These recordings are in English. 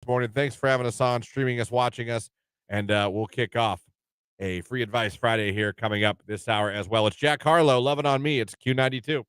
Morning. Thanks for having us on, streaming us, watching us, and we'll kick off a free advice Friday here coming up this hour as well. It's Jack Harlow, Loving on Me. It's Q92.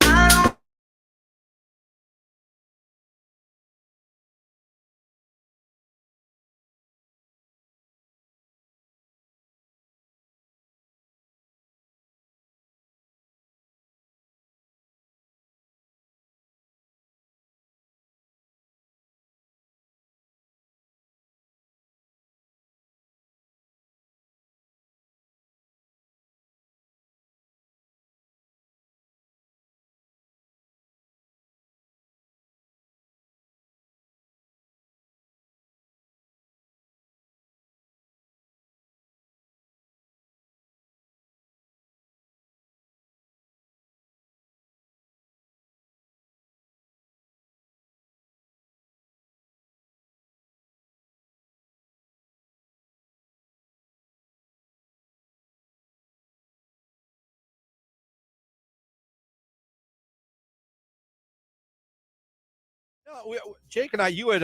No, Jake and I, you had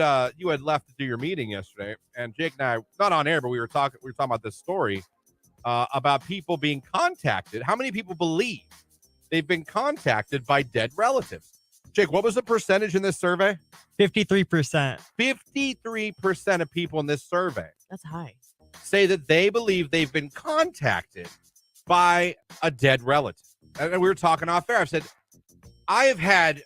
left to do your meeting yesterday, and Jake and I, not on air, but we were talking about this story about people being contacted. How many people believe they've been contacted by dead relatives? Jake, what was the percentage in this survey? 53%. 53% of people in this survey That's high. say that they believe they've been contacted by a dead relative. And we were talking off air. I said, I have had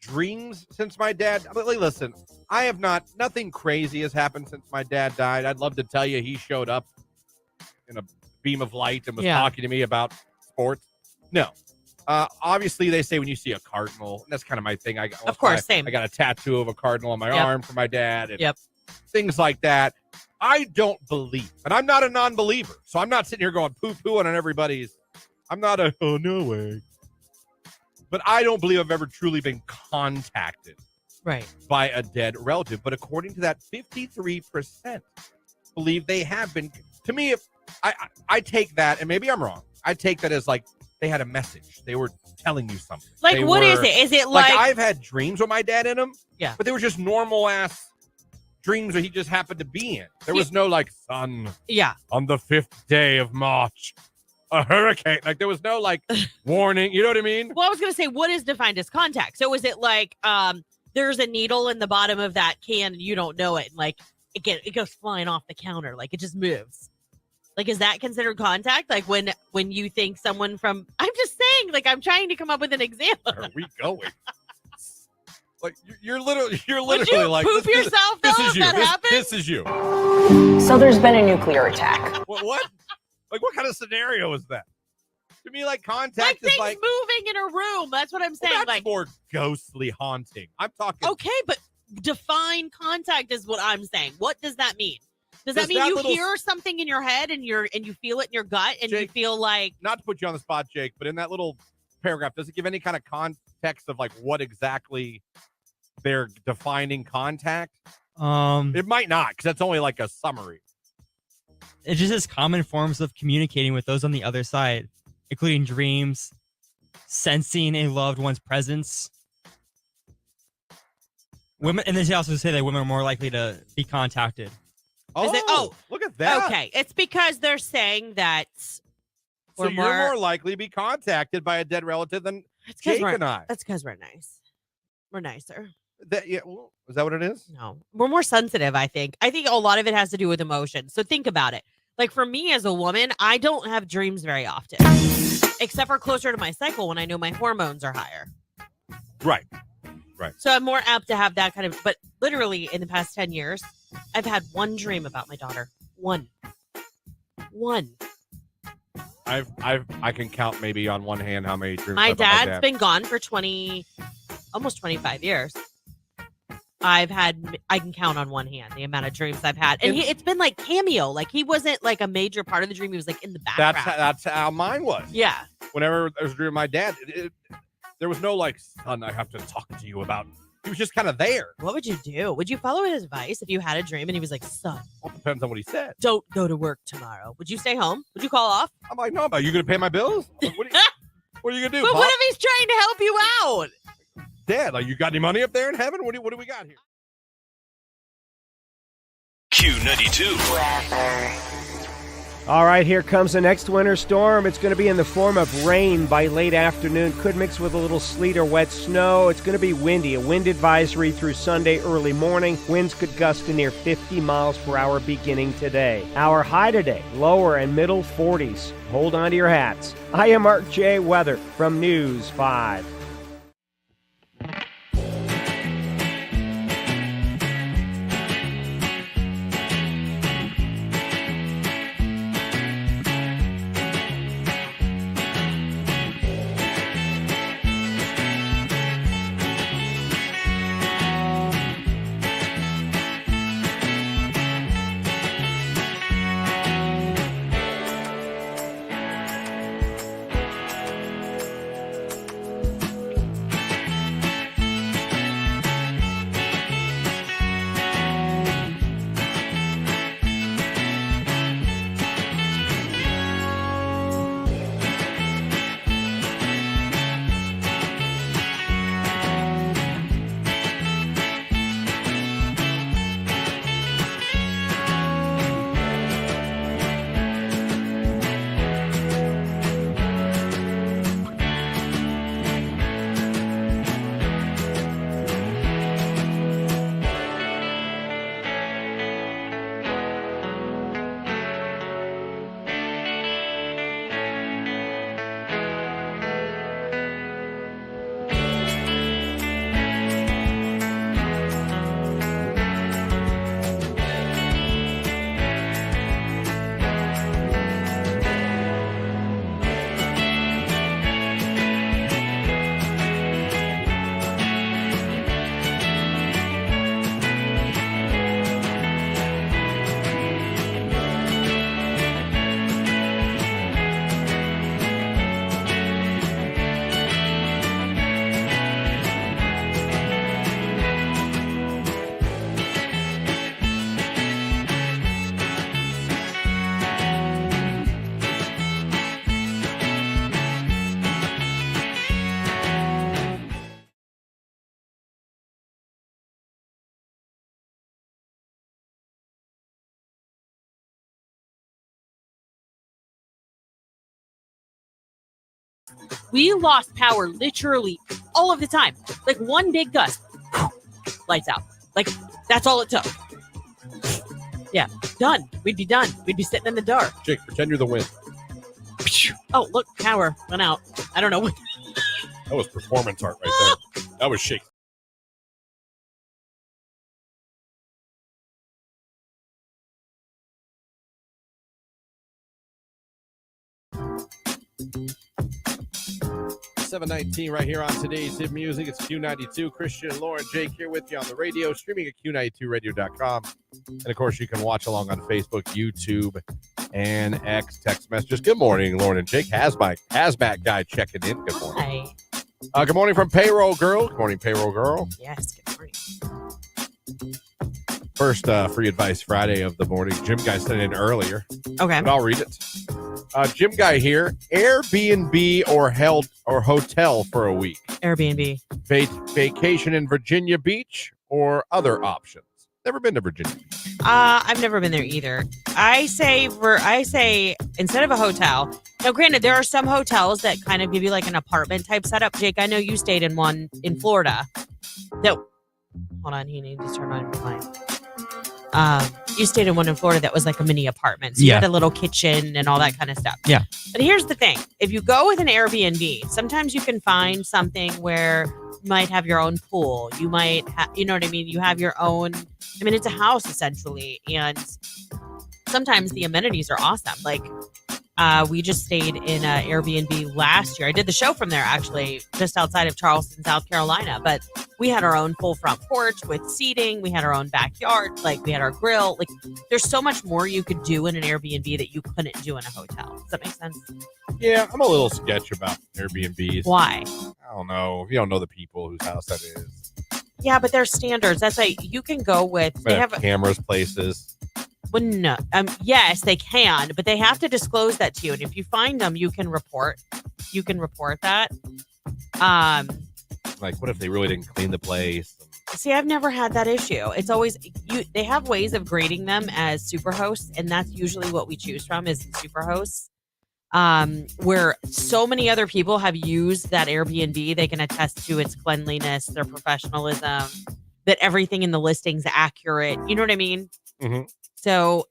dreams since my dad. Listen, I have nothing crazy has happened since my dad died. I'd love to tell you he showed up in a beam of light and was talking to me about sports. No. Obviously, they say when you see a cardinal, and that's kind of my thing. Of course, same. I got a tattoo of a cardinal on my arm for my dad. And things like that. I don't believe, and I'm not a non-believer, so I'm not sitting here going poo-pooing on everybody's. I'm not oh, no way. But I don't believe I've ever truly been contacted by a dead relative. But according to that, 53% believe they have been. To me, if I take that, and maybe I'm wrong, I take that as like they had a message. They were telling you something. Like, what is it? Is it like I've had dreams with my dad in them? Yeah. But they were just normal ass dreams that he just happened to be in. There was no like, son. Yeah. On the 5th day of March, a hurricane. Like there was no like warning. You know what I mean? Well, I was going to say, what is defined as contact? So is it like there's a needle in the bottom of that can and you don't know it? And like it goes flying off the counter. Like it just moves. Like, is that considered contact? Like when you think someone from, I'm just saying, like, I'm trying to come up with an example. Where are we going? Like you're literally Would you like poop yourself though if that happens? This is you. So there's been a nuclear attack. What? Like what kind of scenario is that? To me, like contact like is things like moving in a room. That's what I'm saying. Well, that's like more ghostly haunting. I'm talking. Okay, but define contact is what I'm saying. What does that mean? Does that mean you hear something in your head and you feel it in your gut and Jake, you feel like, not to put you on the spot, Jake, but in that little paragraph, does it give any kind of context of like what exactly they're defining contact? It might not, because that's only like a summary. It just says common forms of communicating with those on the other side, including dreams, sensing a loved one's presence. Women, and they also say that women are more likely to be contacted. Look at that. Okay, it's because they're saying that so you're more likely to be contacted by a dead relative than Jake and I. That's because we're nice. We're nicer. Is that what it is? No, we're more sensitive, I think. I think a lot of it has to do with emotion. So think about it. Like for me as a woman, I don't have dreams very often, except for closer to my cycle when I know my hormones are higher. Right. So I'm more apt to have that kind of, but literally in the past 10 years, I've had one dream about my daughter. One. I can count maybe on one hand how many dreams. My dad's been gone for almost 25 years. I can count on one hand the amount of dreams I've had. And it's been like cameo. Like he wasn't like a major part of the dream. He was like in the background. That's how mine was. Yeah. Whenever there was a dream of my dad, there was no like, son, I have to talk to you about. He was just kind of there. What would you do? Would you follow his advice if you had a dream and he was like, son? Well, it depends on what he said. Don't go to work tomorrow. Would you stay home? Would you call off? I'm like, no, are you going to pay my bills? What are you going to do? But Pop? what if he's trying to help you out? Dad, like, you got any money up there in heaven? What do we got here? Q92. Weather. All right, here comes the next winter storm. It's going to be in the form of rain by late afternoon. Could mix with a little sleet or wet snow. It's going to be windy. A wind advisory through Sunday early morning. Winds could gust to near 50 miles per hour beginning today. Our high today, lower and middle 40s. Hold on to your hats. I am Mark J. Weather from News 5. We lost power literally all of the time. Like one big gust, lights out. Like that's all it took. Yeah, done. We'd be done. We'd be sitting in the dark. Jake, pretend you're the wind. Oh, look, power went out. I don't know what. That was performance art right there. That was shaky. $7:19 right here on today's hit music. It's Q92. Christian and Lauren, Jake here with you on the radio, streaming at Q92radio.com. And of course, you can watch along on Facebook, YouTube, and X text messages. Good morning, Lauren and Jake. Hazmat guy checking in. Good morning. Hi. Good morning from Payroll Girl. Good morning, Payroll Girl. Yes, good morning. First free advice Friday of the morning. Jim Guy sent in earlier. Okay. But I'll read it. Jim Guy here. Airbnb or hotel for a week. Airbnb. Vacation in Virginia Beach or other options. Never been to Virginia Beach. I've never been there either. I say instead of a hotel. Now, granted, there are some hotels that kind of give you like an apartment type setup. Jake, I know you stayed in one in Florida. No, hold on. He needs to turn on your mic. You stayed in one in Florida that was like a mini apartment. So you had a little kitchen and all that kind of stuff. Yeah. But here's the thing. If you go with an Airbnb, sometimes you can find something where you might have your own pool. You might have, you know what I mean? You have your own, I mean, it's a house essentially. And sometimes the amenities are awesome. Like, we just stayed in an Airbnb last year. I did the show from there, actually, just outside of Charleston, South Carolina. But we had our own full front porch with seating. We had our own backyard. Like, we had our grill. Like, there's so much more you could do in an Airbnb that you couldn't do in a hotel. Does that make sense? Yeah, I'm a little sketch about Airbnbs. Why? I don't know. You don't know the people whose house that is. Yeah, but there's standards. That's like, you can go with, They have cameras, places. Well, no. Yes, they can, but they have to disclose that to you. And if you find them, you can report that. Like, what if they really didn't clean the place? See, I've never had that issue. It's always they have ways of grading them as super hosts, and that's usually what we choose from is super hosts. Where so many other people have used that Airbnb, they can attest to its cleanliness, their professionalism, that everything in the listing's accurate. You know what I mean? Mm-hmm. So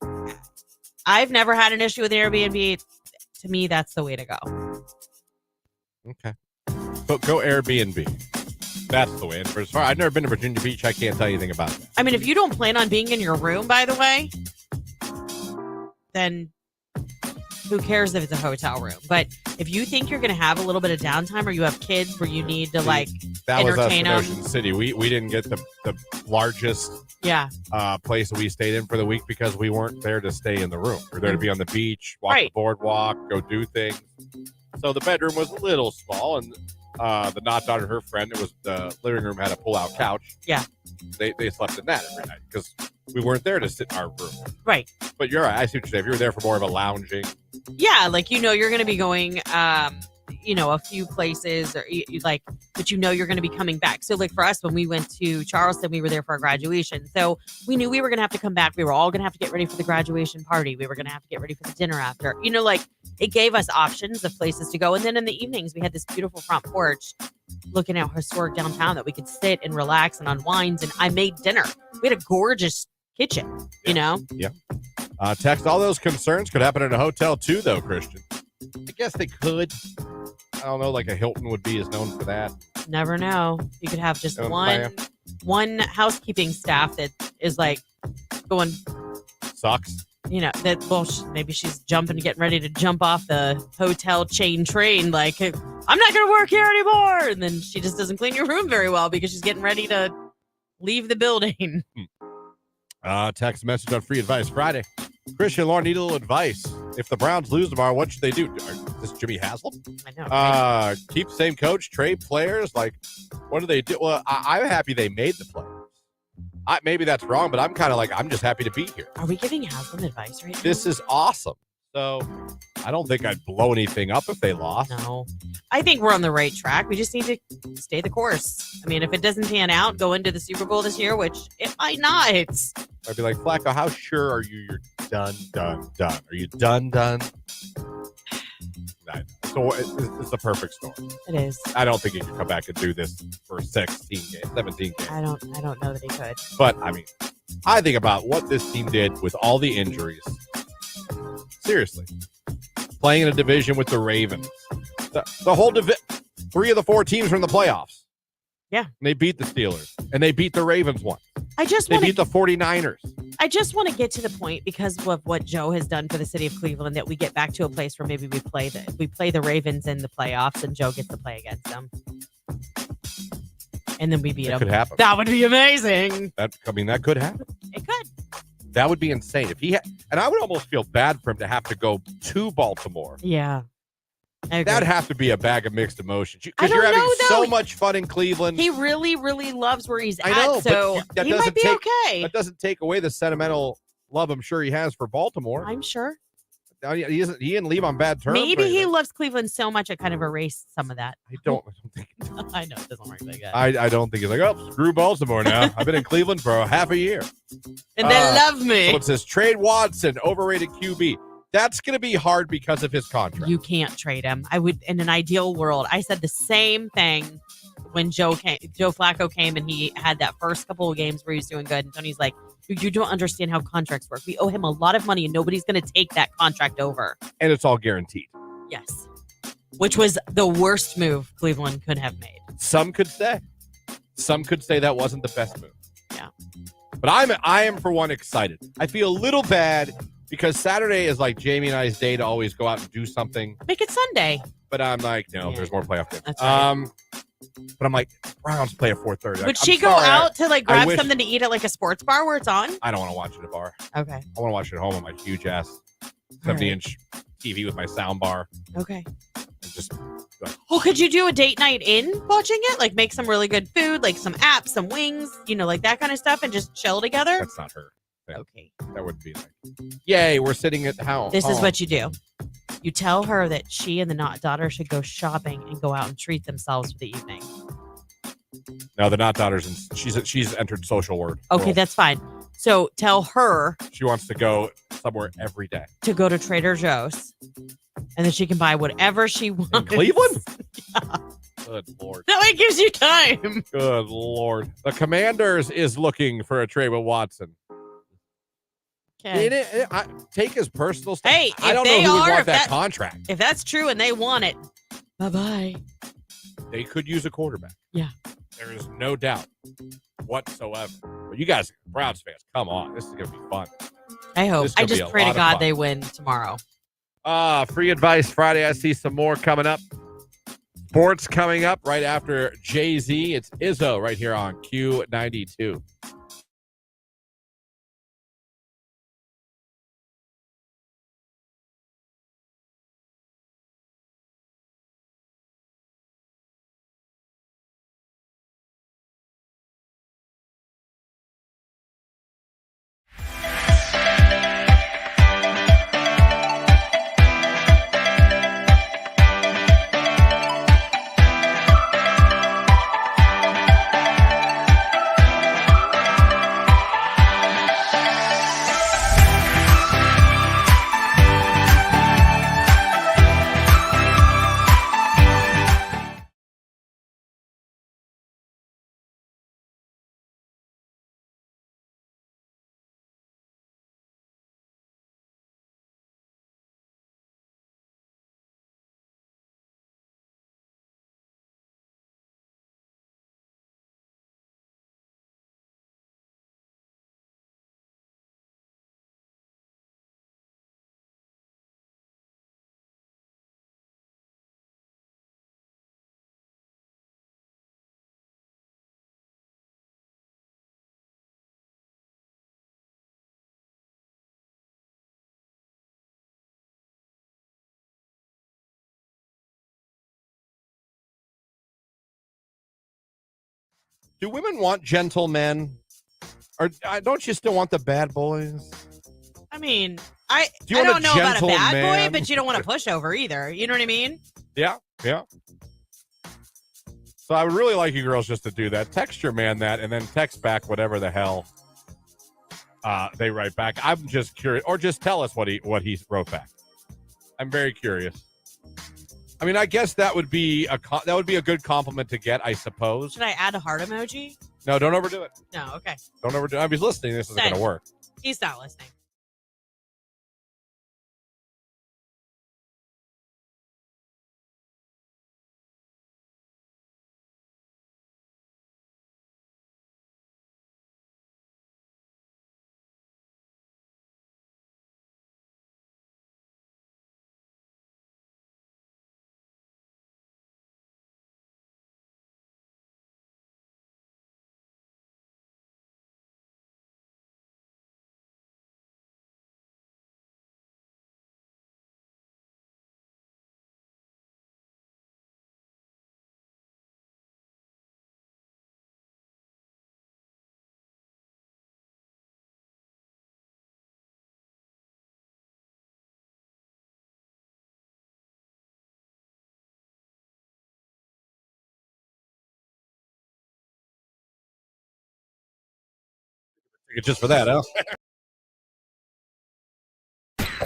I've never had an issue with Airbnb. To me, that's the way to go. Okay. Go Airbnb. That's the way. And as far I've never been to Virginia Beach. I can't tell you anything about that. I mean, if you don't plan on being in your room, by the way, then who cares if it's a hotel room? But if you think you're going to have a little bit of downtime or you have kids where you need to that entertain was us in them. Ocean City. We didn't get the largest place that we stayed in for the week because we weren't there to stay in the room. We're there to be on the beach, walk the boardwalk, go do things. So the bedroom was a little small, and the not daughter and her friend, it was the living room had a pull-out couch. Yeah. They slept in that every night because we weren't there to sit in our room. Right. But you're right. I see what you're saying. If you were there for more of a lounging. Yeah, like, you're going to be going, a few places, or but you're going to be coming back. So, like, for us, when we went to Charleston, we were there for our graduation. So we knew we were going to have to come back. We were all going to have to get ready for the graduation party. We were going to have to get ready for the dinner after. It gave us options of places to go. And then in the evenings, we had this beautiful front porch looking at historic downtown that we could sit and relax and unwind. And I made dinner. We had a gorgeous kitchen, Yeah. Text, all those concerns could happen in a hotel too, though, Christian. I guess they could. I don't know, like a Hilton would be as known for that. Never know. You could have just one housekeeping staff that is like going sucks. Maybe she's getting ready to jump off the hotel chain train. Like, I'm not going to work here anymore. And then she just doesn't clean your room very well because she's getting ready to leave the building. Text message on Free Advice Friday. Christian and Lauren need a little advice. If the Browns lose tomorrow, what should they do? Is this Jimmy Haslam? I know. Right? Keep the same coach, trade players. Like, what do they do? Well, I'm happy they made the players. Maybe that's wrong, but I'm kind of like, I'm just happy to be here. Are we giving Haslam advice right now? This is awesome. So I don't think I'd blow anything up if they lost. No. I think we're on the right track. We just need to stay the course. I mean, if it doesn't pan out, go into the Super Bowl this year, which it might not. I'd be like, Flacco, how sure are you you're done? Are you done? So it's the perfect storm. It is. I don't think he could come back and do this for 17 games. I don't know that he could. But, I mean, I think about what this team did with all the injuries. Seriously. Playing in a division with the Ravens. The whole division. 3 of the 4 teams were in the playoffs. Yeah. And they beat the Steelers. And they beat the Ravens once. They beat the 49ers. I just want to get to the point, because of what Joe has done for the city of Cleveland, that we get back to a place where maybe we play the Ravens in the playoffs and Joe gets to play against them. And then we beat them. That could happen. That would be amazing. That could happen. It could. That would be insane. If he and I would almost feel bad for him to have to go to Baltimore. Yeah. That'd have to be a bag of mixed emotions. Because you're having so much fun in Cleveland. He really, really loves where he's I know, at, so but he might be okay. That doesn't take away the sentimental love I'm sure he has for Baltimore. I'm sure. He didn't leave on bad terms. Maybe he loves Cleveland so much it kind of erased some of that. I don't think. I know it doesn't work like that. I don't think he's like, oh, screw Baltimore now. I've been in Cleveland for half a year. And they love me. So it says trade Watson, overrated QB. That's going to be hard because of his contract. You can't trade him. I would, in an ideal world. I said the same thing when Joe Flacco came and he had that first couple of games where he was doing good. And Tony's like, you don't understand how contracts work. We owe him a lot of money and nobody's going to take that contract over. And it's all guaranteed. Yes. Which was the worst move Cleveland could have made. Some could say that wasn't the best move. Yeah. But I am for one excited. I feel a little bad because Saturday is like Jamie and I's day to always go out and do something. Make it Sunday. But I'm like, no, there's more playoff games. That's right. But I'm like, Browns play at 4:30. Would she go out to like grab something to eat at like a sports bar where it's on? I don't want to watch it at a bar. Okay. I want to watch it at home on my huge ass 70-inch TV with my sound bar. Okay. And just. Well, could you do a date night in watching it? Like make some really good food, like some apps, some wings, like that kind of stuff, and just chill together? That's not her. Okay. That would be like, yay, we're sitting at home. This is what you do. You tell her that she and the daughter should go shopping and go out and treat themselves for the evening. No, they're not daughters. And she's entered social work. Okay, that's fine. So tell her she wants to go somewhere every day. To go to Trader Joe's. And then she can buy whatever she wants. In Cleveland? Yeah. Good Lord. That way it gives you time. Good Lord. The Commanders is looking for a trade with Watson. Okay. Take his personal stuff. Hey, I don't know who would want that contract. If that's true and they want it, bye-bye. They could use a quarterback. Yeah. There is no doubt whatsoever. But you guys, Browns fans, come on. This is going to be fun. I hope. I just pray to God they win tomorrow. Free Advice Friday. I see some more coming up. Sports coming up right after Jay-Z. It's Izzo right here on Q92. Do women want gentlemen? Or don't you still want the bad boys? I mean, I don't know about a bad boy, but you don't want a pushover either. You know what I mean? Yeah. So I would really like you girls just to do that. Text your man that, and then text back whatever the hell they write back. I'm just curious, or just tell us what he wrote back. I'm very curious. I mean, I guess that would be a good compliment to get, I suppose. Should I add a heart emoji? No, don't overdo it. No, okay. Don't overdo it. If he's listening, this isn't going to work. He's not listening. Just for that, huh?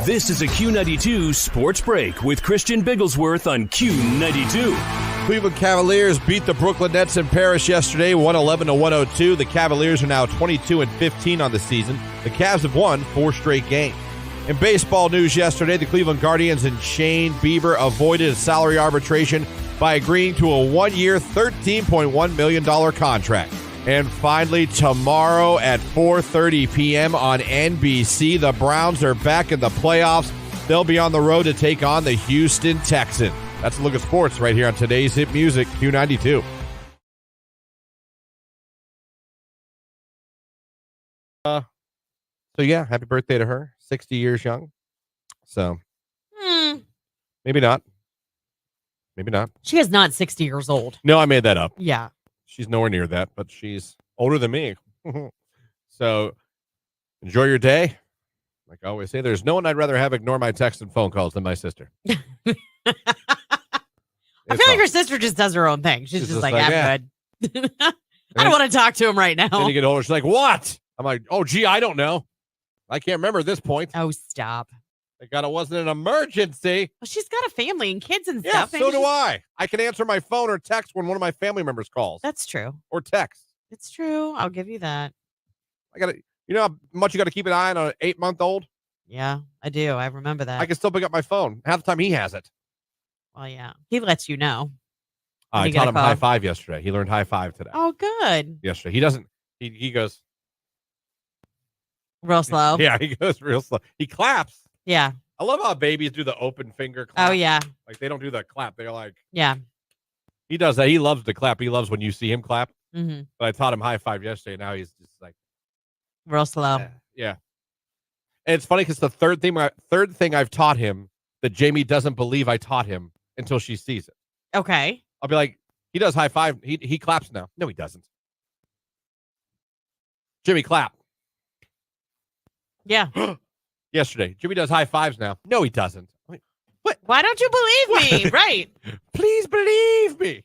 This is a Q92 Sports Break with Christian Bigglesworth on Q92. Cleveland Cavaliers beat the Brooklyn Nets in Paris yesterday, 111-102. The Cavaliers are now 22-15 on the season. The Cavs have won 4 straight games. In baseball news yesterday, the Cleveland Guardians and Shane Bieber avoided a salary arbitration by agreeing to a 1-year, $13.1 million contract. And finally, tomorrow at 4:30 p.m. on NBC, the Browns are back in the playoffs. They'll be on the road to take on the Houston Texans. That's a look at sports right here on today's Hit Music, Q92. So yeah, happy birthday to her. 60 years young. So maybe not. Maybe not. She is not 60 years old. No, I made that up. Yeah. She's nowhere near that, but she's older than me. So enjoy your day. Like I always say, there's no one I'd rather have ignore my texts and phone calls than my sister. I feel like her sister just does her own thing. She's just like, I'm good. I don't want to talk to him right now. Then you get older. She's like, what? I'm like, oh, gee, I don't know. I can't remember at this point. Oh, stop. Thank God it wasn't an emergency. Well, she's got a family and kids and Yeah, stuff. so do I. I can answer my phone or text when one of my family members calls. That's true. Or text. It's true. I'll give you that. You know how much you got to keep an eye on an 8-month-old? Yeah, I do. I remember that. I can still pick up my phone. Half the time he has it. Well, yeah. He lets you know. I taught him high five yesterday. He learned high five today. Oh, good. Yesterday. He doesn't, he goes. Real slow. Yeah, he goes real slow. He claps. Yeah. I love how babies do the open finger clap. Oh, yeah. Like they don't do the clap. They're like. Yeah. He does that. He loves to clap. He loves when you see him clap. Mm-hmm. But I taught him high five yesterday. Now he's just like. Real slow. Yeah. And it's funny because the third thing I've taught him that Jamie doesn't believe I taught him until she sees it. Okay. I'll be like, he does high five. He claps now. No, he doesn't. Jimmy, clap. Yeah. Yesterday, Jimmy does high fives now. No, he doesn't. Wait, what? Why don't you believe me? Right. Please believe me.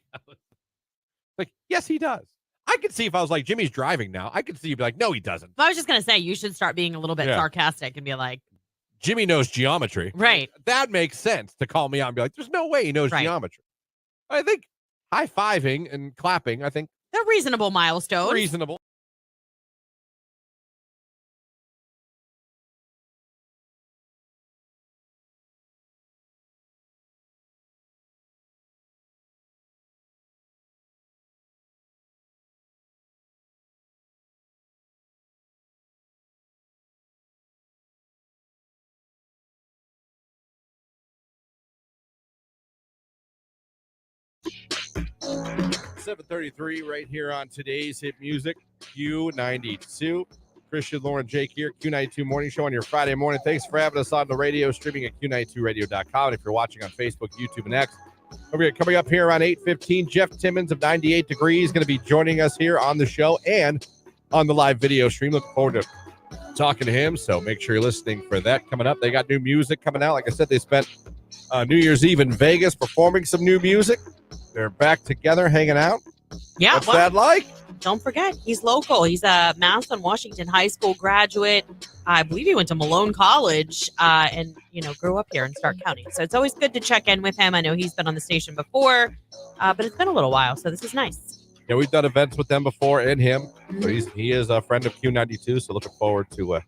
Like, yes, he does. I could see if I was like, Jimmy's driving now. I could see you be like, no, he doesn't. I was just going to say, you should start being a little bit sarcastic and be like, Jimmy knows geometry. Right. That makes sense to call me out and be like, there's no way he knows geometry. I think high-fiving and clapping, I think. They're reasonable milestones. Reasonable. $7:33 right here on today's hit music, Q92. Christian, Lauren, Jake here, Q92 Morning Show on your Friday morning. Thanks for having us on the radio, streaming at Q92radio.com. And if you're watching on Facebook, YouTube, and X, coming up here around 8:15, Jeff Timmons of 98 Degrees going to be joining us here on the show and on the live video stream. Looking forward to talking to him, so make sure you're listening for that coming up. They got new music coming out. Like I said, they spent New Year's Eve in Vegas performing some new music. They're back together, hanging out. Yeah. What's that like? Don't forget, he's local. He's a Madison Washington High School graduate. I believe he went to Malone College and, grew up here in Stark County. So it's always good to check in with him. I know he's been on the station before, but it's been a little while. So this is nice. Yeah, we've done events with them before and him. Mm-hmm. So he is a friend of Q92. So looking forward to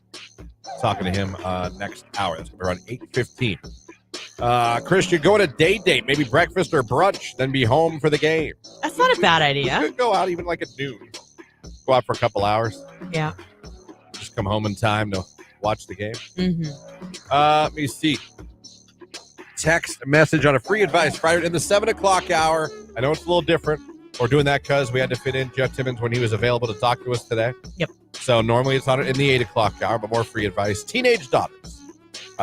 talking to him next hour. That's around 8:15. Christian, go on a day date, maybe breakfast or brunch, then be home for the game. That's not a bad idea. You could go out even like at noon. Go out for a couple hours. Yeah. Just come home in time to watch the game. Mm-hmm. Let me see. Text message on a free advice Friday in the 7 o'clock hour. I know it's a little different. We're doing that because we had to fit in Jeff Timmons when he was available to talk to us today. Yep. So normally it's on in the 8 o'clock hour, but more free advice. Teenage daughters.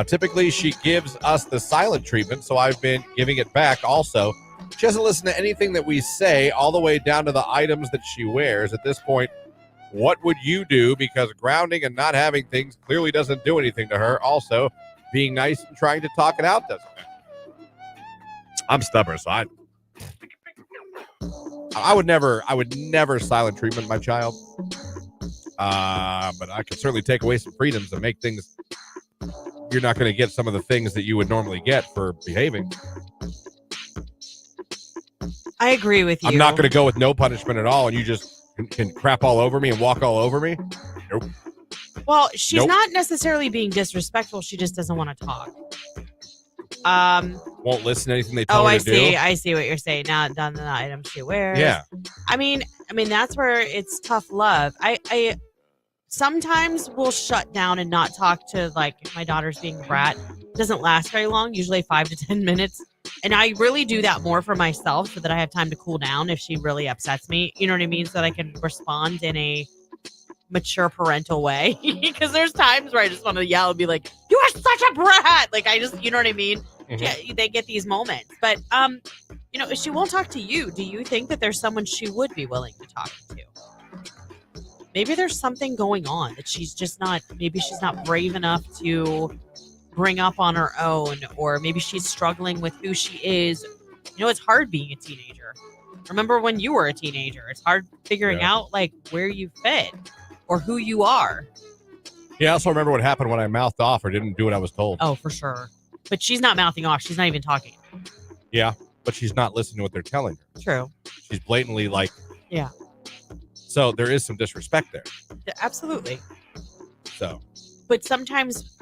Typically, she gives us the silent treatment, so I've been giving it back also. She doesn't listen to anything that we say, all the way down to the items that she wears. At this point, what would you do? Because grounding and not having things clearly doesn't do anything to her. Also, being nice and trying to talk it out doesn't. I'm stubborn, so I would never silent treatment my child. But I could certainly take away some freedoms and make things. You're not going to get some of the things that you would normally get for behaving. I agree with you. I'm not going to go with no punishment at all, and you just can crap all over me and walk all over me. Nope. Well, she's not necessarily being disrespectful. She just doesn't want to talk. Won't listen to anything they tell her to do. I see what you're saying. Not done the items she wears. Yeah. I mean, that's where it's tough love. I sometimes will shut down and not talk to, like, if my daughter's being a brat. It doesn't last very long, usually 5 to 10 minutes. And I really do that more for myself so that I have time to cool down if she really upsets me. You know what I mean? So that I can respond in a mature parental way. Because there's times where I just want to yell and be like, you are such a brat. Like, you know what I mean? Mm-hmm. Yeah, they get these moments. But, if she won't talk to you, do you think that there's someone she would be willing to talk to? Maybe there's something going on that she's not brave enough to bring up on her own, or maybe she's struggling with who she is. It's hard being a teenager. Remember when you were a teenager? It's hard figuring out like where you fit or who you are. Yeah, I also remember what happened when I mouthed off or didn't do what I was told. Oh, for sure. But she's not mouthing off. She's not even talking. Yeah, but she's not listening to what they're telling her. True. She's blatantly like. Yeah. So there is some disrespect there. Absolutely. So. But sometimes.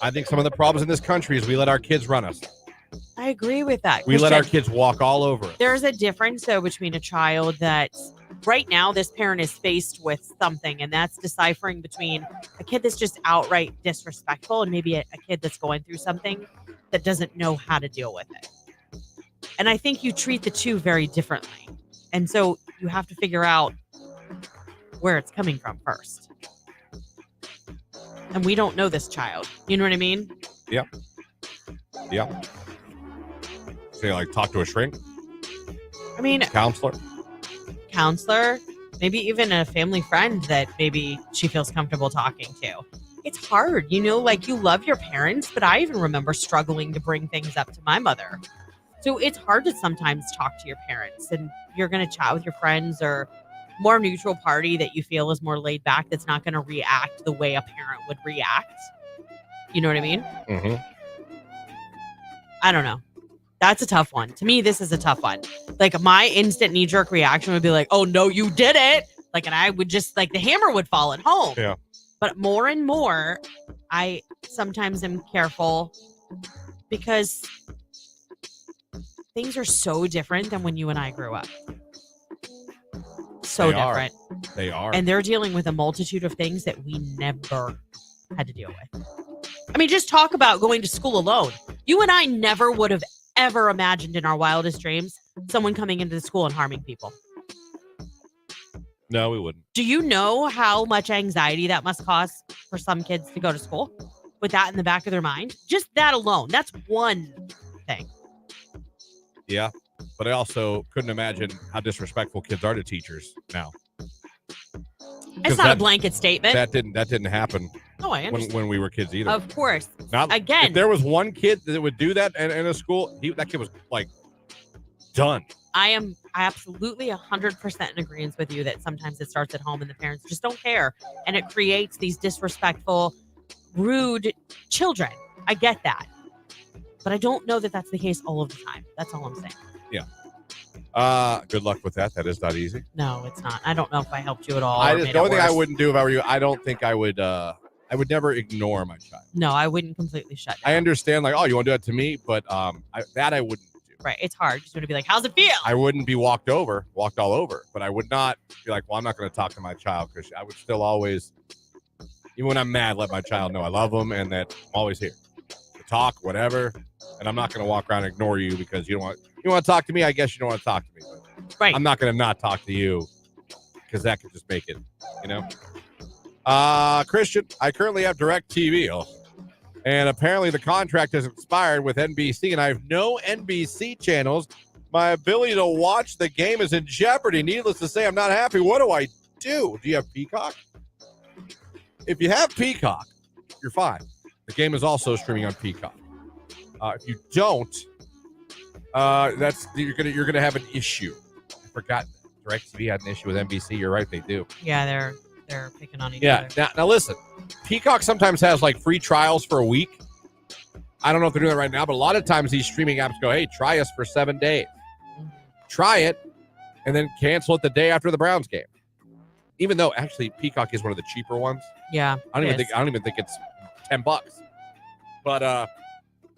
I think some of the problems in this country is we let our kids run us. I agree with that. We let our kids walk all over us. There's a difference, though, between a child that right now this parent is faced with something, and that's deciphering between a kid that's just outright disrespectful and maybe a kid that's going through something that doesn't know how to deal with it. And I think you treat the two very differently. And so you have to figure out where it's coming from first. And we don't know this child. You know what I mean? Yep. Yep. So you like talk to a shrink? I mean, counselor, maybe even a family friend that maybe she feels comfortable talking to. It's hard, you know, like you love your parents, but I even remember struggling to bring things up to my mother. So it's hard to sometimes talk to your parents, and you're going to chat with your friends or more neutral party that you feel is more laid back, that's not going to react the way a parent would react. You know what I mean? Mm-hmm. I don't know. That's a tough one. To me, this is a tough one. Like my instant knee-jerk reaction would be like, oh, no, you did it. Like, and I would just like the hammer would fall at home. Yeah. But more and more, I sometimes am careful because things are so different than when you and I grew up. So different. They are. And they're dealing with a multitude of things that we never had to deal with. I mean, just talk about going to school alone. You and I never would have ever imagined in our wildest dreams someone coming into the school and harming people. No, we wouldn't. Do you know how much anxiety that must cause for some kids to go to school with that in the back of their mind? Just that alone. That's one thing. Yeah. But I also couldn't imagine how disrespectful kids are to teachers now. It's not a blanket statement. That didn't happen. No, I understand. When we were kids either. Of course. Not, again, if there was one kid that would do that in a school, that kid was like done. I am absolutely 100% in agreement with you that sometimes it starts at home and the parents just don't care. And it creates these disrespectful, rude children. I get that. But I don't know that that's the case all of the time. That's all I'm saying. Yeah. Good luck with that. That is not easy. No, it's not. I don't know if I helped you at all. The only thing I wouldn't do if I were you, I don't think I would never ignore my child. No, I wouldn't completely shut down. I understand, like, oh, you want to do that to me? But I wouldn't do. Right. It's hard. Just want to be like, how's it feel? I wouldn't be walked all over, but I would not be like, well, I'm not going to talk to my child, because I would still always, even when I'm mad, let my child know I love them and that I'm always here to talk, whatever. And I'm not going to walk around and ignore you because you want to talk to me. I guess you don't want to talk to me. But right. I'm not going to not talk to you, because that could just make it, Christian, I currently have DirecTV. And apparently the contract has expired with NBC, and I have no NBC channels. My ability to watch the game is in jeopardy. Needless to say, I'm not happy. What do I do? Do you have Peacock? If you have Peacock, you're fine. The game is also streaming on Peacock. If you don't, you're gonna have an issue. I forgot DirecTV had an issue with NBC. You're right, they do. Yeah, they're picking on each other. Yeah. Now listen, Peacock sometimes has like free trials for a week. I don't know if they're doing that right now, but a lot of times these streaming apps go, hey, try us for 7 days. Try it, and then cancel it the day after the Browns game. Even though actually Peacock is one of the cheaper ones. Yeah. I don't even think it's $10. But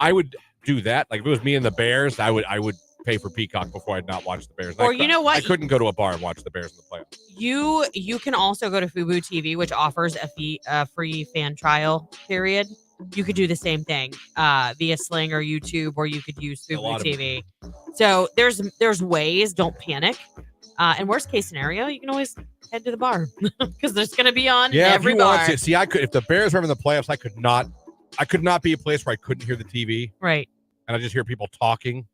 I would do that. Like if it was me and the Bears, I would pay for Peacock before I'd not watch the Bears. Or you know what? I couldn't go to a bar and watch the Bears in the playoffs. You can also go to Fubo TV, which offers a free fan trial period. You could do the same thing via Sling or YouTube, or you could use Fubo TV. So there's ways. Don't panic. And worst case scenario, you can always head to the bar because there's going to be on every bar. See, if the Bears were in the playoffs, I could not be a place where I couldn't hear the TV. Right. And I just hear people talking.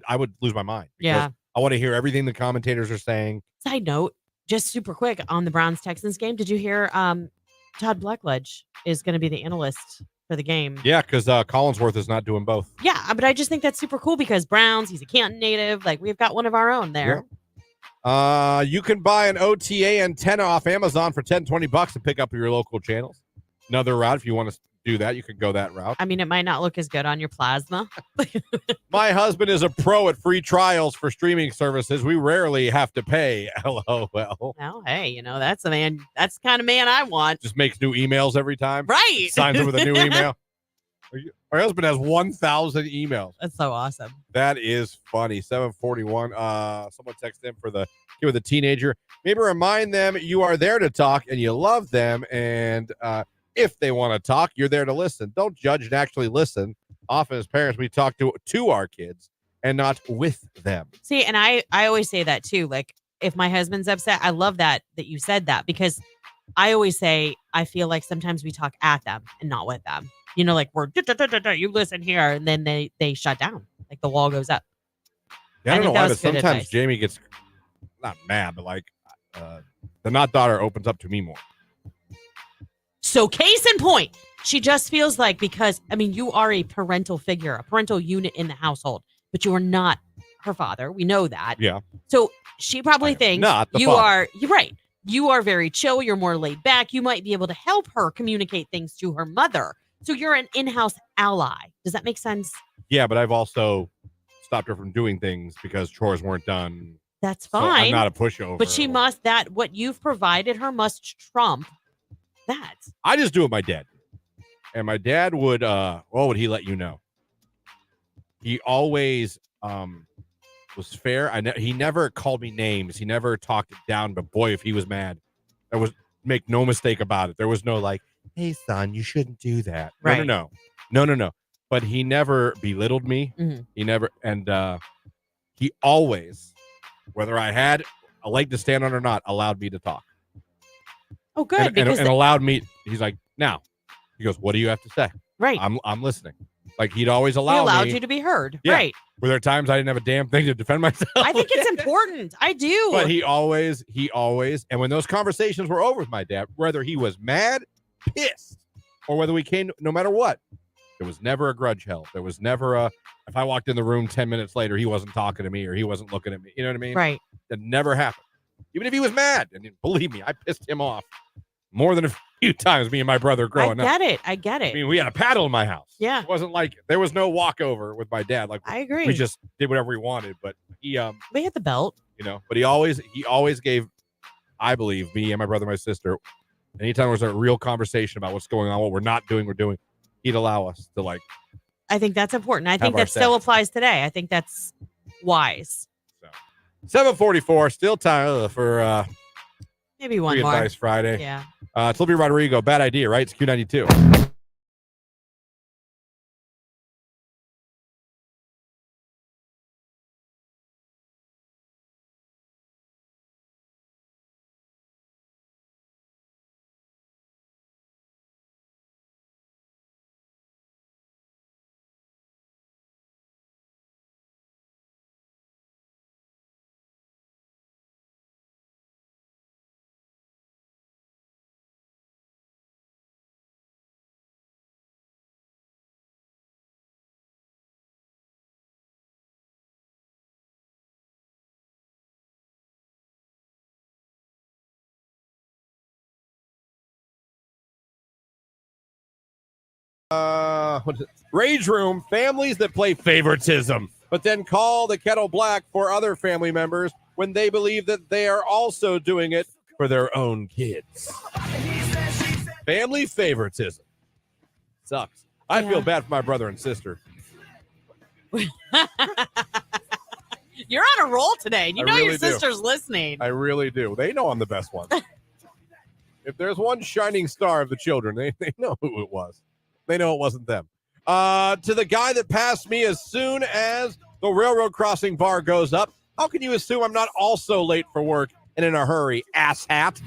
I would lose my mind. Yeah. I want to hear everything the commentators are saying. Side note, just super quick on the Browns-Texans game. Did you hear Todd Blackledge is going to be the analyst for the game? Yeah, because Collinsworth is not doing both. Yeah, but I just think that's super cool because Browns, he's a Canton native. Like, we've got one of our own there. You can buy an OTA antenna off Amazon for $10-20 and pick up your local channels. Another route, if you want to do that, you could go that route. I mean, it might not look as good on your plasma. My husband is a pro at free trials for streaming services. We rarely have to pay. LOL. Well, hey, that's the man. That's the kind of man I want. Just makes new emails every time. Right. Signs up with a new email. My husband has 1,000 emails. That's so awesome. That is funny. 741. Someone texted in for the kid with a teenager. Maybe remind them you are there to talk and you love them. And if they want to talk, you're there to listen. Don't judge and actually listen. Often as parents, we talk to our kids and not with them. See, and I always say that too. Like, if my husband's upset, I love that you said that, because I always say, I feel like sometimes we talk at them and not with them. Like we're, you listen here, and then they shut down. Like the wall goes up. Yeah, I don't know why, but sometimes advice. Jamie gets not mad, but like the not daughter opens up to me more. So case in point, she just feels like, because, you are a parental figure, a parental unit in the household, but you are not her father. We know that. Yeah. So she probably thinks not the you're right. You are very chill. You're more laid back. You might be able to help her communicate things to her mother. So you're an in-house ally. Does that make sense? Yeah, but I've also stopped her from doing things because chores weren't done. That's So fine. I'm not a pushover. But she must, what you've provided her must trump that. I just do what my dad did. And my dad would, what would he let you know? He always was fair. He never called me names. He never talked it down. But boy, if he was mad, there was, make no mistake about it. There was no like, hey, son, you shouldn't do that. Right. No. But he never belittled me. Mm-hmm. He never, and he always, whether I had a leg to stand on or not, allowed me to talk. Oh, good. And allowed me. He's like, now, he goes, what do you have to say? Right. I'm listening. Like, he'd always allow me. He allowed you to be heard. Yeah. Right. Were there times I didn't have a damn thing to defend myself? I think it's important. I do. But he always, and when those conversations were over with my dad, whether he was mad, pissed, or whether we came, no matter what, there was never a grudge held. There was never if I walked in the room 10 minutes later, he wasn't talking to me or he wasn't looking at me. You know what I mean? Right. That never happened. Even if he was mad. And believe me, I pissed him off more than a few times, me and my brother growing up. I get it. I mean, we had a paddle in my house. Yeah. It wasn't like there was no walkover with my dad. Like, I agree. We just did whatever we wanted. But he we hit the belt. But he always gave, I believe, me and my brother, my sister, anytime there was a real conversation about what's going on, what we're not doing, we're doing, he'd allow us to like. I think that's important. I think that still applies today. I think that's wise. So, 7:44, still time for maybe one Free more. Advice Friday. Yeah. It's Libby Rodrigo. Bad idea, right? It's Q92. Rage Room, families that play favoritism, but then call the kettle black for other family members when they believe that they are also doing it for their own kids. Family favoritism. Sucks. I feel bad for my brother and sister. You're on a roll today. You know really your sister's listening. I really do. They know I'm the best one. If there's one shining star of the children, they know who it was. They know it wasn't them. To the guy that passed me as soon as the railroad crossing bar goes up, how can you assume I'm not also late for work and in a hurry, asshat?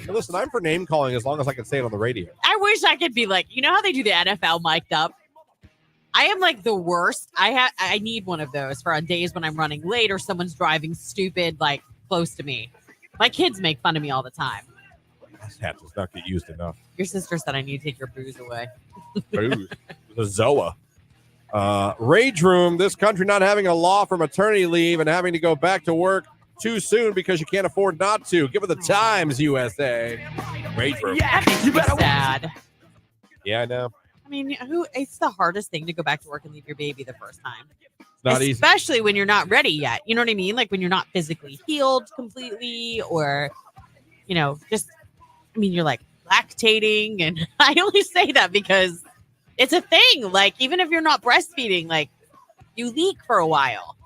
Hey, listen, I'm for name calling as long as I can say it on the radio. I wish I could be like, you know how they do the NFL mic'd up? I am like the worst. I need one of those for on days when I'm running late or someone's driving stupid, like close to me. My kids make fun of me all the time. Asshat does not get used enough. Your sister said I need to take your booze away. Booze. The Zoa. Rage room. This country not having a law for maternity leave and having to go back to work too soon because you can't afford not to. Give it the times, USA. Rage room. That makes me sad. Yeah, I know. I mean, it's the hardest thing to go back to work and leave your baby the first time. It's not easy. Especially when you're not ready yet. You know what I mean? Like when you're not physically healed completely or, just, you're like lactating. And I only say that because it's a thing. Like, even if you're not breastfeeding, like you leak for a while.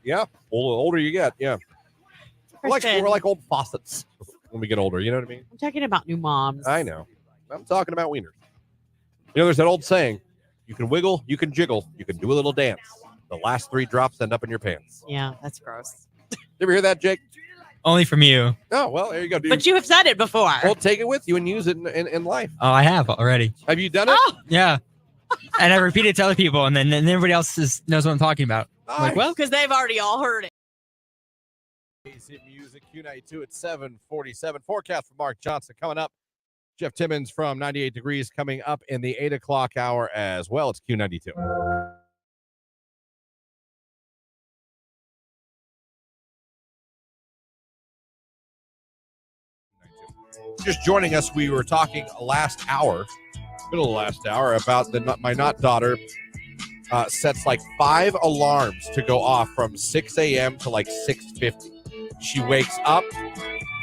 Yeah. The older you get. Yeah. We're like old faucets when we get older. You know what I mean? I'm talking about new moms. I know. I'm talking about wieners. There's that old saying, you can wiggle, you can jiggle, you can do a little dance. The last 3 drops end up in your pants. Yeah, that's gross. You ever hear that, Jake? Only from you. Oh, well, there you go, dude. But you have said it before. Well, take it with you and use it in life. Oh, I have already. Have you done it? Oh, Yeah. And I repeat it to other people, and then everybody else knows what I'm talking about. I'm like, well, because they've already all heard it. Music Q92 at 7:47. Forecast for Mark Johnson coming up. Jeff Timmons from 98 Degrees coming up in the 8 o'clock hour as well. It's Q92. Just joining us, we were talking middle of last hour, about my not daughter sets like 5 alarms to go off from 6 a.m. to like 6:50. She wakes up,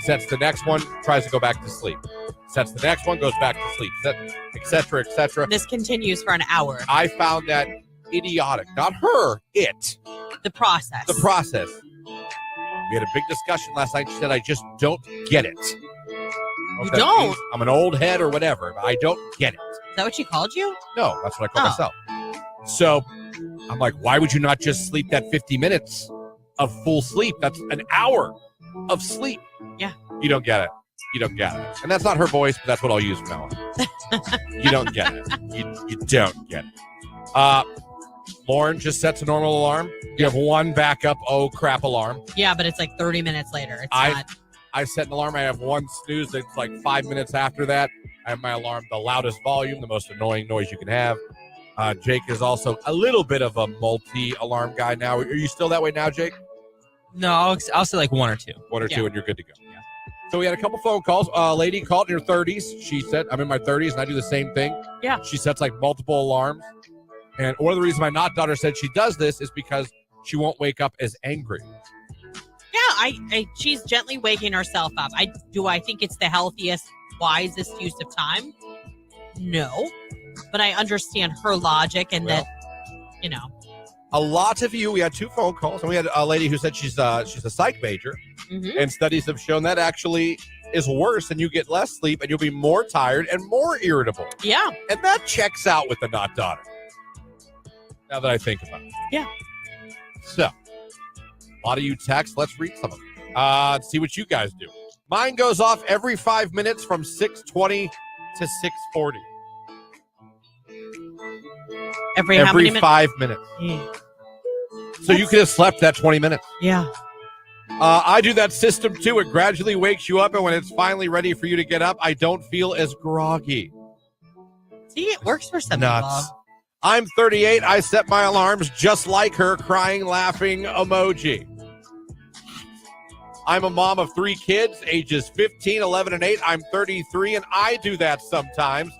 sets the next one, tries to go back to sleep. Sets the next one, goes back to sleep, et cetera, et cetera. This continues for an hour. I found that idiotic. Not her, it. The process. The process. We had a big discussion last night. She said, I just don't get it. You don't? I'm an old head or whatever, but I don't get it. Is that what she called you? No, that's what I call myself. So I'm like, why would you not just sleep that 50 minutes of full sleep? That's an hour of sleep. Yeah. You don't get it. You don't get it. And that's not her voice, but that's what I'll use from now on. You don't get it. You don't get it. Lauren just sets a normal alarm. You have one backup, oh crap alarm. Yeah, but it's like 30 minutes later. I set an alarm. I have one snooze that's like 5 minutes after that. I have my alarm, the loudest volume, the most annoying noise you can have. Jake is also a little bit of a multi-alarm guy now. Are you still that way now, Jake? No, I'll say like 1 or 2. 1 or 2 and you're good to go. Yeah. So we had a couple phone calls. A lady called in her 30s. She said, I'm in my 30s and I do the same thing. Yeah. She sets like multiple alarms. And one of the reasons my not daughter said she does this is because she won't wake up as angry. Yeah, she's gently waking herself up. I think it's the healthiest, wisest use of time? No. But I understand her logic and that, A lot of you, we had 2 phone calls, and we had a lady who said she's a psych major, and studies have shown that actually is worse, and you get less sleep, and you'll be more tired and more irritable. Yeah. And that checks out with the not daughter. Now that I think about it. Yeah. So, a lot of you text. Let's read some of them. See what you guys do. Mine goes off every 5 minutes from 6:20 to 6:40. Every how many 5 minutes. So you could have slept that 20 minutes. Yeah. I do that system too. It gradually wakes you up, and when it's finally ready for you to get up, I don't feel as groggy. See, it works for some Nuts. people. I'm 38. I set my alarms just like her, crying, laughing emoji. I'm a mom of 3 kids, ages 15, 11, and 8. I'm 33, and I do that sometimes.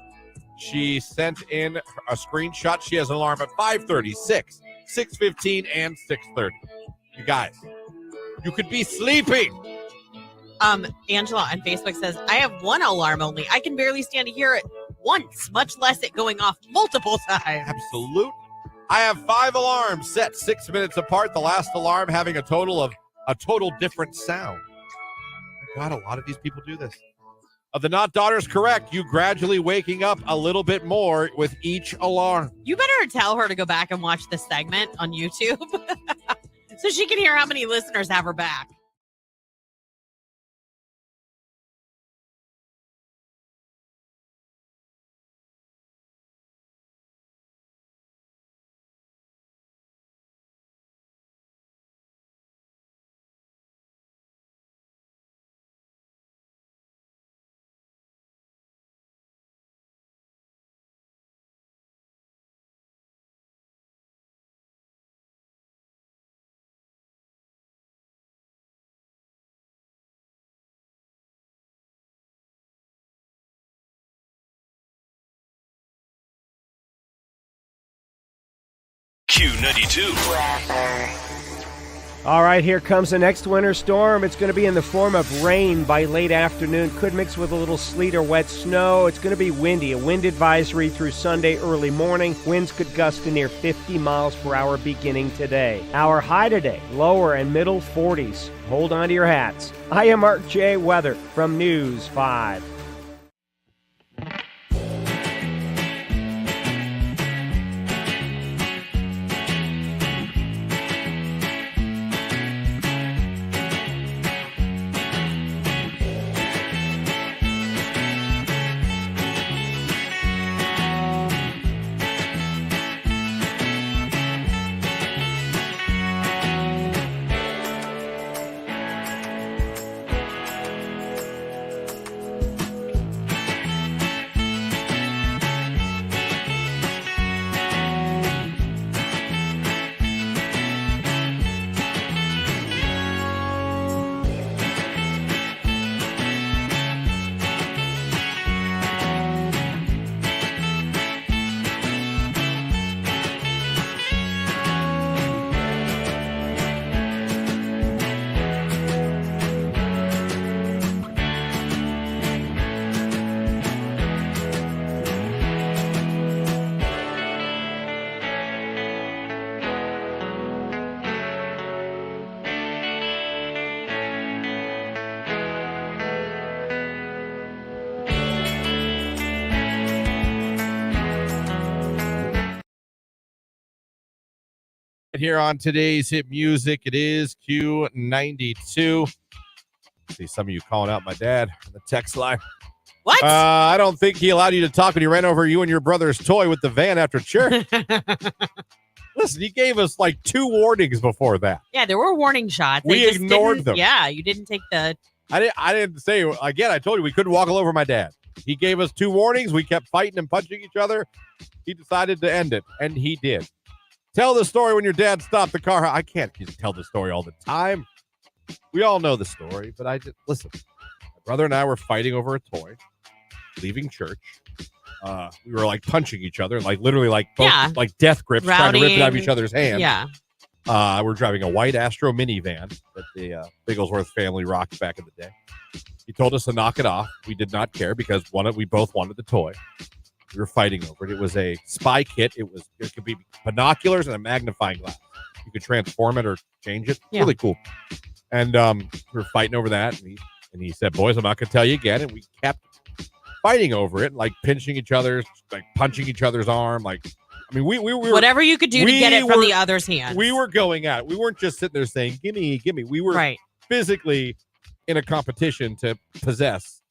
She sent in a screenshot. She has an alarm at 5:30, 6, 6:15, and 6:30. You guys, you could be sleeping. Angela on Facebook says, I have 1 alarm only. I can barely stand to hear it once, much less it going off multiple times. Absolute. I have 5 alarms set 6 minutes apart. The last alarm having a total different sound. God, a lot of these people do this. The not daughter's correct. You gradually waking up a little bit more with each alarm. You better tell her to go back and watch this segment on YouTube so she can hear how many listeners have her back. Q92. All right, here comes the next winter storm. It's going to be in the form of rain by late afternoon. Could mix with a little sleet or wet snow. It's going to be windy. A wind advisory through Sunday early morning. Winds could gust to near 50 miles per hour beginning today. Our high today, lower and middle 40s. Hold on to your hats. I am Mark J. Weather from News 5. Here on today's hit music, it is Q92. See some of you calling out my dad on the text line. What? I don't think he allowed you to talk when he ran over you and your brother's toy with the van after church. Listen, he gave us like 2 warnings before that. Yeah, there were warning shots. We They just ignored didn't- them. Yeah, you didn't take the. I didn't say, again, I told you we couldn't walk all over my dad. He gave us 2 warnings. We kept fighting and punching each other. He decided to end it, and he did. Tell the story when your dad stopped the car. I can't just tell the story all the time. We all know the story, but I just listen. My brother and I were fighting over a toy, leaving church. We were like punching each other, like literally like both, like death grips, trying to rip it out of each other's hands. Yeah. We're driving a white Astro minivan that the Bigglesworth family rocked back in the day. He told us to knock it off. We did not care because we both wanted the toy. We were fighting over it. It was a spy kit. It could be binoculars and a magnifying glass. You could transform it or change it. Yeah. Really cool. And we were fighting over that. And he said, "Boys, I'm not going to tell you again." And we kept fighting over it, like pinching each other, like punching each other's arm. Like, I mean, we were whatever you could do to get it from the other's hands. We were going at it. We weren't just sitting there saying, "Gimme, gimme." We were physically in a competition to possess.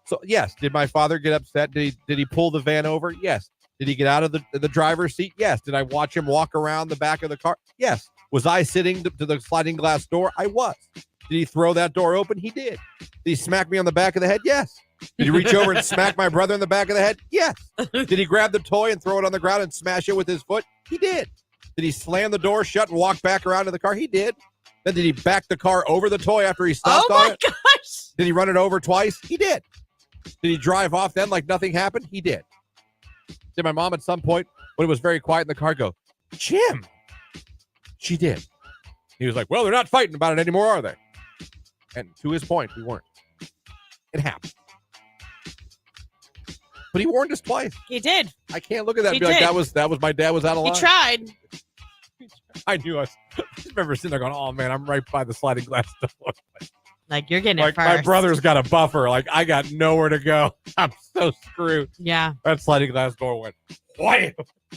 So yes, did my father get upset? Did he pull the van over? Yes. Did he get out of the driver's seat? Yes. Did I watch him walk around the back of the car? Yes. Was I sitting to the sliding glass door? I was. Did he throw that door open? He did. Did he smack me on the back of the head? Yes. Did he reach over and smack my brother in the back of the head? Yes. Did he grab the toy and throw it on the ground and smash it with his foot? He did. Did he slam the door shut and walk back around to the car? He did. Then did he back the car over the toy after he stopped on it? Oh my gosh. Did he run it over twice? He did. Did he drive off then like nothing happened? He did. Did my mom at some point, when it was very quiet in the car, go, "Jim"? She did. He was like, "Well, they're not fighting about it anymore, are they?" And to his point, we weren't. It happened. But he warned us twice. He did. I can't look at that and be like, that was my dad was out of line. He tried. I knew us. I just remember sitting there going, "Oh man, I'm right by the sliding glass door." Like, you're getting like it first. My brother's got a buffer. Like, I got nowhere to go. I'm so screwed. Yeah. That sliding glass door went wham.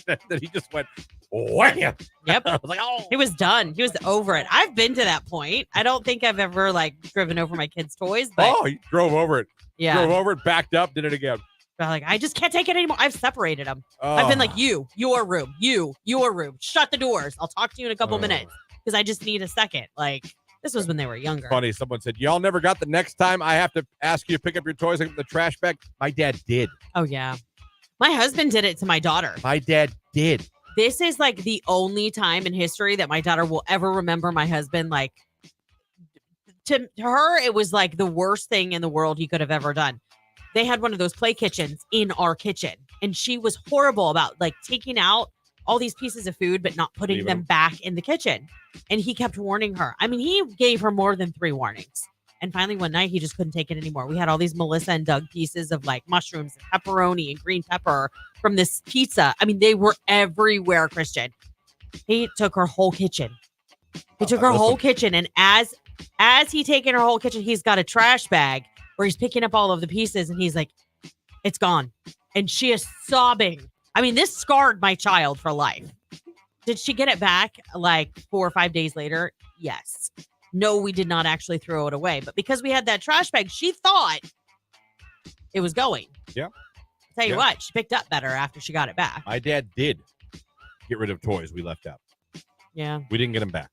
Then he just went wham. Yep. I was like, oh. He was done. He was over it. I've been to that point. I don't think I've ever like driven over my kids' toys, but he drove over it. Yeah. Drove over it, backed up, did it again. But like, I just can't take it anymore. I've separated them. I've been like, your room, your room. Shut the doors. I'll talk to you in a couple minutes because I just need a second. Like, this was when they were younger. Funny. Someone said, "Y'all never got the next time I have to ask you to pick up your toys in the trash bag." My dad did. Oh, yeah. My husband did it to my daughter. My dad did. This is like the only time in history that my daughter will ever remember my husband. Like, to her, it was like the worst thing in the world he could have ever done. They had one of those play kitchens in our kitchen, and she was horrible about like taking out all these pieces of food, but not putting them back in the kitchen. And he kept warning her. I mean, he gave her more than 3 warnings. And finally, one night, he just couldn't take it anymore. We had all these Melissa and Doug pieces of like mushrooms and pepperoni and green pepper from this pizza. I mean, they were everywhere, Christian. He took her whole kitchen. He took her whole kitchen. And as he taken her whole kitchen, he's got a trash bag where he's picking up all of the pieces. And he's like, it's gone. And she is sobbing. I mean, this scarred my child for life. Did she get it back like 4 or 5 days later? Yes. No, we did not actually throw it away. But because we had that trash bag, she thought it was going. Yeah. Tell you what, she picked up better after she got it back. My dad did get rid of toys we left out. Yeah. We didn't get them back.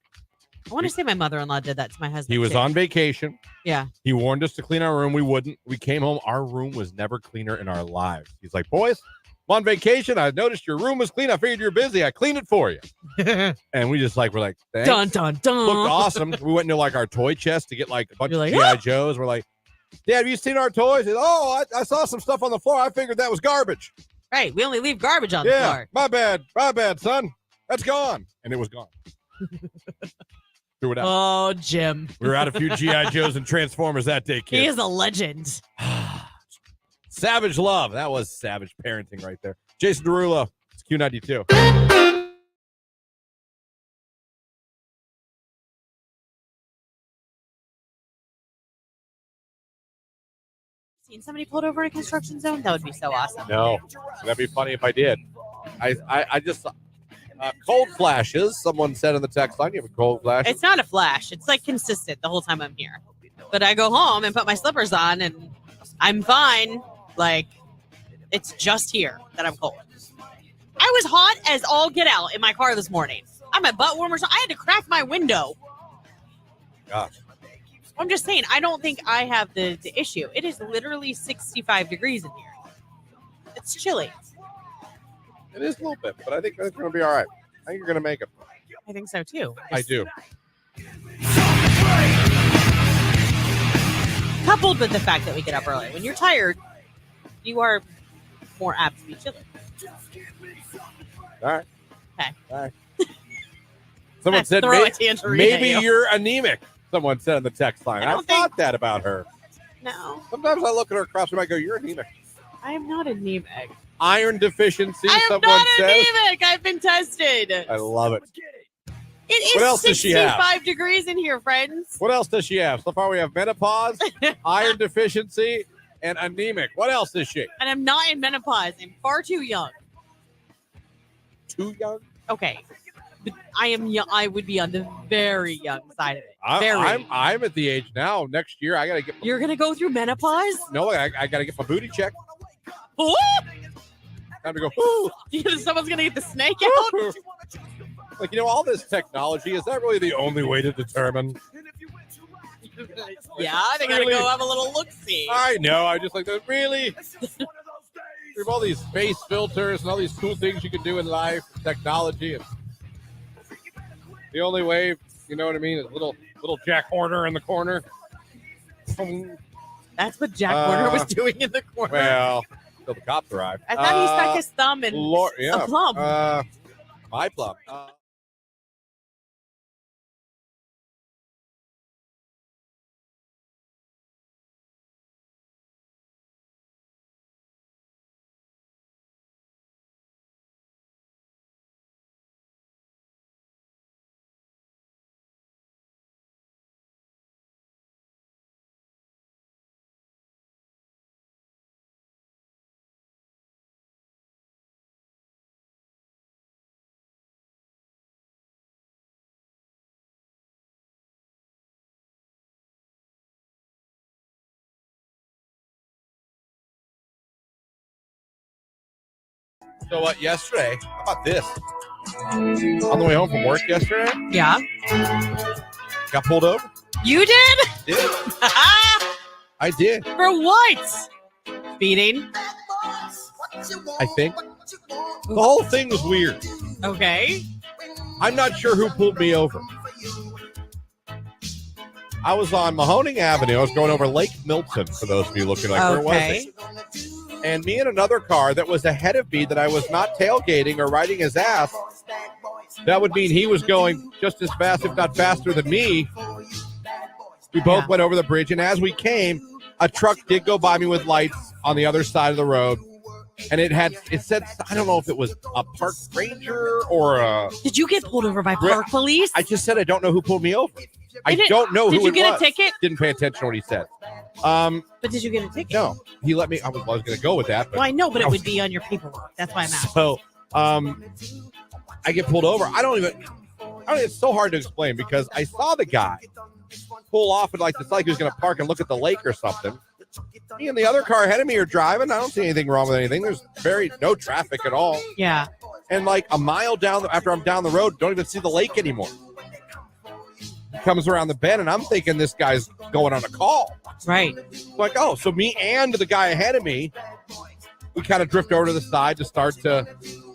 I want to say my mother-in-law did that to my husband. He was on vacation. Yeah. He warned us to clean our room. We wouldn't. We came home. Our room was never cleaner in our lives. He's like, boys, I'm on vacation. I noticed your room was clean. I figured you're busy. I cleaned it for you. And we just like, we're like, thanks. Dun, dun, dun. Looked awesome. We went into like our toy chest to get like a bunch of G.I. Joes. We're like, Dad, have you seen our toys? Said, I saw some stuff on the floor. I figured that was garbage. Right. We only leave garbage on the floor. My bad. My bad, son. That's gone. And it was gone. Threw it out. Oh, Jim. We were out a few G.I. Joes and Transformers that day, kid. He is a legend. Savage love. That was savage parenting right there. Jason Derulo. It's Q92. Seen somebody pulled over in a construction zone? That would be so awesome. No. That'd be funny if I did. I just... cold flashes. Someone said in the text line, you have a cold flash. It's not a flash. It's like consistent the whole time I'm here. But I go home and put my slippers on and I'm fine. Like, it's just here that I'm cold. I was hot as all get out in my car this morning. I'm at butt warmers. I had to crack my window. Gosh. I'm just saying, I don't think I have the issue. It is literally 65 degrees in here. It's chilly. It is a little bit, but I think it's going to be all right. I think you're going to make it. I think so, too. I do. Coupled with the fact that we get up early. When you're tired, you are more apt to be chilly. All right. Okay. All right. Someone said maybe you're anemic. Someone said in the text line. I thought that about her. No. Sometimes I look at her across and I go, you're anemic. I am not anemic. Iron deficiency, I am someone not says. Anemic. I've been tested. I love it. It What else is does she have? 65 degrees in here, friends. What else does she have? So far we have menopause, iron deficiency, and anemic. What else is she? And I'm not in menopause. I'm far too young. Too young? Okay. But I am young. I would be on the very young side of it. I'm at the age now. Next year I gotta get. You're gonna go through menopause? No, I gotta get my booty checked. Ooh! Time to go. Ooh. Someone's gonna get the snake out. Like, all this technology, is that really the only way to determine? Yeah, they gotta go have a little look-see. I know. I just like that. Really? We have all these face filters and all these cool things you can do in life, technology, and the only way, you know what I mean, is little Jack Horner in the corner. That's what Jack Horner was doing in the corner. Well, until the cops arrived. I thought he stuck his thumb in a plum. My plum. So what? Yesterday, how about this? On the way home from work yesterday, Yeah. got pulled over. You did? Did. I did. For what? Speeding. I think the whole thing was weird. Okay. I'm not sure who pulled me over. I was on Mahoning Avenue. I was going over Lake Milton, for those of you looking like, where was it? and me and another car that was ahead of me that I was not tailgating or riding his ass. That would mean he was going just as fast, if not faster than me. We both went over the bridge, and as we came, a truck did go by me with lights on the other side of the road. And it said, I don't know if it was a park ranger or a... Did you get pulled over by park police? I just said I don't know who pulled me over. I don't know who it was. Did you get a ticket? Didn't pay attention to what he said. But did you get a ticket? No. He let me... I was going to go with that. But well, I know, but it would be on your paperwork. That's why I'm asking. So, I get pulled over. It's so hard to explain because I saw the guy pull off and it's like he was going to park and look at the lake or something. Me and the other car ahead of me are driving. I don't see anything wrong with anything. There's no traffic at all. Yeah. And like a mile down, after I'm down the road, don't even see the lake anymore. He comes around the bend, and I'm thinking this guy's going on a call. Right. Like, oh, so me and the guy ahead of me, we kind of drift over to the side to start to,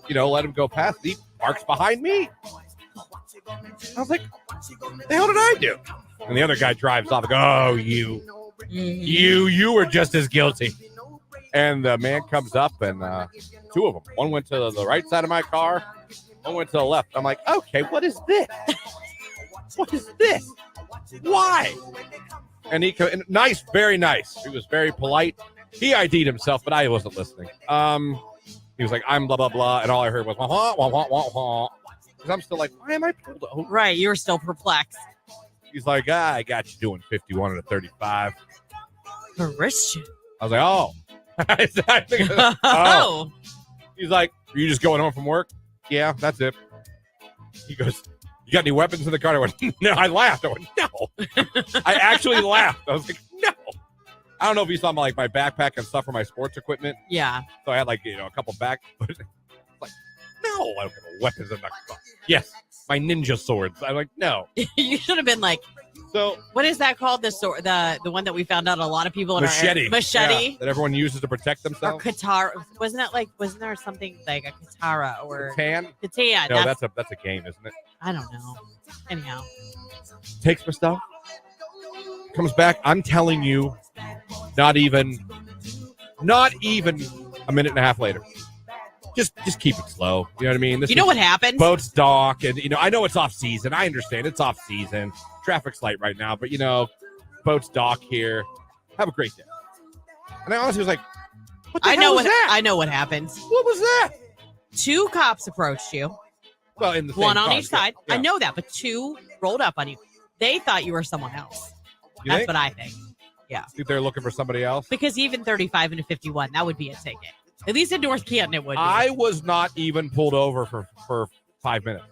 let him go past. He parks behind me. I was like, what the hell did I do? And the other guy drives off. I go, oh, you were just as guilty. And the man comes up, and two of them. One went to the right side of my car. One went to the left. I'm like, okay, what is this? What is this? Why? And nice, very nice. He was very polite. He ID'd himself, but I wasn't listening. He was like, I'm blah, blah, blah. And all I heard was, wah, wah, wah, wah, wah. Because I'm still like, why am I pulled over? Right, you were still perplexed. He's like, I got you doing 51 and a 35. Christian. I was like, oh. Oh. He's like, are you just going home from work? Yeah, that's it. He goes, you got any weapons in the car? I went, no. I laughed. I went, no. I actually laughed. I was like, no. I don't know if you saw my backpack and stuff for my sports equipment. Yeah. So I had a couple back. Like, no, I don't have weapons in the car. Yes, my ninja swords. I'm like, no. You should have been like, so what is that called? The sword, the one that we found out a lot of people in machete. Our machete. Yeah, that everyone uses to protect themselves. Or katara. Wasn't there something like a katara or Catan? Catan. No, that's a game, isn't it? I don't know. Anyhow. Takes my stuff. Comes back. I'm telling you, not even a minute and a half later. Just keep it slow. You know what I mean? You know what happens? Boats dock, and I know it's off season. I understand it's off season. Traffic's light right now, but boats dock here. Have a great day. And I honestly was like, what the hell was that? I know what happens. What was that? 2 cops approached you. Well, in the same one on car, each side. yeah. I know that, but 2 rolled up on you. They thought you were someone else. You That's think? what I think. Yeah. Think they're looking for somebody else? Because even 35 and a 51, that would be a ticket. At least in North Canton, it would be. I was not even pulled over for 5 minutes.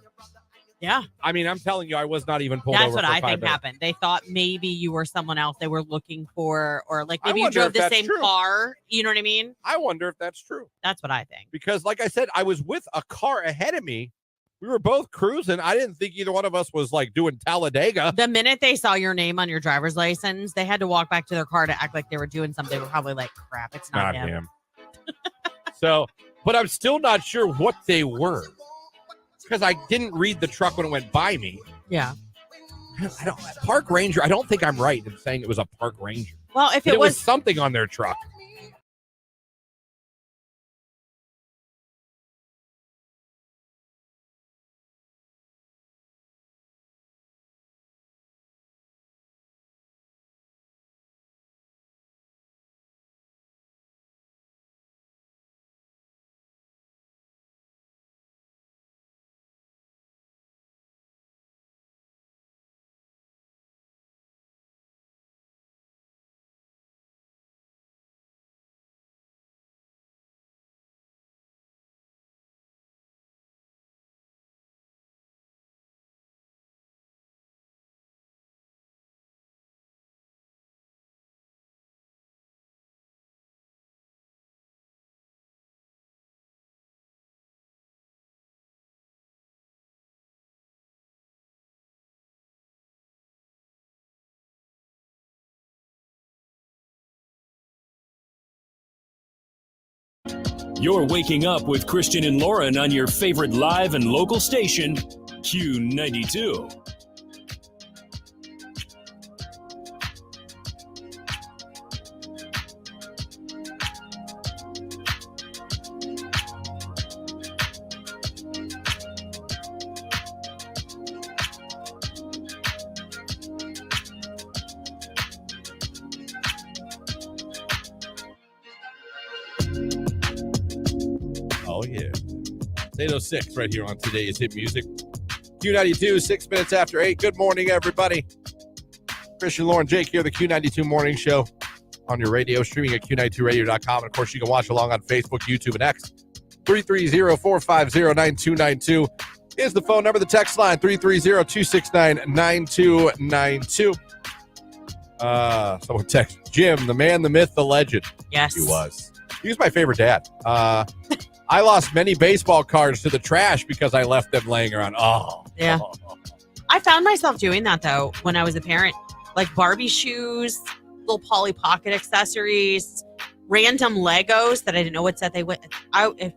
Yeah. I mean, I'm telling you, I was not even pulled That's over what for I 5 think minutes. happened. They thought maybe you were someone else they were looking for, or like maybe you wonder drove if the that's same true. car. You know what I mean? I wonder if that's true. That's what I think. Because like I said, I was with a car ahead of me. We were both cruising. I didn't think either one of us was doing Talladega. The minute they saw your name on your driver's license, they had to walk back to their car to act like they were doing something. They were probably like, crap, it's not him. So, but I'm still not sure what they were. Because I didn't read the truck when it went by me. Yeah. Park Ranger, I don't think I'm right in saying it was a Park Ranger. Well, if But it was something on their truck. You're waking up with Christian and Lauren on your favorite live and local station, Q92. Oh, yeah. It's 8:06 right here on today's Hit Music. Q92, 6 minutes after 8. Good morning, everybody. Christian, Lauren, Jake here, the Q92 Morning Show on your radio, streaming at Q92radio.com. And, of course, you can watch along on Facebook, YouTube, and X. 330-450-9292 is the phone number. The text line, 330-269-9292. Someone text Jim, the man, the myth, the legend. Yes. He was. He was my favorite dad. I lost many baseball cards to the trash because I left them laying around. Oh. Yeah. I found myself doing that, though, when I was a parent. Like Barbie shoes, little Polly Pocket accessories, random Legos that I didn't know what set they went.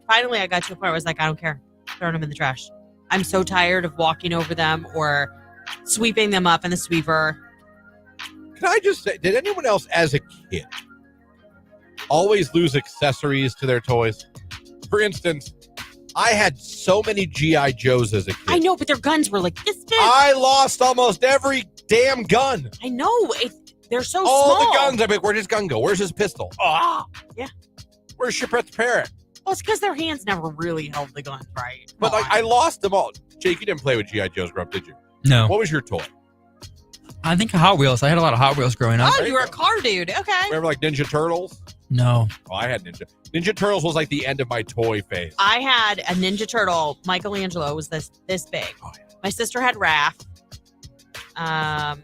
Finally, I got to a point where I was like, I don't care. Throwing them in the trash. I'm so tired of walking over them or sweeping them up in the sweeper. Can I just say, did anyone else as a kid always lose accessories to their toys? For instance, I had so many G.I. Joes as a kid. I know, but their guns were like this big. I lost almost every damn gun. I know. They're so All small. the guns. I'm like, where'd his gun go? Where's his pistol? Yeah. Where's Shipwrecked Parrot? Well, it's because their hands never really held the gun right. But like, I lost them all. Jake, you didn't play with G.I. Joes growing up, did you? No. What was your toy? I think Hot Wheels. I had a lot of Hot Wheels growing up. Oh, you were a car dude. Okay. Remember like Ninja Turtles? No. Oh, I had Ninja Turtles was like the end of my toy phase. I had a Ninja Turtle. Michelangelo was this big. Oh, yeah. My sister had Raph. I'm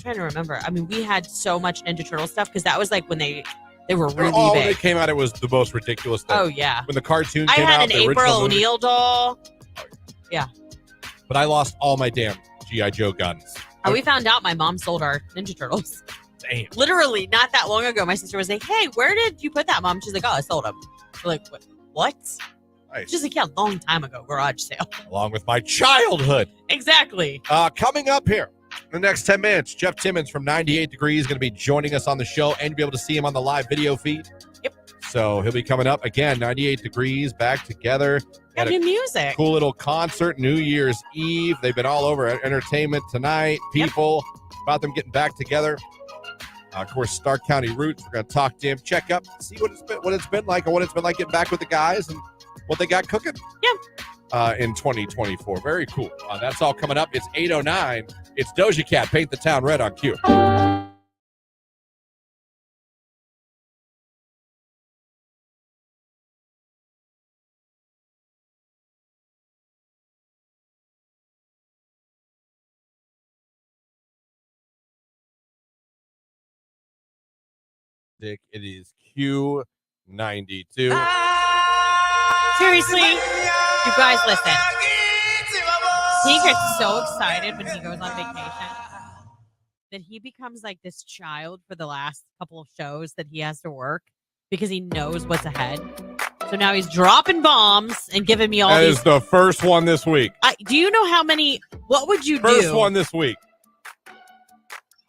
trying to remember. I mean, we had so much Ninja Turtle stuff because that was like when they were really when big. When they came out, it was the most ridiculous thing. Oh, yeah. When the cartoon I came had out, an the April original movie. O'Neil doll. Yeah. But I lost all my damn G.I. Joe guns. And we found out my mom sold our Ninja Turtles. Damn. Literally, not that long ago, my sister was like, hey, where did you put that, Mom? She's like, oh, I sold them. We're like, what? Nice. She's like, yeah, a long time ago, garage sale. Along with my childhood. Exactly. Coming up here in the next 10 minutes, Jeff Timmons from 98 Degrees is going to be joining us on the show, and you'll be able to see him on the live video feed. Yep. So he'll be coming up again, 98 Degrees, back together. Got new music. Cool little concert, New Year's Eve. They've been all over Entertainment Tonight, People, about them getting back together. Of course, Stark County Roots. We're going to talk to him, check up, see what it's been like, and what it's been like getting back with the guys and what they got cooking. Yeah. In 2024. Very cool. That's all coming up. It's 8:09. It's Doja Cat, Paint the Town Red on Q. It is Q92. Seriously, you guys listen. He gets so excited when he goes on vacation that he becomes like this child for the last couple of shows that he has to work because he knows what's ahead. So now he's dropping bombs and giving me all That these. is the first one this week. Do you know how many? What would you do? First one this week.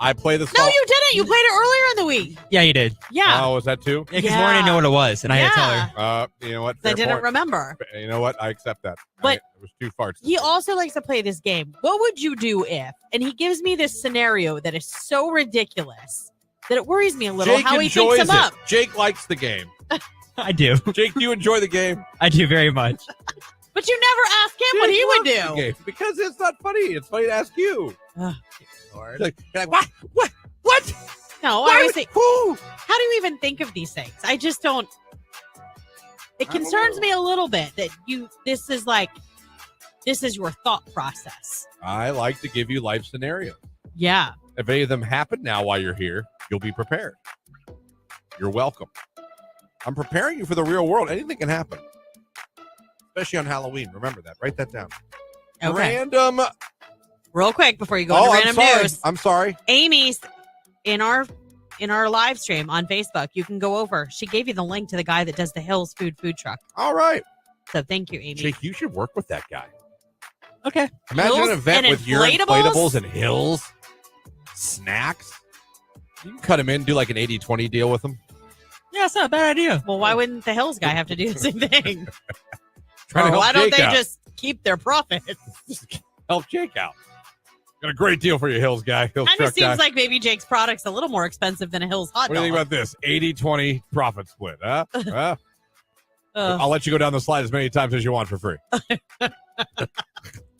I play the song. No, you didn't. You played it earlier in the week. Yeah, you did. Yeah. Oh, was that too? Yeah, because Lauren didn't know what it was, and I had to tell her. You know what? I Fair didn't point. remember. You know what? I accept that. But it was too far. He also likes to play this game. What would you do if? And he gives me this scenario that is so ridiculous that it worries me a little Jake how he enjoys thinks him up. Jake likes the game. I do. Jake, do you enjoy the game? I do very much. But you never ask him what he would The do. game, because it's not funny. It's funny to ask you. Ugh, Lord. You're like, what? No, I always think, how do you even think of these things? I just don't. It concerns me a little bit that this is your thought process. I like to give you life scenarios. Yeah. If any of them happen now while you're here, you'll be prepared. You're welcome. I'm preparing you for the real world. Anything can happen, especially on Halloween. Remember that. Write that down. Okay. Random. Real quick before you go into random news. I'm sorry. Amy's in our live stream on Facebook. You can go over. She gave you the link to the guy that does the Hills food truck. All right. So thank you, Amy. Jake, you should work with that guy. Okay. Imagine Hills an event and with your inflatables? inflatables and Hills snacks. You can cut him in, do like an 80-20 deal with him. Yeah, it's not a bad idea. Well, why wouldn't the Hills guy have to do the same thing? Trying to help why don't Jake they out. just keep their profits? Help Jake out. Got a great deal for you, Hills guy. Hills Kind of truck guy. seems like maybe Jake's product's a little more expensive than a Hills hot What dog. do you think about this? 80-20 profit split, huh? Huh? I'll let you go down the slide as many times as you want for free.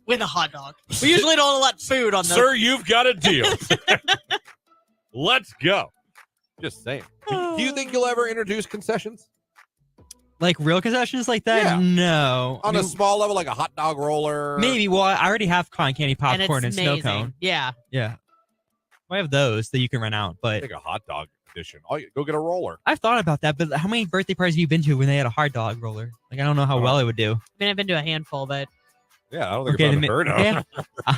With a hot dog. We usually don't let food on the. Sir, you've got a deal. Let's go. Just saying. Do you think you'll ever introduce concessions? Like real concessions like that? Yeah. No. On a small level, like a hot dog roller? Maybe. Well, I already have cotton candy, and popcorn, it's and snow amazing. cone. Yeah. Yeah. I have those that you can rent out, but Like a hot dog edition. Go get a roller. I've thought about that. But how many birthday parties have you been to when they had a hot dog roller? Like, I don't know how well it would do. I mean, I've been to a handful, but Yeah, I don't think it's unheard of. Yeah.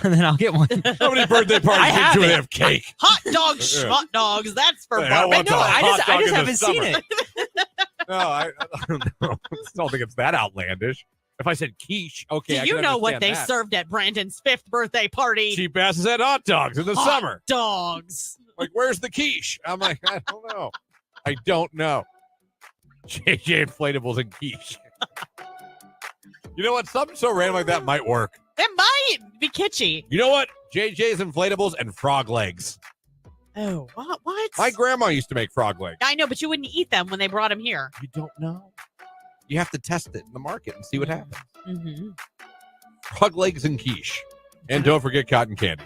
Then I'll get one. How many birthday parties do they have cake? hot dogs, Yeah. hot dogs. That's for Hey, I want barbecue. a hot I dog just in the haven't seen summer. it. No, I don't know. I don't think it's that outlandish. If I said quiche, okay. Do you know what they serve? served at Brandon's 5th birthday party? Cheap asses at hot dogs in the Hot summer. dogs. Like, where's the quiche? I'm like, I don't know. I don't know. JJ inflatables and quiche. You know what? Something so random like that might work. It might be kitschy. You know what? JJ's inflatables and frog legs. Oh, what? My grandma used to make frog legs. I know, but you wouldn't eat them when they brought them here. You don't know. You have to test it in the market and see what happens. Mm-hmm. Frog legs and quiche. And don't forget cotton candy.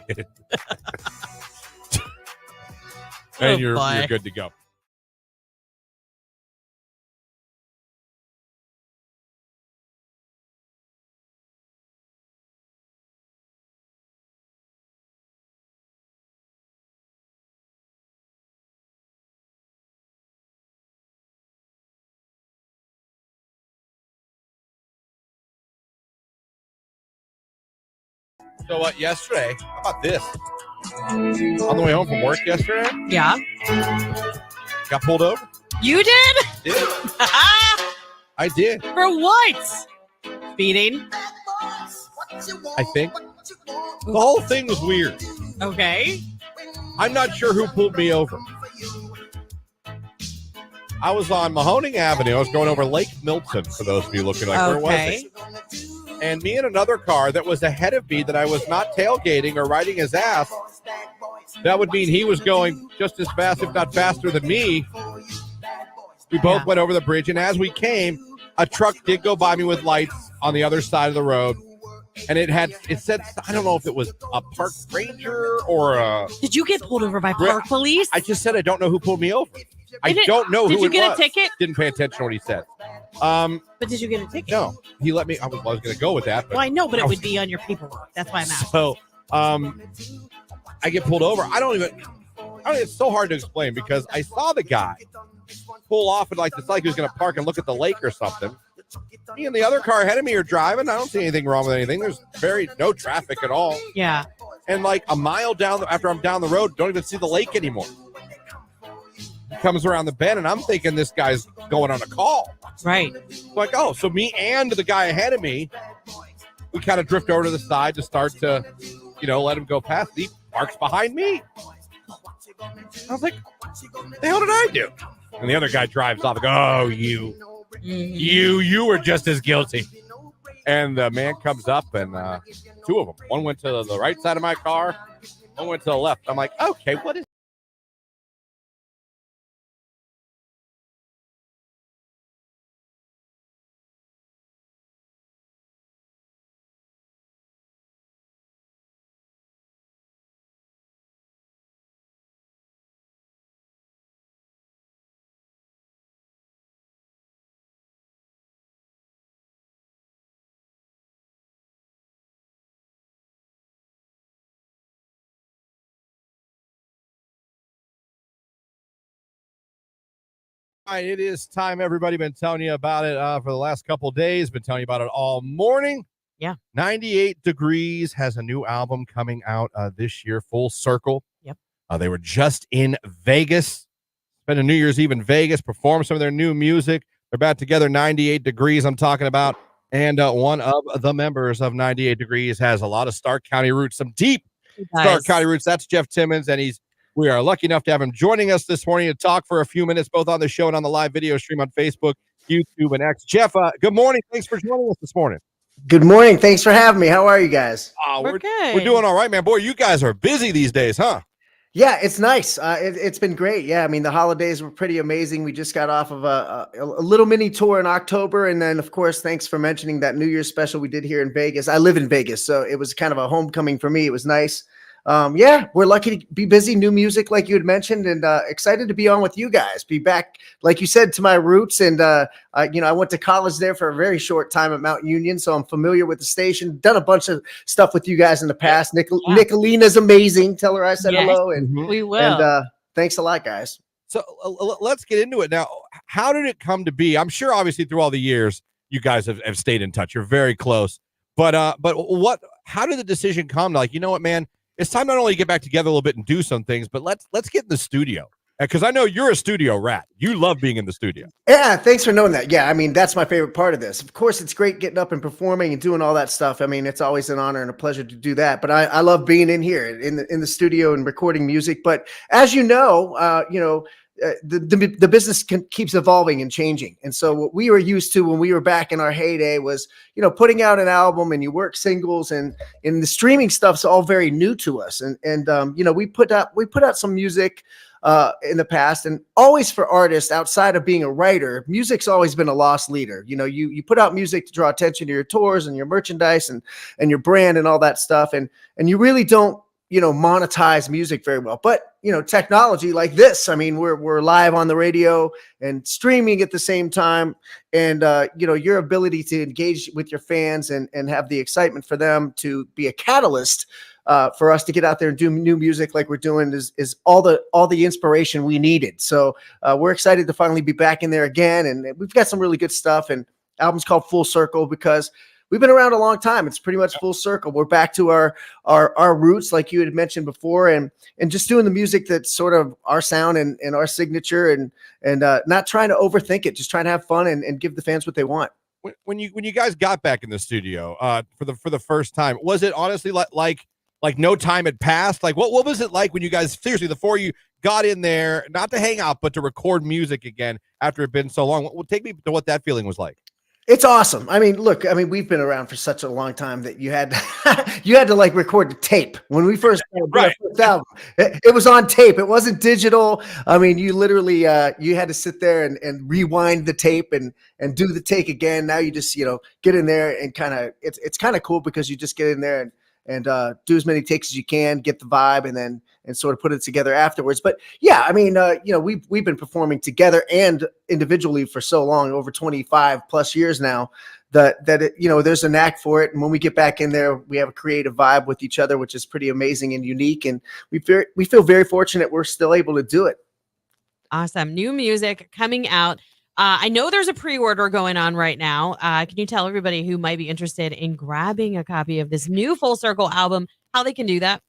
And you're good to go. So yesterday, how about this? On the way home from work yesterday, Yeah. got pulled over. You did? Did. I did. For what? Speeding. I think. The whole thing was weird. Okay. I'm not sure who pulled me over. I was on Mahoning Avenue. I was going over Lake Milton, for those of you looking like, where was it? And me and another car that was ahead of me that I was not tailgating or riding his ass. That would mean he was going just as fast, if not faster than me. We both went over the bridge, and as we came, a truck did go by me with lights on the other side of the road. And it said, I don't know if it was a park ranger or a... Did you get pulled over by park police? I just said I don't know who pulled me over. I don't know who it was. Did you get a ticket? Didn't pay attention to what he said. But did you get a ticket? No, he let me. I was going to go with that. But Well, I know, but it would be on your paperwork. That's why I'm asking. So, I get pulled over. It's so hard to explain because I saw the guy pull off and it's like he was going to park and look at the lake or something. Me and the other car ahead of me are driving. I don't see anything wrong with anything. There's no traffic at all. Yeah. And like a mile down, after I'm down the road, don't even see the lake anymore. He comes around the bend, and I'm thinking this guy's going on a call. Right. Like, oh, so me and the guy ahead of me, we kind of drift over to the side to start to, let him go past. He parks behind me. I was like, what the hell did I do? And the other guy drives off. I go, oh, you were just as guilty. And the man comes up, and two of them. One went to the right side of my car. One went to the left. I'm like, okay, what is All right, it is time. Everybody been telling you about it for the last couple of days. Been telling you about it all morning. Yeah. 98 Degrees has a new album coming out this year, Full Circle. Yep. They were just in Vegas. Spent a New Year's Eve in Vegas, performed some of their new music. They're back together, 98 Degrees I'm talking about. And one of the members of 98 Degrees has a lot of Stark County roots, some deep Stark County roots. That's Jeff Timmons, and we are lucky enough to have him joining us this morning to talk for a few minutes, both on the show and on the live video stream on Facebook, YouTube, and X. Jeff, good morning. Thanks for joining us this morning. Good morning. Thanks for having me. How are you guys? We're good. We're doing all right, man. Boy, you guys are busy these days, huh? Yeah, it's nice. It's been great. Yeah, I mean, the holidays were pretty amazing. We just got off of a little mini tour in October. And then, of course, thanks for mentioning that New Year's special we did here in Vegas. I live in Vegas, so it was kind of a homecoming for me. It was nice. Yeah, we're lucky to be busy. New music, like you had mentioned, and excited to be on with you guys. Be back, like you said, to my roots. And I went to college there for a very short time at Mount Union, so I'm familiar with the station. Done a bunch of stuff with you guys in the past. Nicolina's amazing. Tell her I said hello, and we will. And thanks a lot, guys. So let's get into it now. How did it come to be? I'm sure, obviously, through all the years, you guys have stayed in touch. You're very close. But what? How did the decision come? Like, you know what, man? It's time not only to get back together a little bit and do some things, but let's get in the studio. Because I know you're a studio rat. You love being in the studio. Yeah, thanks for knowing that. Yeah, I mean, that's my favorite part of this. Of course, it's great getting up and performing and doing all that stuff. I mean, it's always an honor and a pleasure to do that. But I love being in here in the studio and recording music. But as you know, the business keeps evolving and changing. And so what we were used to when we were back in our heyday was, putting out an album and you work singles, and the streaming stuff's all very new to us. And we put out some music in the past, and always for artists outside of being a writer, music's always been a lost leader. You put out music to draw attention to your tours and your merchandise and your brand and all that stuff. And you really don't, monetize music very well. But, technology like this, I mean, we're live on the radio and streaming at the same time. And, your ability to engage with your fans and have the excitement for them to be a catalyst for us to get out there and do new music like we're doing is all the inspiration we needed. So we're excited to finally be back in there again. And we've got some really good stuff. And album's called Full Circle because we've been around a long time. It's pretty much full circle. We're back to our roots, like you had mentioned before, and just doing the music that's sort of our sound and our signature, and not trying to overthink it, just trying to have fun and give the fans what they want. When you guys got back in the studio for the first time, was it honestly like no time had passed? Like what was it like when you guys, seriously, the four of you got in there, not to hang out, but to record music again after it had been so long? Well, take me to what that feeling was like. It's awesome. I mean, look, we've been around for such a long time that you had to like record the tape when we first started right. our first album. It was on tape. It wasn't digital. I mean, you literally you had to sit there and rewind the tape and do the take again. Now you just get in there and kind of it's kind of cool because you just get in there and do as many takes as you can, get the vibe, and sort of put it together afterwards. But yeah, I mean, we've been performing together and individually for so long, over 25 plus years now, that there's a knack for it. And when we get back in there, we have a creative vibe with each other, which is pretty amazing and unique. And we feel very fortunate we're still able to do it. Awesome. New music coming out. I know there's a pre-order going on right now. Can you tell everybody who might be interested in grabbing a copy of this new Full Circle album how they can do that?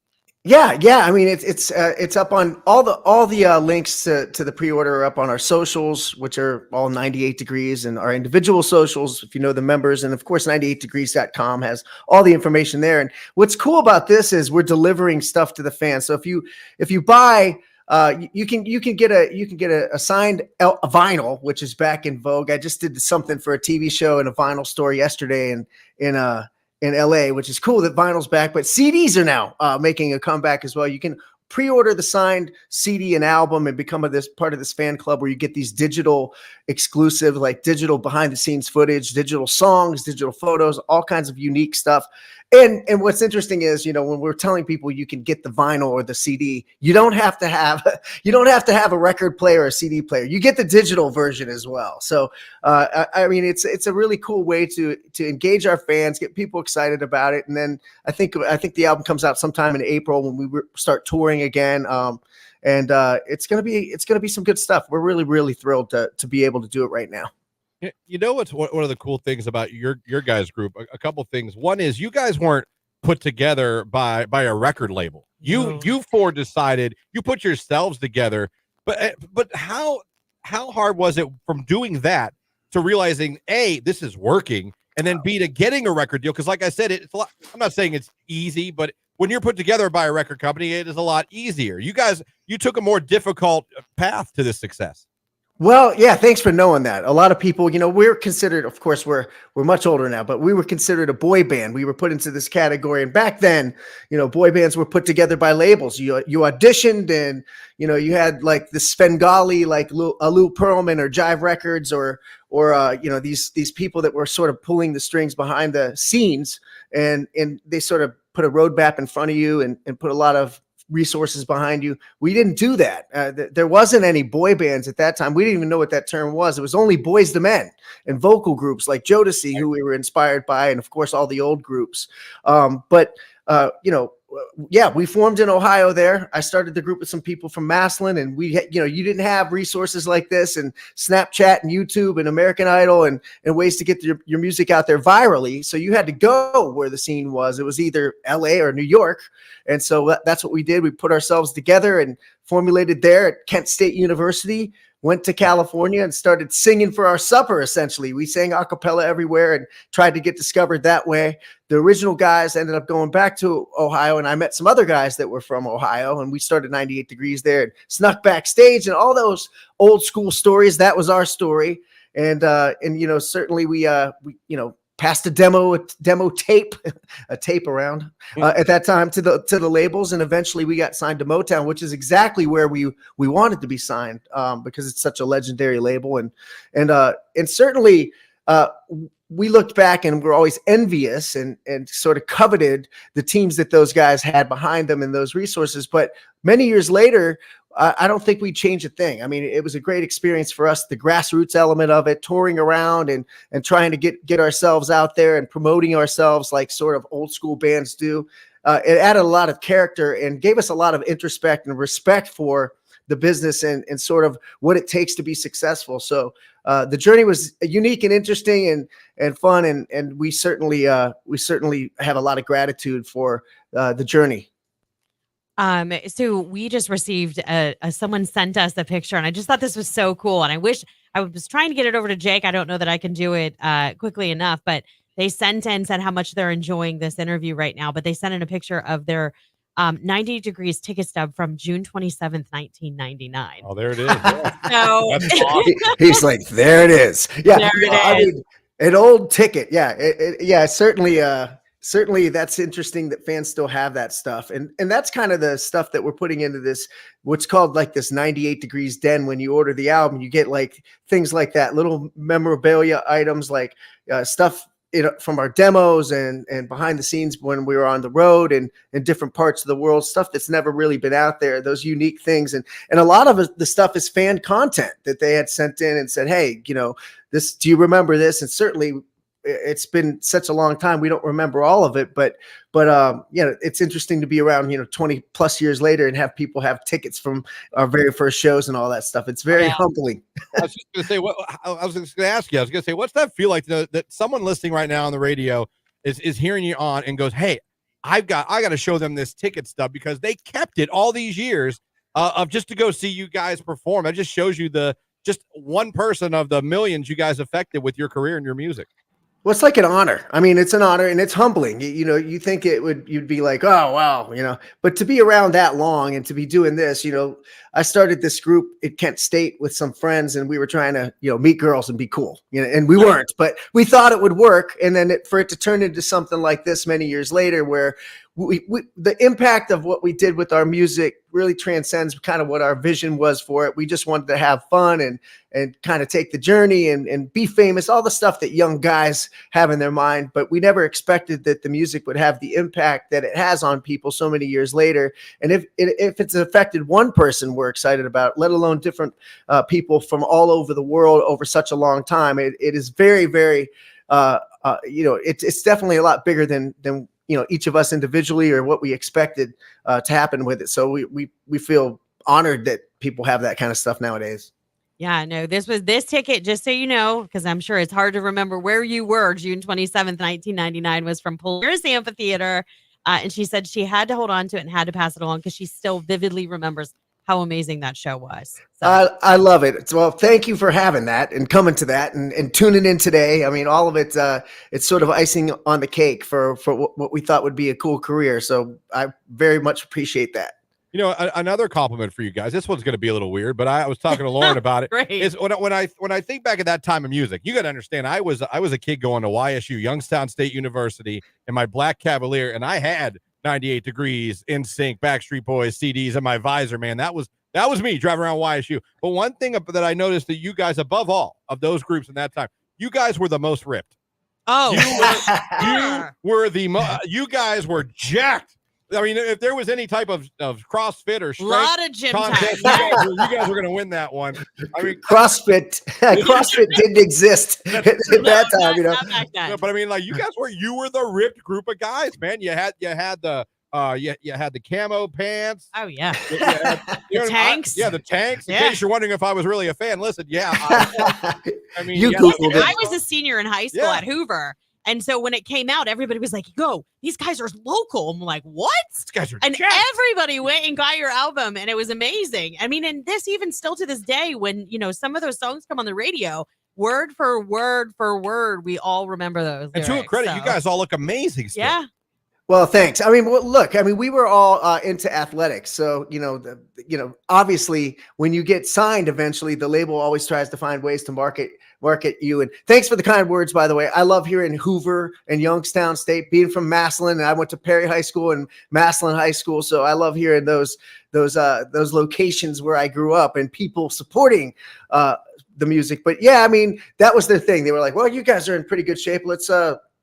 Yeah. I mean, it's up on all the links to the pre-order are up on our socials, which are all 98 Degrees, and our individual socials, if you know the members. And of course, 98degrees.com has all the information there. And what's cool about this is we're delivering stuff to the fans. So if you buy, you can get a signed a vinyl, which is back in vogue. I just did something for a TV show and a vinyl store yesterday in LA, which is cool that vinyl's back, but CDs are now making a comeback as well. You can pre-order the signed CD and album and become part of this fan club where you get these digital exclusive, like digital behind the scenes footage, digital songs, digital photos, all kinds of unique stuff. And what's interesting is, when we're telling people you can get the vinyl or the CD, you don't have to have a record player or a CD player. You get the digital version as well. So, I mean, it's a really cool way to engage our fans, get people excited about it. And then I think the album comes out sometime in April when we start touring again. And it's gonna be some good stuff. We're really, really thrilled to be able to do it right now. You know what's one of the cool things about your guys' group? A couple things. One is you guys weren't put together by a record label. You four decided, you put yourselves together. But how hard was it from doing that to realizing A, this is working, and then B, to getting a record deal? Because like I said, it's a lot. I'm not saying it's easy, but when you're put together by a record company, it is a lot easier. You took a more difficult path to this success. Well, yeah, thanks for knowing that. A lot of people, we're considered, of course, we're much older now, but we were considered a boy band. We were put into this category, and back then, boy bands were put together by labels. You auditioned, and you had like the Svengali, like Lou Pearlman or Jive Records, or these people that were sort of pulling the strings behind the scenes, and they sort of put a roadmap in front of you and put a lot of resources behind you. We didn't do that. There wasn't any boy bands at that time. We didn't even know what that term was. It was only boys to men and vocal groups like Jodeci, who we were inspired by, and of course all the old groups. Yeah, we formed in Ohio there. I started the group with some people from Massillon, and you didn't have resources like this and Snapchat and YouTube and American Idol and ways to get your music out there virally. So you had to go where the scene was. It was either LA or New York. And so that's what we did. We put ourselves together and formulated there at Kent State University, went to California and started singing for our supper, essentially. We sang a cappella everywhere and tried to get discovered that way. The original guys ended up going back to Ohio, and I met some other guys that were from Ohio, and we started 98 Degrees there and snuck backstage and all those old school stories. That was our story. And certainly we passed a demo tape, a tape around at that time to the labels, and eventually we got signed to Motown, which is exactly where we wanted to be signed, because it's such a legendary label, and certainly we looked back and we're always envious and sort of coveted the teams that those guys had behind them and those resources. But many years later, I don't think we'd change a thing. I mean, it was a great experience for us, the grassroots element of it, touring around and trying to get ourselves out there and promoting ourselves like sort of old school bands do. It added a lot of character and gave us a lot of introspect and respect for the business and sort of what it takes to be successful. So the journey was unique and interesting and fun. And we certainly have a lot of gratitude for the journey. So we just received someone sent us a picture, and I just thought this was so cool. And I was trying to get it over to Jake. I don't know that I can do it quickly enough, but they sent in, said how much they're enjoying this interview right now. But they sent in a picture of their 90 Degrees ticket stub from June 27th, 1999. Oh, there it is. Yeah. So That's awesome. He's like, there it is. Yeah. There it is. I mean, an old ticket. Yeah. Certainly that's interesting that fans still have that stuff. And that's kind of the stuff that we're putting into this, what's called like this 98 Degrees Den. When you order the album, you get like things like that, little memorabilia items, like stuff from our demos and behind the scenes when we were on the road and in different parts of the world, stuff that's never really been out there, those unique things. And a lot of the stuff is fan content that they had sent in and said, hey, do you remember this? And certainly it's been such a long time, we don't remember all of it, but it's interesting to be around 20 plus years later and have people have tickets from our very first shows and all that stuff. It's very humbling. I was just going to say, I was just going to ask you, what's that feel like that someone listening right now on the radio is hearing you on and goes, hey, I got to show them this ticket stub because they kept it all these years of just to go see you guys perform. It just shows you just one person of the millions you guys affected with your career and your music. Well, it's like an honor. I mean, it's an honor and it's humbling. You think you'd be like, oh, wow, but to be around that long and to be doing this, I started this group at Kent State with some friends and we were trying to, meet girls and be cool, and we weren't, but we thought it would work. And then for it to turn into something like this many years later, where the impact of what we did with our music really transcends kind of what our vision was for it. We just wanted to have fun and kind of take the journey and be famous, all the stuff that young guys have in their mind. But we never expected that the music would have the impact that it has on people so many years later. And if it's affected one person we're excited about, let alone different people from all over the world over such a long time, it is very, very, it's definitely a lot bigger than each of us individually or what we expected to happen with it. So we feel honored that people have that kind of stuff nowadays. Yeah, no, this ticket, just so you know, because I'm sure it's hard to remember where you were. June 27th, 1999 was from Polaris Amphitheater. And she said she had to hold on to it and had to pass it along because she still vividly remembers how amazing that show was. So. I love it. Well, thank you for having that and coming to that and tuning in today. I mean, all of it, it's sort of icing on the cake for what we thought would be a cool career. So I very much appreciate that. You know, another compliment for you guys. This one's going to be a little weird, but I was talking to Lauren about it. Great. Is when I think back at that time of music, you got to understand. I was a kid going to YSU, Youngstown State University, in my black Cavalier, and I had 98 Degrees, NSYNC, Backstreet Boys CDs in my visor. Man, that was me driving around YSU. But one thing that I noticed that you guys, above all of those groups in that time, you guys were the most ripped. Oh, You guys were jacked. I mean, if there was any type of CrossFit or strength lot of gym contest, time. you guys were going to win that one. I mean, CrossFit didn't exist at that time, you know. Not back then. no, but I mean, like you were the ripped group of guys, man. You had the camo pants. Oh yeah. The tanks? The tanks. In Yeah. case you're wondering if I was really a fan, listen, I mean, You yeah, Googled it. I was a senior in high school at Hoover. And so when it came out, everybody was like, "Go! These guys are local." I'm like, "What?" these guys are And jacked. everybody went and got your album, and it was amazing. I mean, and this even still to this day, when some of those songs come on the radio, word for word for word, we all remember those. And to a lyrics, credit, so. you guys all look amazing still. Yeah. Well, thanks. I mean, look, we were all into athletics. So, obviously when you get signed, eventually the label always tries to find ways to market you. And thanks for the kind words, by the way. I love hearing Hoover and Youngstown State, being from Massillon. And I went to Perry High School and Massillon High School. So I love hearing those locations where I grew up and people supporting, the music. But yeah, I mean, that was their thing. They were like, well, you guys are in pretty good shape.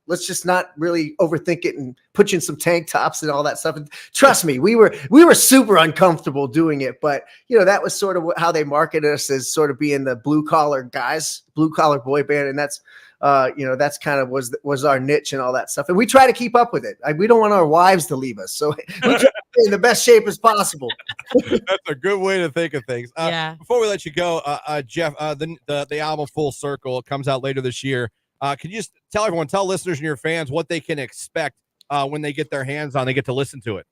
Let's just not really overthink it and put you in some tank tops and all that stuff. And trust me, we were super uncomfortable doing it, but that was sort of how they marketed us, as sort of being the blue collar boy band. And that's, that's kind of was our niche and all that stuff. And we try to keep up with it. We don't want our wives to leave us. So we try to stay in the best shape as possible. That's a good way to think of things. Yeah. Before we let you go, Jeff, the album Full Circle comes out later this year. Can you just tell listeners and your fans what they can expect when they get their hands on, they get to listen to it?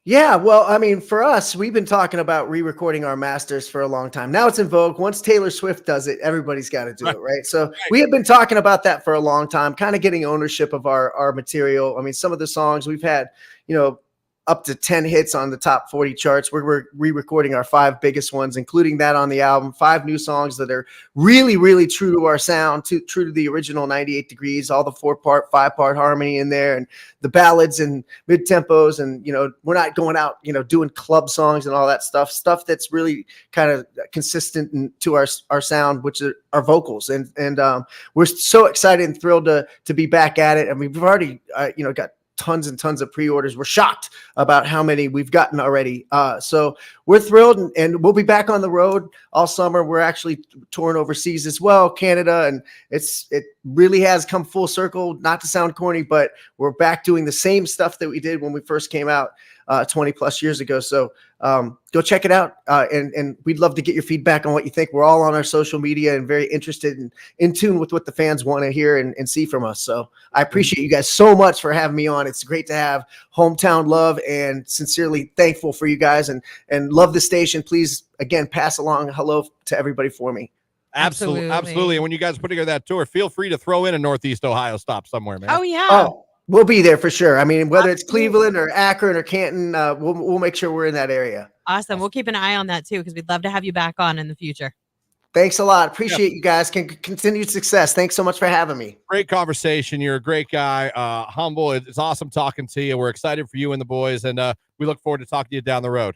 Yeah, well, I mean, for us, we've been talking about re-recording our masters for a long time. Now it's in vogue. Once Taylor Swift does it, everybody's got to do it, right? So we have been talking about that for a long time, kind of getting ownership of our material. I mean, some of the songs we've had, up to 10 hits on the top 40 charts. We're re-recording our 5 biggest ones, including that on the album. 5 new songs that are really, really true to our sound, true to the original 98 Degrees, all the 4-part, 5-part harmony in there, and the ballads and mid-tempos. And, we're not going out, doing club songs and all that stuff that's really kind of consistent to our sound, which are our vocals. And we're so excited and thrilled to be back at it. And we've already, got tons and tons of pre-orders. We're shocked about how many we've gotten already. So we're thrilled, and we'll be back on the road all summer. We're actually touring overseas as well, Canada, and it really has come full circle, not to sound corny, but we're back doing the same stuff that we did when we first came out 20 plus years ago. So go check it out. And we'd love to get your feedback on what you think. We're all on our social media and very interested and in tune with what the fans want to hear and see from us. So I appreciate you guys so much for having me on. It's great to have hometown love, and sincerely thankful for you guys and love the station. Please, again, pass along hello to everybody for me. Absolutely. And when you guys put together that tour, feel free to throw in a Northeast Ohio stop somewhere, man. Oh yeah. Oh, we'll be there for sure. I mean, whether it's Cleveland or Akron or Canton, we'll make sure we're in that area. Awesome. We'll keep an eye on that too, because we'd love to have you back on in the future. Thanks a lot. Appreciate you guys. Continued success. Thanks so much for having me. Great conversation. You're a great guy. Humble. It's awesome talking to you. We're excited for you and the boys, and we look forward to talking to you down the road.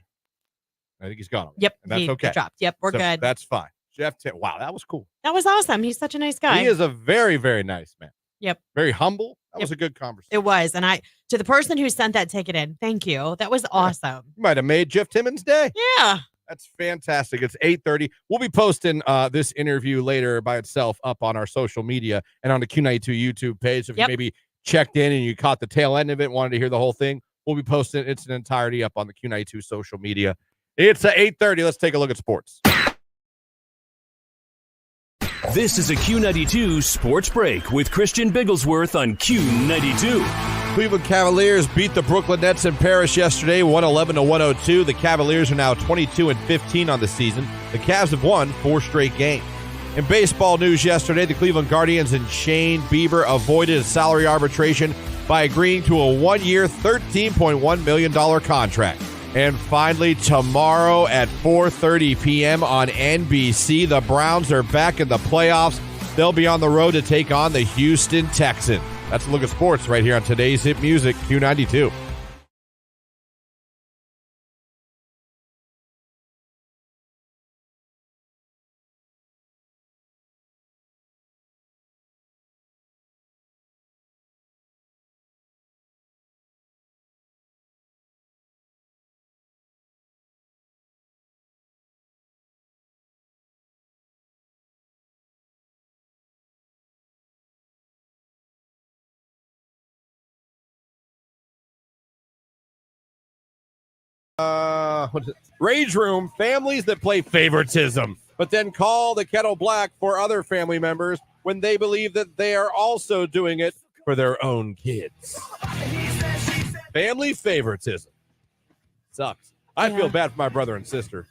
I think he's gone. Yep. And that's okay. Dropped. Yep. We're good. That's fine. Jeff, wow, that was cool. That was awesome. He's such a nice guy. He is a very, very nice man. Yep. Very humble. That was a good conversation. It was. And to the person who sent that ticket in, thank you. That was awesome. You might have made Jeff Timmons' day. Yeah. That's fantastic. It's 8:30. We'll be posting this interview later by itself up on our social media and on the Q92 YouTube page. So if you maybe checked in and you caught the tail end of it, wanted to hear the whole thing, we'll be posting its entirety up on the Q92 social media. It's 8:30. Let's take a look at sports. This is a Q92 Sports Break with Christian Bigglesworth on Q92. Cleveland Cavaliers beat the Brooklyn Nets in Paris yesterday, 111-102. The Cavaliers are now 22-15 on the season. The Cavs have won 4 straight games. In baseball news yesterday, the Cleveland Guardians and Shane Bieber avoided a salary arbitration by agreeing to a 1-year, $13.1 million contract. And finally, tomorrow at 4:30 p.m. on NBC, the Browns are back in the playoffs. They'll be on the road to take on the Houston Texans. That's a look at sports right here on today's Hit Music, Q92. Rage Room, families that play favoritism, but then call the kettle black for other family members when they believe that they are also doing it for their own kids. Family favoritism. Sucks. I feel bad for my brother and sister.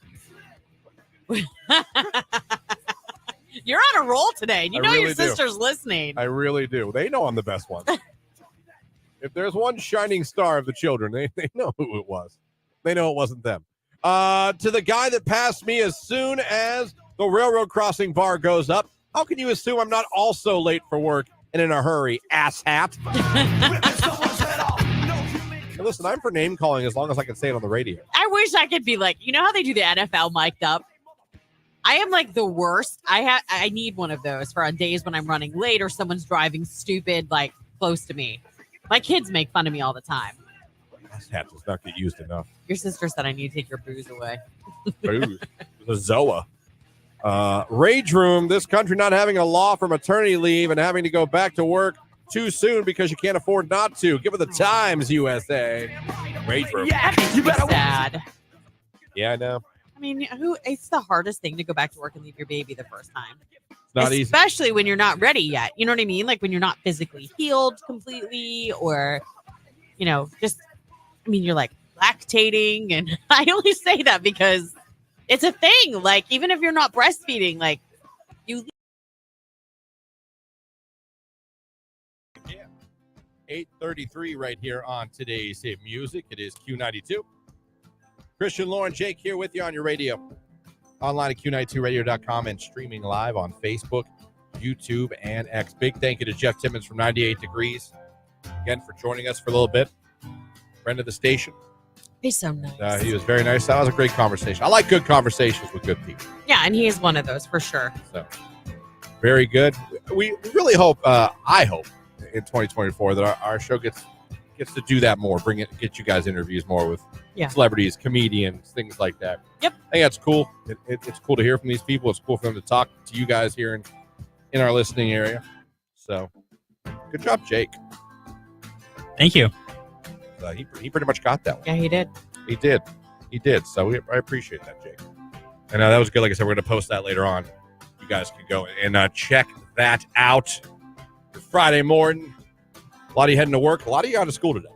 You're on a roll today. You know your sister's listening. I really do. They know I'm the best one. If there's one shining star of the children, they know who it was. They know it wasn't them. To the guy that passed me as soon as the railroad crossing bar goes up, how can you assume I'm not also late for work and in a hurry, asshat? Hey, listen, I'm for name calling as long as I can say it on the radio. I wish I could be like, you know how they do the NFL mic'd up? I am like the worst. I need one of those for on days when I'm running late or someone's driving stupid, like close to me. My kids make fun of me all the time. Asshat does not get used enough. Your sister said I need to take your booze away. Booze. The Zoa. Rage Room, this country not having a law for maternity leave and having to go back to work too soon because you can't afford not to. Give it the times, USA. Rage Room. Yeah, you better sad. Yeah, I know. I mean, it's the hardest thing to go back to work and leave your baby the first time. It's not easy. Especially when you're not ready yet. You know what I mean? Like when you're not physically healed completely or, just, you're like lactating. And I only say that because it's a thing. Like, even if you're not breastfeeding, like you. Yeah. 8:33 right here on today's Hit Music. It is Q92. Christian, Lauren, Jake here with you on your radio. Online at Q92radio.com and streaming live on Facebook, YouTube, and X. Big thank you to Jeff Timmons from 98 Degrees again for joining us for a little bit. Friend of the station. He's so nice. He was very nice. That was a great conversation. I like good conversations with good people. Yeah, and he is one of those for sure. So, very good. We really hope, I hope, in 2024 that our show gets to do that more. Get you guys interviews more with celebrities, comedians, things like that. Yep. I think that's cool. It's cool to hear from these people. It's cool for them to talk to you guys here in our listening area. So, good job, Jake. Thank you. He pretty much got that one. Yeah, he did. He did. So I appreciate that, Jake. And that was good. Like I said, we're going to post that later on. You guys can go and check that out. It's Friday morning. A lot of you heading to work. A lot of you out of school today.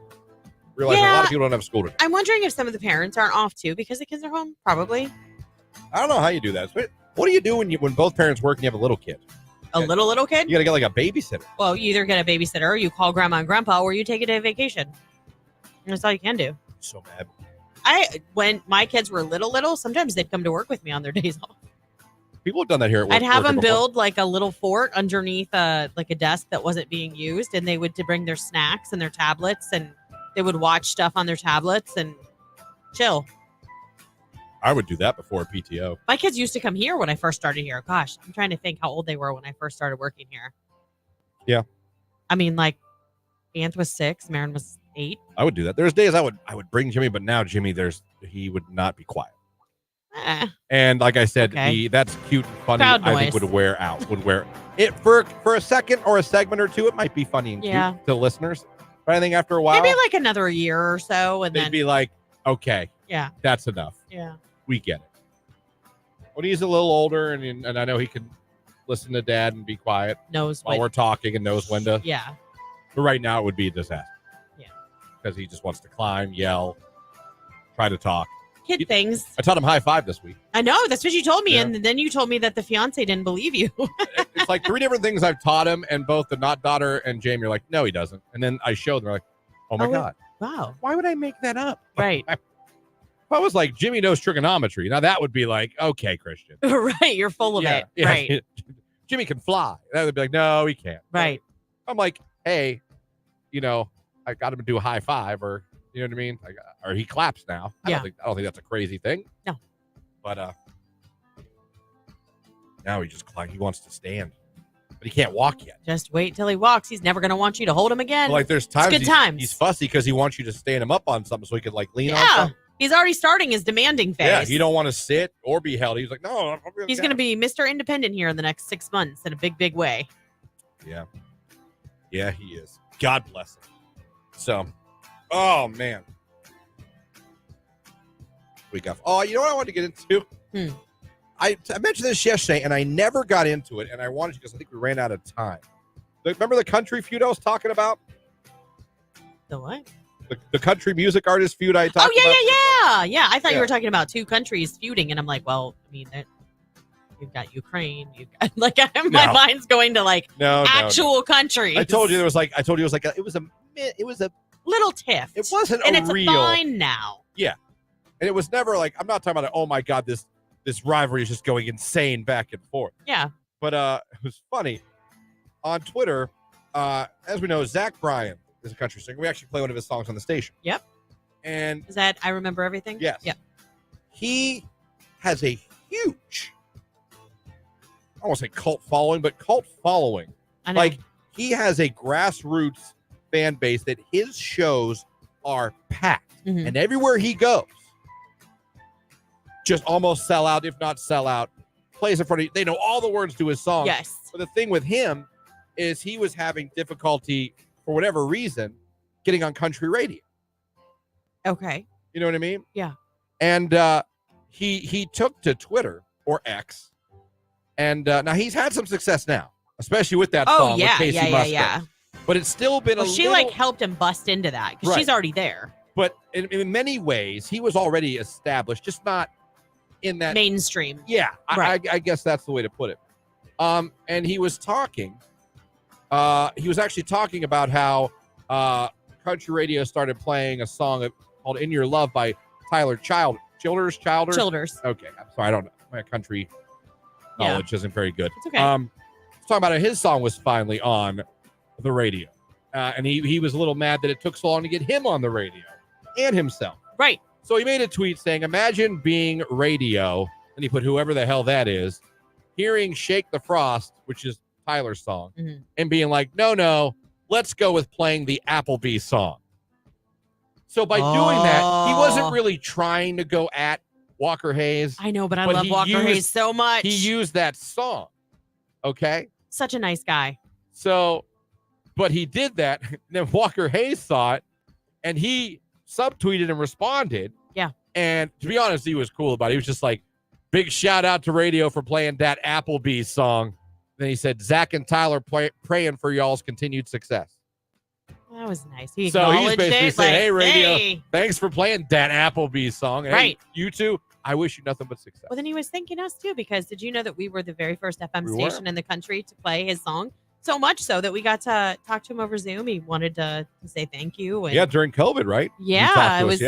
Realize a lot of people don't have school today. I'm wondering if some of the parents aren't off too because the kids are home. Probably. I don't know how you do that. What do you do when both parents work and you have a little kid? Little kid? You got to get like a babysitter. Well, you either get a babysitter or you call grandma and grandpa or you take a day of vacation. That's all you can do. So mad. When my kids were little, sometimes they'd come to work with me on their days off. People have done that here at work. I'd have them build like a little fort underneath like a desk that wasn't being used, and they would bring their snacks and their tablets, and they would watch stuff on their tablets and chill. I would do that before PTO. My kids used to come here when I first started here. Gosh, I'm trying to think how old they were when I first started working here. Yeah. Like Aunt was 6, Marin was 8. I would do that. There's days I would bring Jimmy, but now Jimmy, he would not be quiet. And like I said, that's cute and funny. Crowd I think noise. would wear it for a second or a segment or two. It might be funny and cute to listeners, but I think after a while, maybe like another year or so, and they'd then be like, "Okay, yeah, that's enough. Yeah, we get it." When he's a little older, and I know he can listen to Dad and be quiet while we're talking and knows when to. Yeah. But right now, it would be a disaster. Yeah. Because he just wants to climb, yell, try to talk. Kid things. I taught him high five this week. I know. That's what you told me. Yeah. And then you told me that the fiance didn't believe you. It's like 3 different things I've taught him, and both the not daughter and Jamie are like, no, he doesn't. And then I showed them, they're like, oh my God. Wow. Why would I make that up? Right. If I was like, Jimmy knows trigonometry, now that would be like, okay, Christian. Right. You're full of it. Yeah. Right. Jimmy can fly. That would be like, no, he can't. Right. I'm like, hey, I got him to do a high five, or you know what I mean? Or he claps now. I don't think that's a crazy thing. No. But now he wants to stand. But he can't walk yet. Just wait till he walks. He's never going to want you to hold him again. Like there's times good times. He's fussy because he wants you to stand him up on something so he could like lean on Yeah. something. He's already starting his demanding phase. Yeah, he don't want to sit or be held. He's like, no. He's going to be Mr. Independent here in the next 6 months in a big, big way. Yeah. Yeah, he is. God bless him. So, oh, man. Week off. Oh, you know what I wanted to get into? I mentioned this yesterday, and I never got into it, and I wanted to because I think we ran out of time. Remember the country feud I was talking about? The what? The country music artist feud I talked about? Yeah. I thought you were talking about two countries feuding, and I'm like, well, I mean, you've got Ukraine. You've got, my mind's going to actual countries. I told you it was a little tiff. It wasn't and a it's real. fine now. Yeah, and it was never like, I'm not talking about, oh my God, this rivalry is just going insane back and forth. Yeah. But it was funny. On Twitter, as we know, Zach Bryan is a country singer. We actually play one of his songs on the station. Yep. And is that I Remember Everything? Yes. Yep. He has a huge, I won't say cult following, but cult following. I know. Like, he has a grassroots fan base that his shows are packed. Mm-hmm. And everywhere he goes, just almost sell out, if not sell out, plays in front of you. They know all the words to his songs. Yes. But the thing with him is he was having difficulty, for whatever reason, getting on country radio. Okay. You know what I mean? Yeah. And he took to Twitter, or X, and now he's had some success now, especially with that song with Casey Musgraves. But it's still been she helped him bust into that because she's already there. But in many ways, he was already established, just not in that mainstream. Yeah, right. I guess that's the way to put it. And he was talking. He was actually talking about how country radio started playing a song called "In Your Love" by Tyler Childers. Okay, I'm sorry, I don't know. My country knowledge isn't very good. It's okay. Talking about how his song was finally on the radio, and he was a little mad that it took so long to get him on the radio and himself. Right. So he made a tweet saying, "Imagine being radio," and he put whoever the hell that is, hearing "Shake the Frost," which is Tyler's song, and being like, no, let's go with playing the Applebee song. So by doing that, he wasn't really trying to go at Walker Hayes. I know, but I love Walker Hayes so much. He used that song. Okay. Such a nice guy. So, but he did that. And then Walker Hayes saw it, and he subtweeted and responded. Yeah. And to be honest, he was cool about it. He was just like, big shout out to radio for playing that Applebee song. Then he said, Zach and Tyler praying for y'all's continued success. That was nice. He's basically saying, hey, radio, thanks for playing that Applebee song. And right. Hey, you two, I wish you nothing but success. Well, then he was thanking us, too, because did you know that we were the very first FM station in the country to play his song? So much so that we got to talk to him over Zoom. He wanted to say thank you. And during COVID, right? Yeah, it was.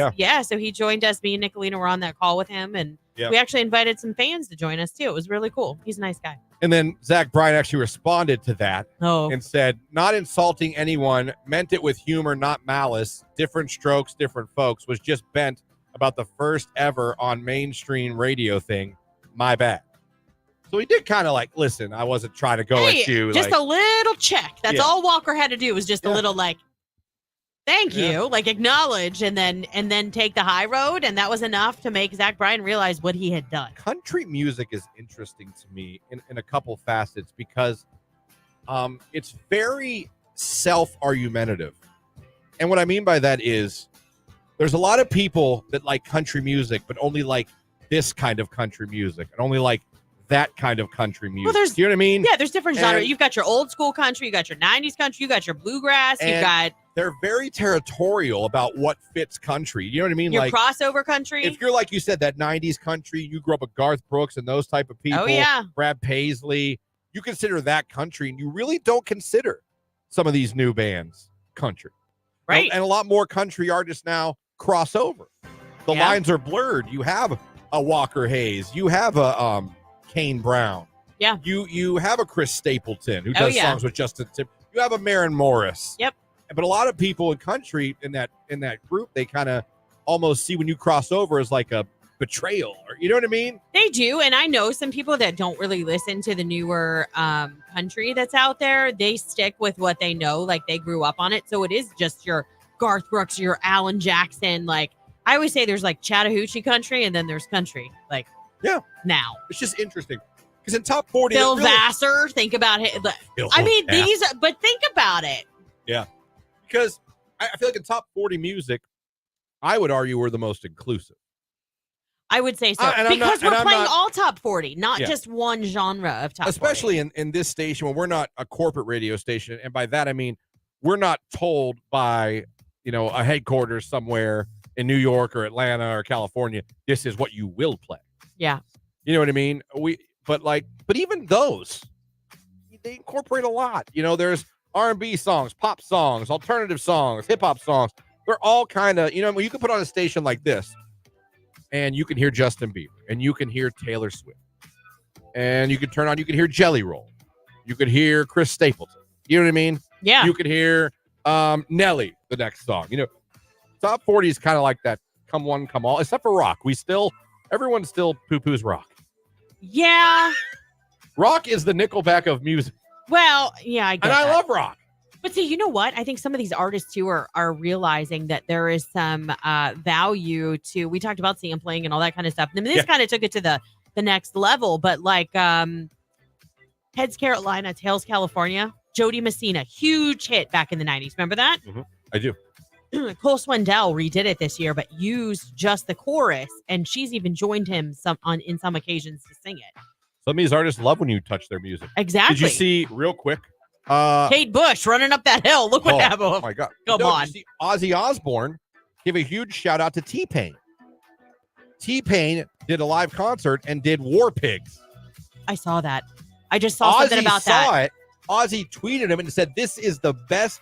So he joined us. Me and Nicolina were on that call with him, and we actually invited some fans to join us too. It was really cool. He's a nice guy. And then Zach Bryan actually responded to that and said, "Not insulting anyone. Meant it with humor, not malice. Different strokes, different folks. Was just bent about the first ever on mainstream radio thing. My bad." So he did kind of like, listen, I wasn't trying to go at you. Just a little check. That's all Walker had to do was just a little like, thank you, like acknowledge and then take the high road. And that was enough to make Zach Bryan realize what he had done. Country music is interesting to me in a couple facets because it's very self-argumentative. And what I mean by that is there's a lot of people that like country music, but only like this kind of country music and only like that kind of country music. Well, do you know what I mean? Yeah, there's different genres. You've got your old school country, you got your 90s country, you got your bluegrass, they're very territorial about what fits country. You know what I mean? Your like crossover country. If you're like you said, that 90s country, you grew up with Garth Brooks and those type of people. Oh, yeah. Brad Paisley. You consider that country, and you really don't consider some of these new bands country. Right. And a lot more country artists now cross over. The lines are blurred. You have a Walker Hayes. You have a Kane Brown. Yeah. You have a Chris Stapleton who does songs with Justin Tim. You have a Maren Morris. Yep. But a lot of people in country in that group, they kind of almost see when you cross over as like a betrayal, or you know what I mean? They do, and I know some people that don't really listen to the newer country that's out there. They stick with what they know, like they grew up on it. So it is just your Garth Brooks, your Alan Jackson. Like I always say, there's like Chattahoochee country, and then there's country. Like now, it's just interesting because in top 40, Bill Vassar. Think about it. I mean, but think about it. Yeah, because I feel like in top 40 music, I would argue we're the most inclusive. I would say so. Because we're playing all top 40, not just one genre of top 40. Especially in this station when we're not a corporate radio station. And by that, I mean, we're not told by, a headquarters somewhere in New York or Atlanta or California, this is what you will play. Yeah. You know what I mean? But even those, they incorporate a lot. There's R&B songs, pop songs, alternative songs, hip hop songs. They're all kind of, you can put on a station like this and you can hear Justin Bieber and you can hear Taylor Swift and you can hear Jelly Roll. You could hear Chris Stapleton. You know what I mean? Yeah. You could hear Nelly, the next song. Top 40 is kind of like that come one, come all, except for rock. Everyone still poo-poos rock. Yeah. Rock is the Nickelback of music. Well, yeah, I get And I that. love rock. But see, you know what? I think some of these artists too are realizing that there is some value to. We talked about sampling and all that kind of stuff. And this kind of took it to the next level. But like Heads Carolina, Tails California, Jody Messina, huge hit back in the 90s. Remember that? Mm-hmm. I do. Cole Swindell redid it this year, but used just the chorus, and she's even joined him in some occasions to sing it. Some of these artists love when you touch their music. Exactly. Did you see real quick? Kate Bush running up that hill. Look what happened. Oh my God! Come on. Did you see Ozzy Osbourne give a huge shout out to T-Pain. T-Pain did a live concert and did War Pigs. I saw that. I just saw something about that. Ozzy tweeted him and said, "This is the best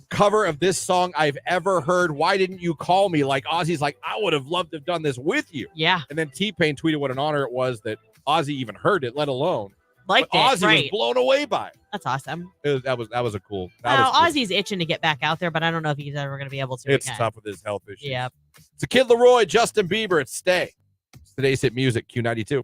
cover of this song I've ever heard. Why didn't you call me?" Like Ozzy's like, "I would have loved to have done this with you." Yeah. And then T-Pain tweeted what an honor it was that Ozzy even heard it, let alone Ozzy was blown away by it. That's awesome. That was a cool. Ozzy's itching to get back out there, but I don't know if he's ever going to be able to. It's again. tough with his health issues. Yeah. It's a Kid Leroy, Justin Bieber. It's Stay. It's today's hit music, Q92.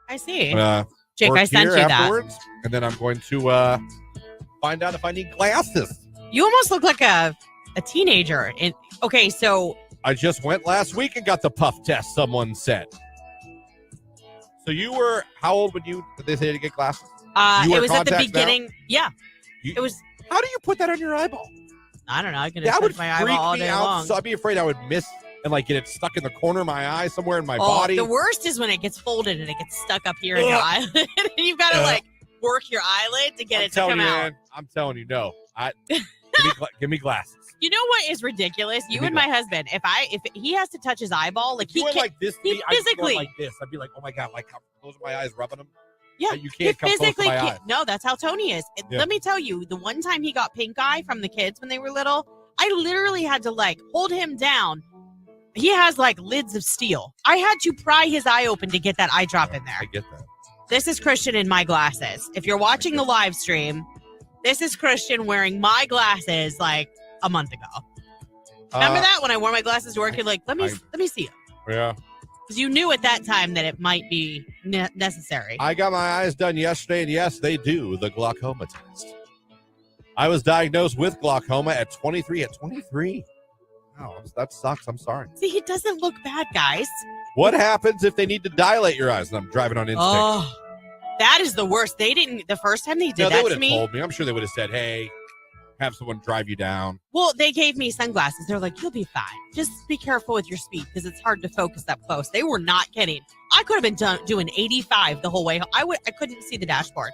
I see. Jake, I sent you that. And then I'm going to find out if I need glasses. You almost look like a teenager. Okay, so I just went last week and got the puff test, someone said. So you were, how old did they say to get glasses? It was at the beginning. Now? Yeah. It was. How do you put that on your eyeball? I don't know. I can touch my eyeball all day long. So I'd be afraid I would miss and like get it stuck in the corner of my eye somewhere in my body. The worst is when it gets folded and it gets stuck up here in your eyelid. And you've got to like work your eyelid to get it to come out. Man, I'm telling you, no. Give me glasses. You know what is ridiculous? You and my husband, if he has to touch his eyeball, like he can't, like this, he physically like this. I'd be like, oh my God, like how close are my eyes rubbing them? Yeah, you can't come close to my eyes. No, that's how Tony is. Yeah. Let me tell you, the one time he got pink eye from the kids when they were little, I literally had to like hold him down. He has like lids of steel. I had to pry his eye open to get that eye drop in there. I get that. This is Christian in my glasses. If you're watching the live stream, this is Christian wearing my glasses like a month ago. Remember that when I wore my glasses to work? You're like, let me see it. Yeah. Because you knew at that time that it might be necessary. I got my eyes done yesterday, and yes, they do the glaucoma test. I was diagnosed with glaucoma at 23. At 23. Oh, that sucks. I'm sorry. See, he doesn't look bad, guys. What happens if they need to dilate your eyes? And I'm driving on instinct. Oh, that is the worst. They didn't. The first time they did that to me, told me. I'm sure they would have said, "Hey, have someone drive you down." Well, they gave me sunglasses. They're like, "You'll be fine. Just be careful with your speed because it's hard to focus up close." They were not kidding. I could have been doing 85 the whole way home. I couldn't see the dashboard.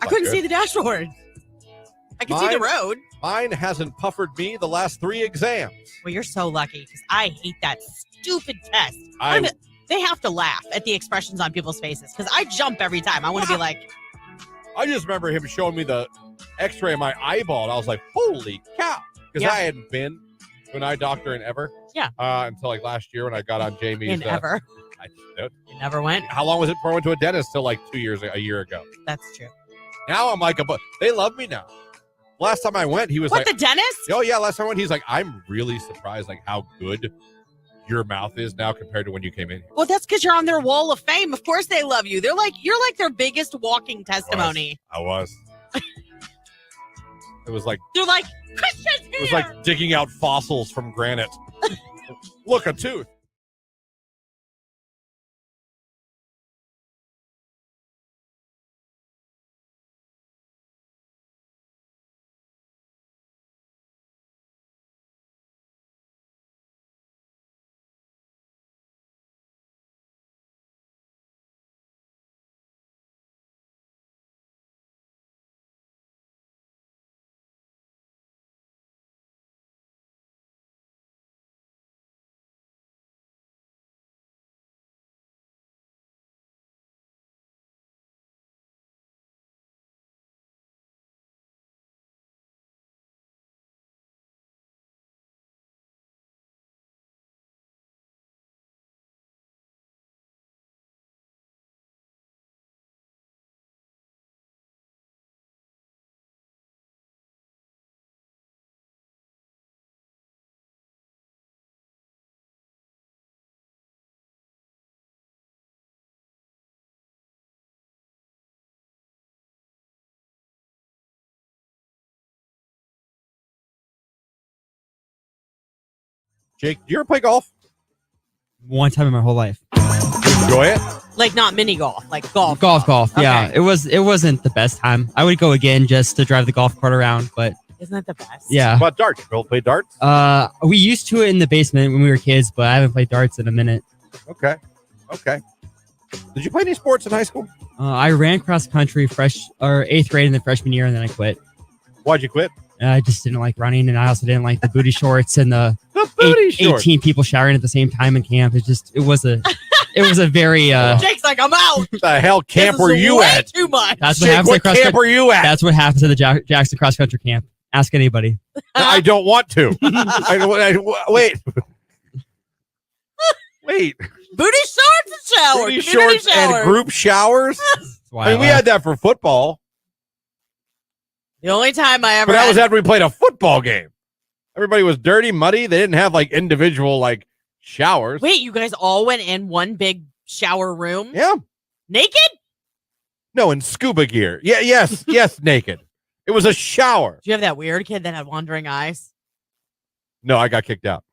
I couldn't see the dashboard. I can see the road. Mine hasn't puffered me the last 3 exams. Well, you're so lucky because I hate that stupid test. They have to laugh at the expressions on people's faces because I jump every time. I want to be like. I just remember him showing me the x-ray of my eyeball, and I was like, holy cow. Because I hadn't been to an eye doctor in ever. Yeah. Until like last year when I got on Jamie's. In ever. You never went? How long was it before I went to a dentist? Till like a year ago. That's true. Now I'm like, they love me now. Last time I went, he was like. What, the dentist? Oh, yeah. Last time I went, he's like, I'm really surprised like how good your mouth is now compared to when you came in here. Well, that's because you're on their wall of fame. Of course they love you. You're like their biggest walking testimony. I was. It was like. They're like, Christian's here. It was like digging out fossils from granite. Look, a tooth. Jake, do you ever play golf? One time in my whole life. Enjoy it? Like not mini golf, like golf. Golf. Okay. Yeah, it wasn't the best time. I would go again just to drive the golf cart around, but isn't that the best? Yeah. How about darts? You play darts? We used to it in the basement when we were kids, but I haven't played darts in a minute. Okay. Did you play any sports in high school? I ran cross country 8th grade in the freshman year, and then I quit. Why'd you quit? I just didn't like running, and I also didn't like the booty shorts and the shorts. 18 people showering at the same time in camp. It was a very Jake's like, I'm out. What the hell camp were you at? Too much. That's what Jake, happens what camp were you at? That's what happens at the Jackson cross country camp. Ask anybody. I don't want to. Wait. Booty shorts and shower. Booty shorts and group showers? I mean, we had that for football. The only time I ever But that was after we played a football game. Everybody was dirty, muddy. They didn't have like individual like showers. Wait, you guys all went in one big shower room? Yeah. Naked? No, in scuba gear. Yeah, yes, naked. It was a shower. Do you have that weird kid that had wandering eyes? No, I got kicked out.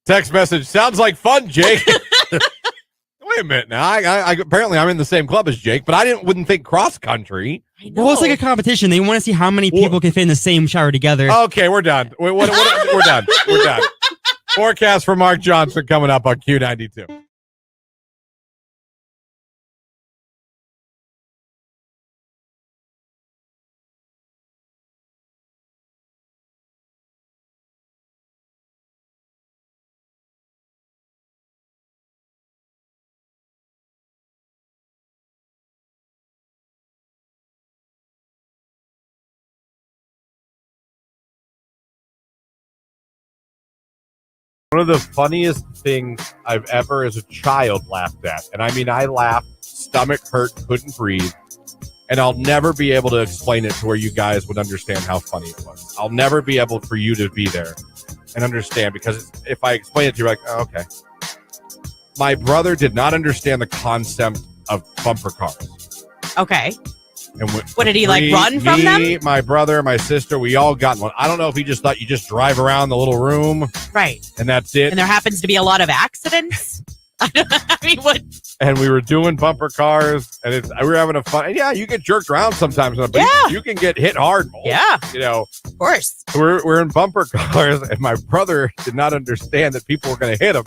Text message. Sounds like fun, Jake. Wait a minute now. I apparently I'm in the same club as Jake, but wouldn't think cross country. Well, it's like a competition. They want to see how many people can fit in the same shower together. Okay, we're done. We're done. We're done. Forecast for Mark Johnson coming up on Q92. One of the funniest things I've ever as a child laughed at, and I mean I laughed, stomach hurt, couldn't breathe, and I'll never be able to explain it to where you guys would understand how funny it was. I'll never be able for you to be there and understand, because if I explain it to you, you're like, oh, okay. My brother did not understand the concept of bumper cars. Okay. And what did he run from them? My brother, my sister, we all got one. I don't know if he just thought you just drive around the little room, right? And that's it. And there happens to be a lot of accidents. I mean, what? And we were doing bumper cars, and we were having a fun. And yeah, you get jerked around sometimes, but you can get hit hard. Yeah, of course. We're in bumper cars, and my brother did not understand that people were going to hit him.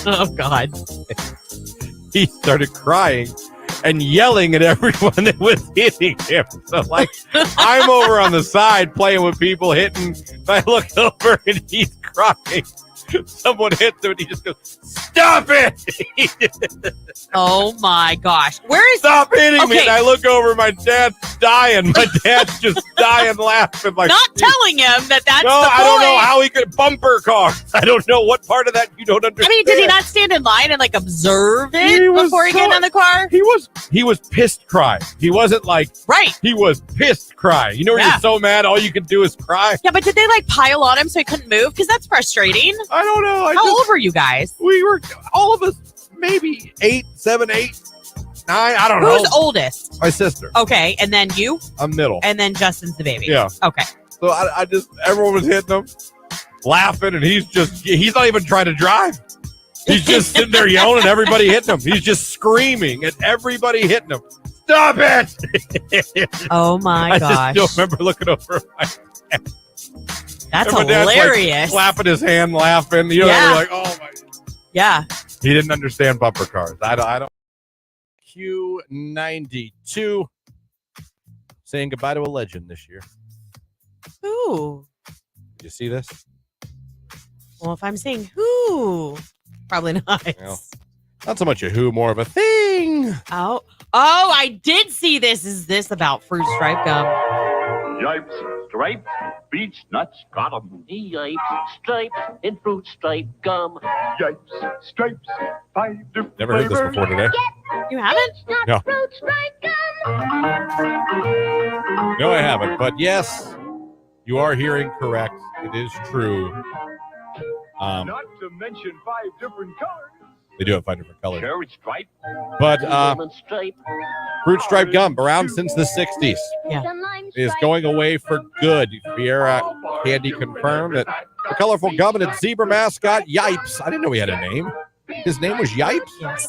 Oh God. he started crying and yelling at everyone that was hitting him. So, like, I'm over on the side playing with people hitting. And I look over and he's crying. Someone hits him and he just goes, "Stop it!" Oh my gosh. Where is Stop hitting me. Okay. And I look over, my dad's dying. My dad's just dying laughing. Like, not telling him that's no, the I don't know point. how he could bumper cars. I don't know what part of that you don't understand. I mean, did he not stand in line and like observe it He was before he so- got in the car? He was pissed crying. He wasn't like, Right. he was pissed crying. You know when Yeah. you're so mad all you can do is cry? Yeah, but did they like pile on him so he couldn't move? Because that's frustrating. I don't know. How old were you guys? We were, all of us, maybe 8, 7, 8, 9. I don't Who's know. oldest? My sister. Okay, and then you, I'm middle. and then Justin's the baby. Yeah. Okay. So I just, everyone was hitting him, laughing, and he's not even trying to drive. He's just sitting there yelling at everybody hitting him. He's just screaming at everybody hitting him. Stop it! Oh my I gosh. just still remember looking over at my That's and my dad's, like, hilarious. clapping his hand, laughing. You know, Yeah. we're like, oh my. Yeah. He didn't understand bumper cars. I don't. Q92 saying goodbye to a legend this year. Who? Did you see this? Well, if I'm saying who, probably not. Well. Not so much a who, more of a thing. Oh, I did see this. Is this about fruit stripe gum? Yipes, stripes, beech nuts, got 'em. Yipes, stripes, and fruit stripe gum. Yipes, stripes, 5 different Never heard this flavors. before today. You haven't? No. Fruit stripe gum. No, I haven't. But yes, you are hearing correct. It is true. Not to mention 5 different colors. They do have 5 different colors. Cherry stripe. But Lemon stripe. fruit stripe gum, around since the 60s, is going away for good. Fiera Candy confirmed that the colorful gum and its zebra mascot, Yipes. I didn't know he had a name. His name was Yipes? Yes.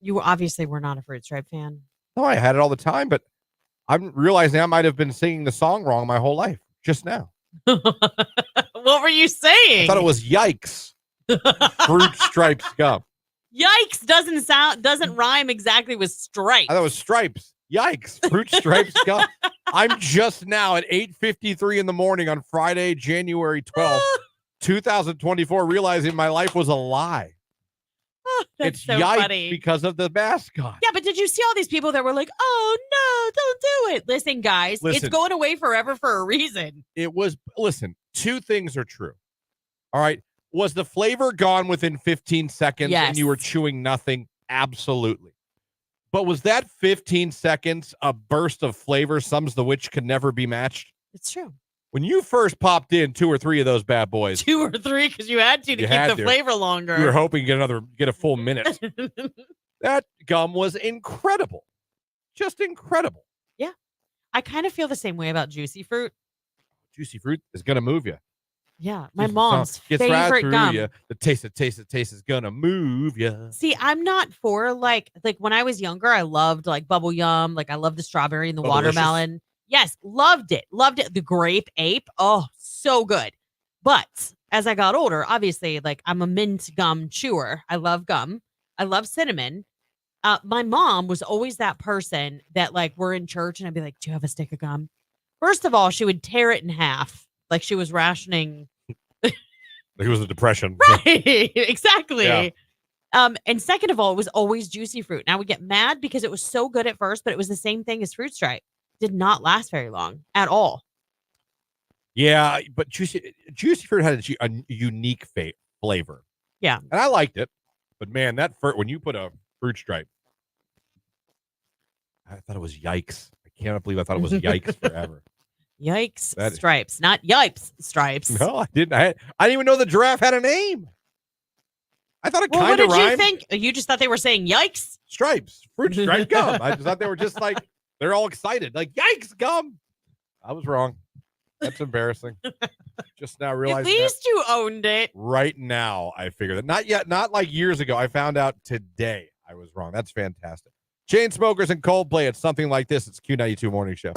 You obviously were not a fruit stripe fan. No, I had it all the time, but I'm realizing I might have been singing the song wrong my whole life just now. What were you saying? I thought it was Yikes. Fruit stripes gum. Yikes doesn't rhyme exactly with stripe. I thought it was stripes. Yikes. Fruit stripes gum. I'm just now at 8:53 in the morning on Friday, January 12th, 2024, realizing my life was a lie. That's It's so Yikes funny. because of the mascot. Yeah, but did you see all these people that were like, "Oh no, don't do it"? Listen, guys, Listen. it's going away forever for a reason. It was, listen, 2 things are true. All right. Was the flavor gone within 15 seconds Yes. and you were chewing nothing? Absolutely. But was that 15 seconds a burst of flavor, sums the which could never be matched? It's true. When you first popped in 2 or 3 of those bad boys, 2 or 3 because you had to You keep had the to. flavor longer. you were hoping to get a full minute. That gum was incredible. Just incredible. I kind of feel the same way about juicy fruit. Juicy fruit is going to move you. Yeah, my Juicy mom's gets right favorite through gum. ya. The taste is going to move you. See, I'm not for like when I was younger, I loved like bubble yum. Like I loved the strawberry and the Bubblicious. watermelon. Yes, loved it. Loved it. The grape ape. Oh, so good. But as I got older, obviously, like I'm a mint gum chewer. I love gum. I love cinnamon. My mom was always that person that like we're in church and I'd be like, "Do you have a stick of gum?" First of all, she would tear it in half like she was rationing. It was a depression. Right. Exactly. Yeah. And second of all, it was always juicy fruit. And I would get mad because it was so good at first, but it was the same thing as fruit stripe. Did not last very long at all. Yeah, but juicy fruit had a unique flavor. Yeah. And I liked it. But man, when you put a fruit stripe, I thought it was yikes. I cannot believe I thought it was yikes forever. Yikes That- stripes, not yipes stripes. No, I didn't. I didn't even know the giraffe had a name. I thought it Well, what kind of did you rhymed. think? You just thought they were saying yikes? Stripes, fruit stripe gum. I just thought they were just like, they're all excited. Like, yikes, gum. I was wrong. That's embarrassing. Just now At realizing least you owned it. right now I figured that. Not yet, not like years ago. I found out today I was wrong. That's fantastic. Chainsmokers and Coldplay. It's something like this. It's Q92 Morning Show.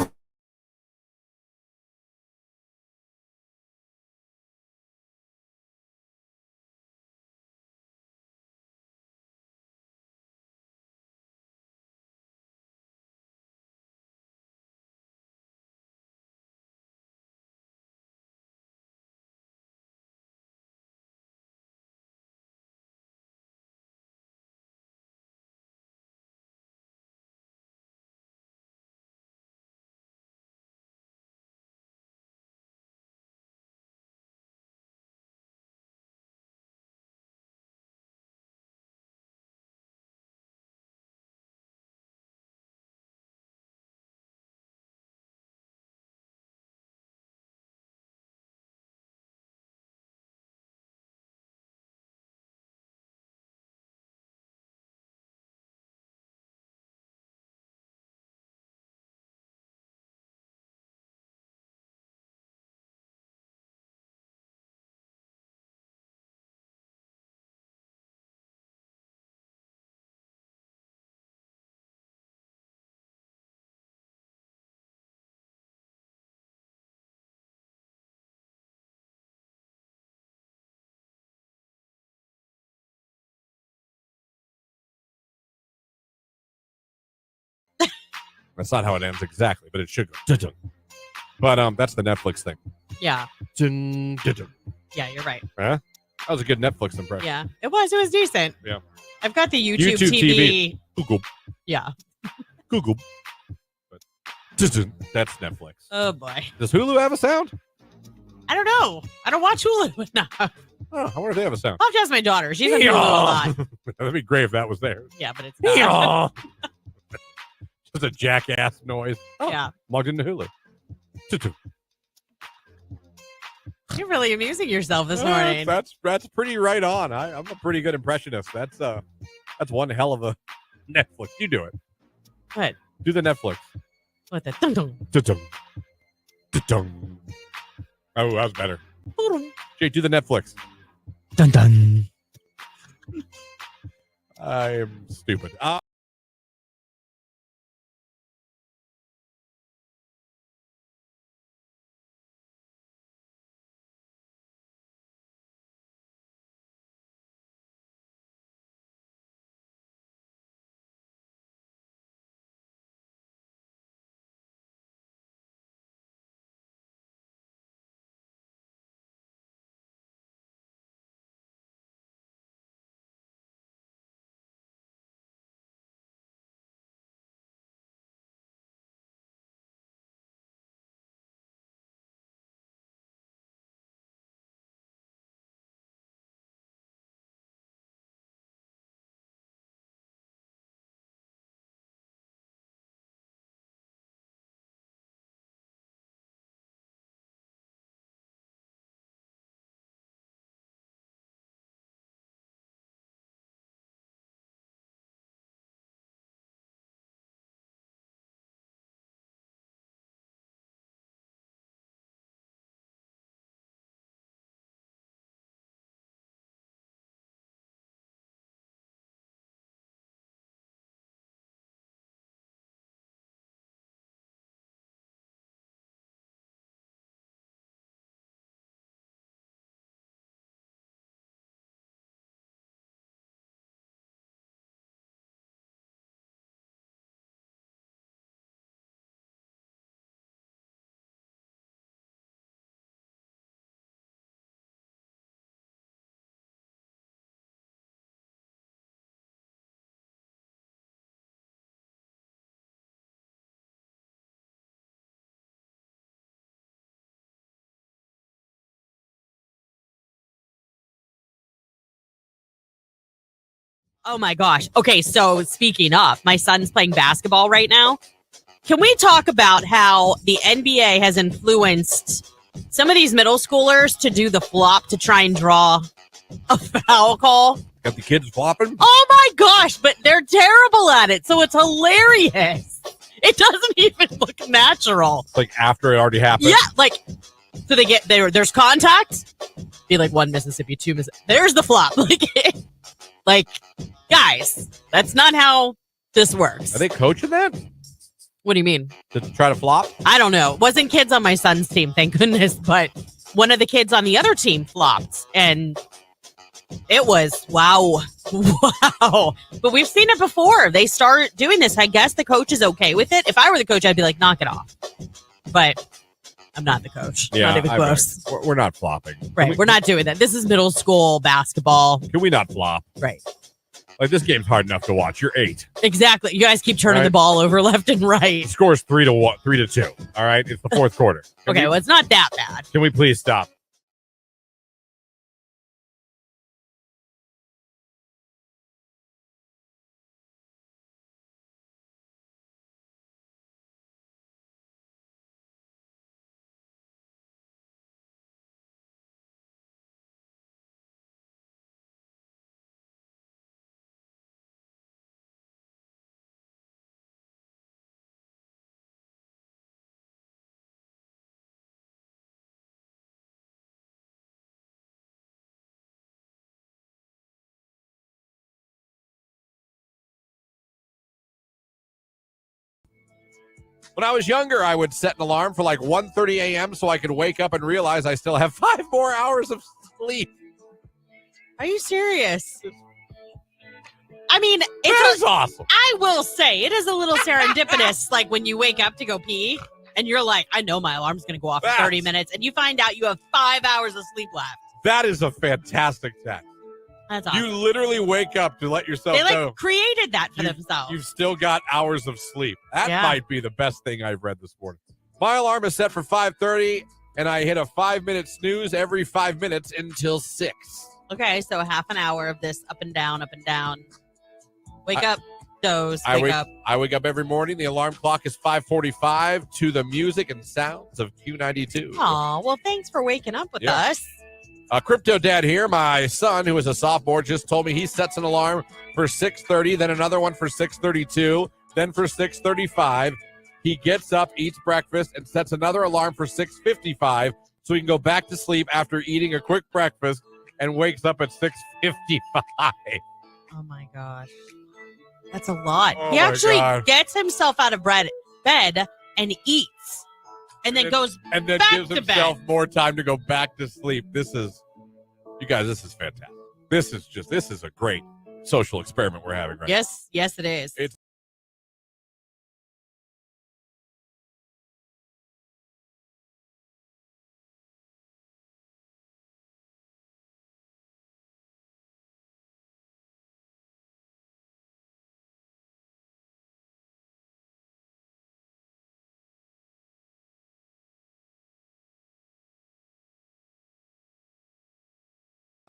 That's not how it ends exactly, but it should go. Dun-dun. But that's the Netflix thing. Yeah. Dun, dun-dun. Yeah, you're right. Huh? That was a good Netflix impression. Yeah, it was decent. Yeah. I've got the YouTube TV. Google. Yeah. Google. But dun-dun. That's Netflix. Oh boy. Does Hulu have a sound? I don't know. I don't watch Hulu enough. Oh, I wonder if they have a sound. I'll have to ask my daughter. She's on Hulu a lot. That'd be great if that was there. Yeah, but it's not. Just a jackass noise. Oh, yeah. Logged into Hulu. You're really amusing yourself this morning. That's pretty right on. I'm a pretty good impressionist. That's one hell of a Netflix. You do it. What? Do the Netflix. What the dum-dum. Dun-dum. Dun-dum. Oh, that was better. Jay, do the Netflix. Dun dun. I am stupid. Oh my gosh. Okay, so speaking of, my son's playing basketball right now. Can we talk about how the NBA has influenced some of these middle schoolers to do the flop to try and draw a foul call? Got the kids flopping? Oh my gosh, but they're terrible at it, so it's hilarious. It doesn't even look natural. Like after it already happened? Yeah, like, so they get there's contact, be like 1 Mississippi, 2 Mississippi. There's the flop. Like, guys, that's not how this works. Are they coaching that? What do you mean? To try to flop? I don't know. It wasn't kids on my son's team, thank goodness, but one of the kids on the other team flopped, and it was wow. But we've seen it before. They start doing this. I guess the coach is okay with it. If I were the coach, I'd be like, knock it off. But I'm not the coach. Yeah, not even close. We're not flopping. Right. We're not doing that. This is middle school basketball. Can we not flop? Right. Like, this game's hard enough to watch. You're 8. Exactly. You guys keep turning the ball over left and right. The score's 3-2. All right. It's the fourth quarter. Well, it's not that bad. Can we please stop? When I was younger, I would set an alarm for like 1:30 a.m. so I could wake up and realize I still have 5 more hours of sleep. Are you serious? I mean, That is awesome. I will say it is a little serendipitous, like when you wake up to go pee and you're like, I know my alarm's going to go off in 30 minutes, and you find out you have 5 hours of sleep left. That is a fantastic text. That's awesome. You literally wake up to let yourself know. They created that for themselves. You've still got hours of sleep. That might be the best thing I've read this morning. My alarm is set for 5:30, and I hit a 5-minute snooze every 5 minutes until 6. Okay, so half an hour of this up and down, up and down. Wake up, doze, wake up. I wake up every morning. The alarm clock is 5:45 to the music and sounds of Q92. Aw, well, thanks for waking up with us. Crypto Dad here. My son, who is a sophomore, just told me he sets an alarm for 6:30, then another one for 6:32, then for 6:35. He gets up, eats breakfast, and sets another alarm for 6:55 so he can go back to sleep after eating a quick breakfast and wakes up at 6:55. Oh, my gosh. That's a lot. Oh, he actually God. gets himself out of bed and eats and then goes and then back gives to himself bed. more time to go back to sleep. This is fantastic. This is a great social experiment we're having right now. Yes, it is.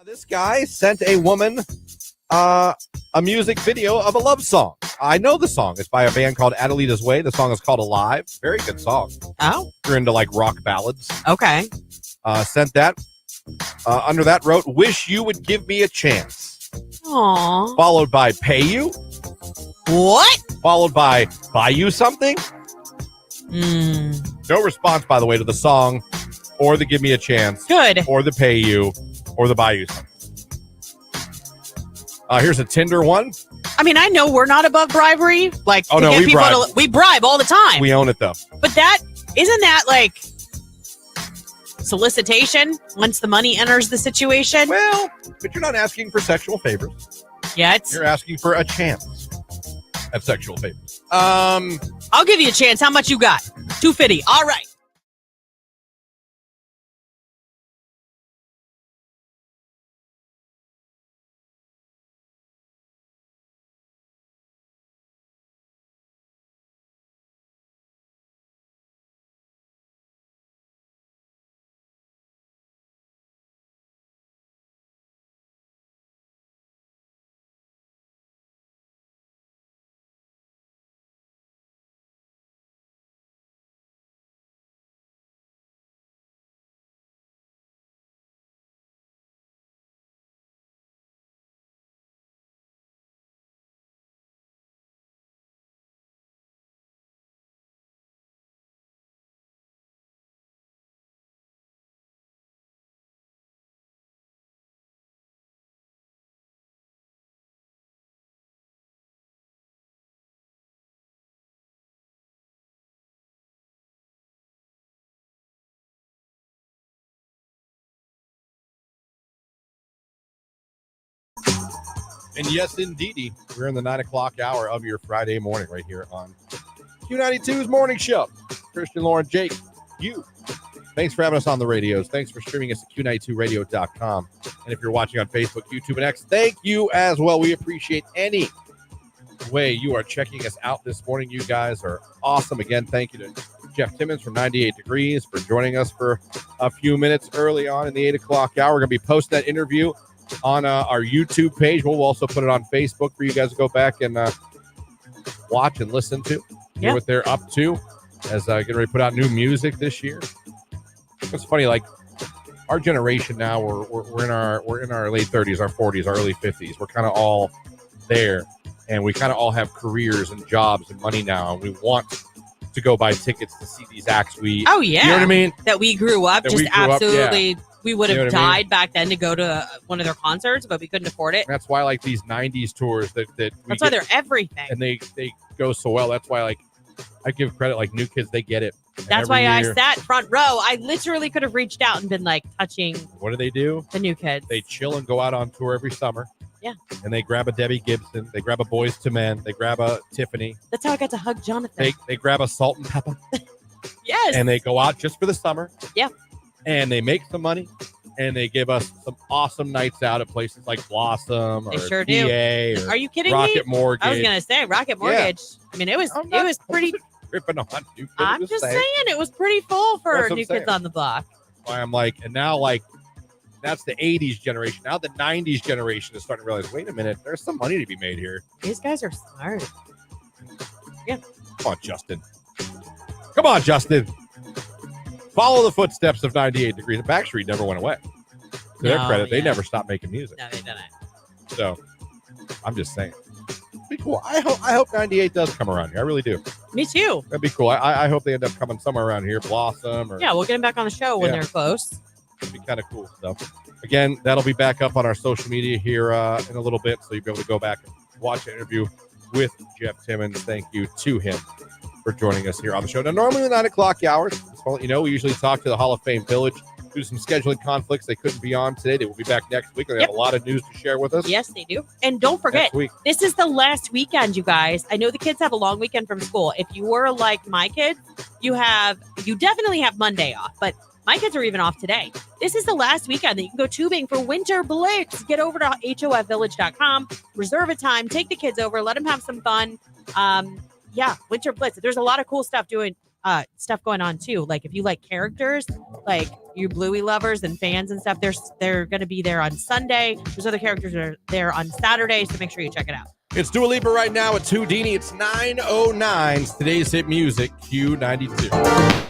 This guy sent a woman a music video of a love song. I know the song. It's by a band called Adelita's Way. The song is called Alive. Very good song. Oh. You're into like rock ballads. Okay. Sent that. Under that wrote, wish you would give me a chance. Aww. Followed by pay you. What? Followed by buy you something. No response, by the way, to the song or the give me a chance. Good. Or the pay you or the buy you something. Here's a Tinder one. I mean, I know we're not above bribery. Like, oh, no, we bribe all the time. We own it, though. But isn't that like solicitation once the money enters the situation? Well, but you're not asking for sexual favors. Yet. You're asking for a chance at sexual favors. I'll give you a chance. How much you got? $250. All right. And yes, indeedy, we're in the 9 o'clock hour of your Friday morning right here on Q92's Morning Show. Christian, Lauren, Jake, you. Thanks for having us on the radios. Thanks for streaming us at Q92radio.com. And if you're watching on Facebook, YouTube, and X, thank you as well. We appreciate any way you are checking us out this morning. You guys are awesome. Again, thank you to Jeff Timmons from 98 Degrees for joining us for a few minutes early on in the 8 o'clock hour. We're going to be posting that interview on our YouTube page. We'll also put it on Facebook for you guys to go back and watch and listen to. Hear what they're up to as getting ready to put out new music this year. It's funny, like our generation now, we're in our late 30s, our 40s, our early 50s. We're kind of all there, and we kind of all have careers and jobs and money now, and we want to go buy tickets to see these acts. You know what I mean? That we grew up absolutely. We would have died back then to go to one of their concerts, but we couldn't afford it. That's why, like, these 90s tours that's why they're everything. And they go so well. That's why, like, I give credit, like, new kids, they get it. That's why I sat front row. I literally could have reached out and been, like, touching. What do? The new kids. They chill and go out on tour every summer. Yeah. And they grab a Debbie Gibson. They grab a Boys to Men. They grab a Tiffany. That's how I got to hug Jonathan. They grab a Salt and Pepper. Yes. And they go out just for the summer. Yeah. And they make some money. And they give us some awesome nights out at places like Blossom or They sure PA do. or Are you kidding Rocket me? Mortgage. I was gonna say Rocket Mortgage. I mean, it was pretty. Ripping on you. I'm just saying it was pretty full for That's what New I'm saying. Kids on the Block. Why I'm like, and now like that's the 80s generation. Now the 90s generation is starting to realize, wait a minute, there's some money to be made here. These guys are smart. Yeah. Come on, Justin. Come on, Justin. Follow the footsteps of 98 Degrees. The Backstreet never went away. To their credit, they never stopped making music. No, they didn't. So I'm just saying. Be cool. I hope 98 does come around here. I really do. Me too. That'd be cool. I hope they end up coming somewhere around here, Blossom or Yeah, we'll get them back on the show when Yeah. they're close. it'd be kind of cool. So again, that'll be back up on our social media here in a little bit, so you'll be able to go back and watch the interview with Jeff Timmons. Thank you to him for joining us here on the show. Now, normally the 9 o'clock hours, just to let you know, we usually talk to the Hall of Fame Village. Due to some scheduling conflicts, they couldn't be on today. They will be back next week. They have a lot of news to share with us. Yes, they do. And don't forget, Next week. this is the last weekend, you guys. I know the kids have a long weekend from school. If you were like my kids, you definitely have Monday off, but my kids are even off today. This is the last weekend that you can go tubing for Winter Blitz. Get over to HOFvillage.com, reserve a time, take the kids over, let them have some fun. Winter Blitz. There's a lot of cool stuff going on too. Like if you like characters, like you Bluey lovers and fans and stuff, they're going to be there on Sunday. There's other characters that are there on Saturday, so make sure you check it out. It's Dua Lipa right now. It's Houdini. It's 9:09. It's today's hit music, Q92.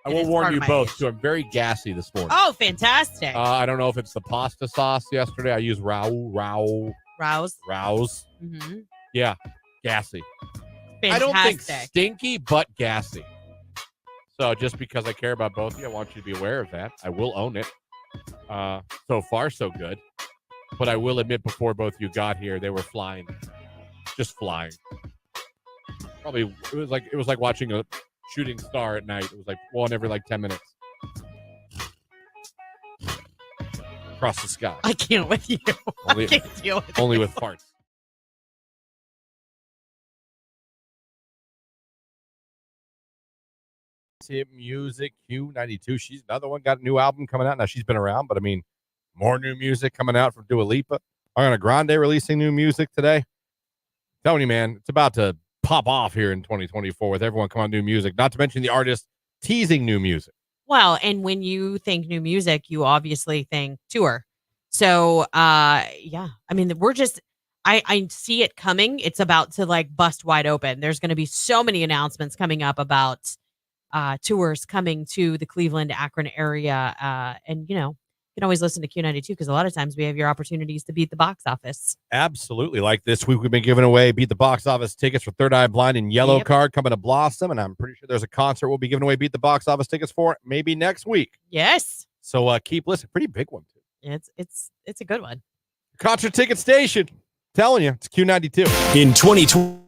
I will warn you both, too. I'm very gassy this morning. Oh, fantastic. I don't know if it's the pasta sauce yesterday. I use Rouse. Mm-hmm. Yeah, gassy. Fantastic. I don't think stinky, but gassy. So just because I care about both of you, I want you to be aware of that. I will own it. So far, so good. But I will admit, before both of you got here, they were flying. Just flying. Probably, it was like watching a shooting star at night. It was like one every 10 minutes. Across the sky. I can't with you. Only, I can't deal with only you. with farts. Hit music Q92. She's another one, got a new album coming out. Now she's been around, but I mean, more new music coming out from Dua Lipa. Ariana Grande releasing new music today. Telling you, man, it's about to pop off here in 2024 with everyone coming on new music. Not to mention the artists teasing new music. Well, and when you think new music, you obviously think tour. So, yeah, I mean, we're just, I see it coming. It's about to like bust wide open. There's going to be so many announcements coming up about tours coming to the Cleveland, Akron area. And, you can always listen to Q92 because a lot of times we have your opportunities to beat the box office. Absolutely. Like this week, we've been giving away Beat the Box Office tickets for Third Eye Blind and Yellow Yep. Card coming to Blossom. And I'm pretty sure there's a concert we'll be giving away Beat the Box Office tickets for maybe next week. Yes. So keep listening. Pretty big one, too. It's a good one. Concert ticket station. Telling you, it's Q92. In 2020.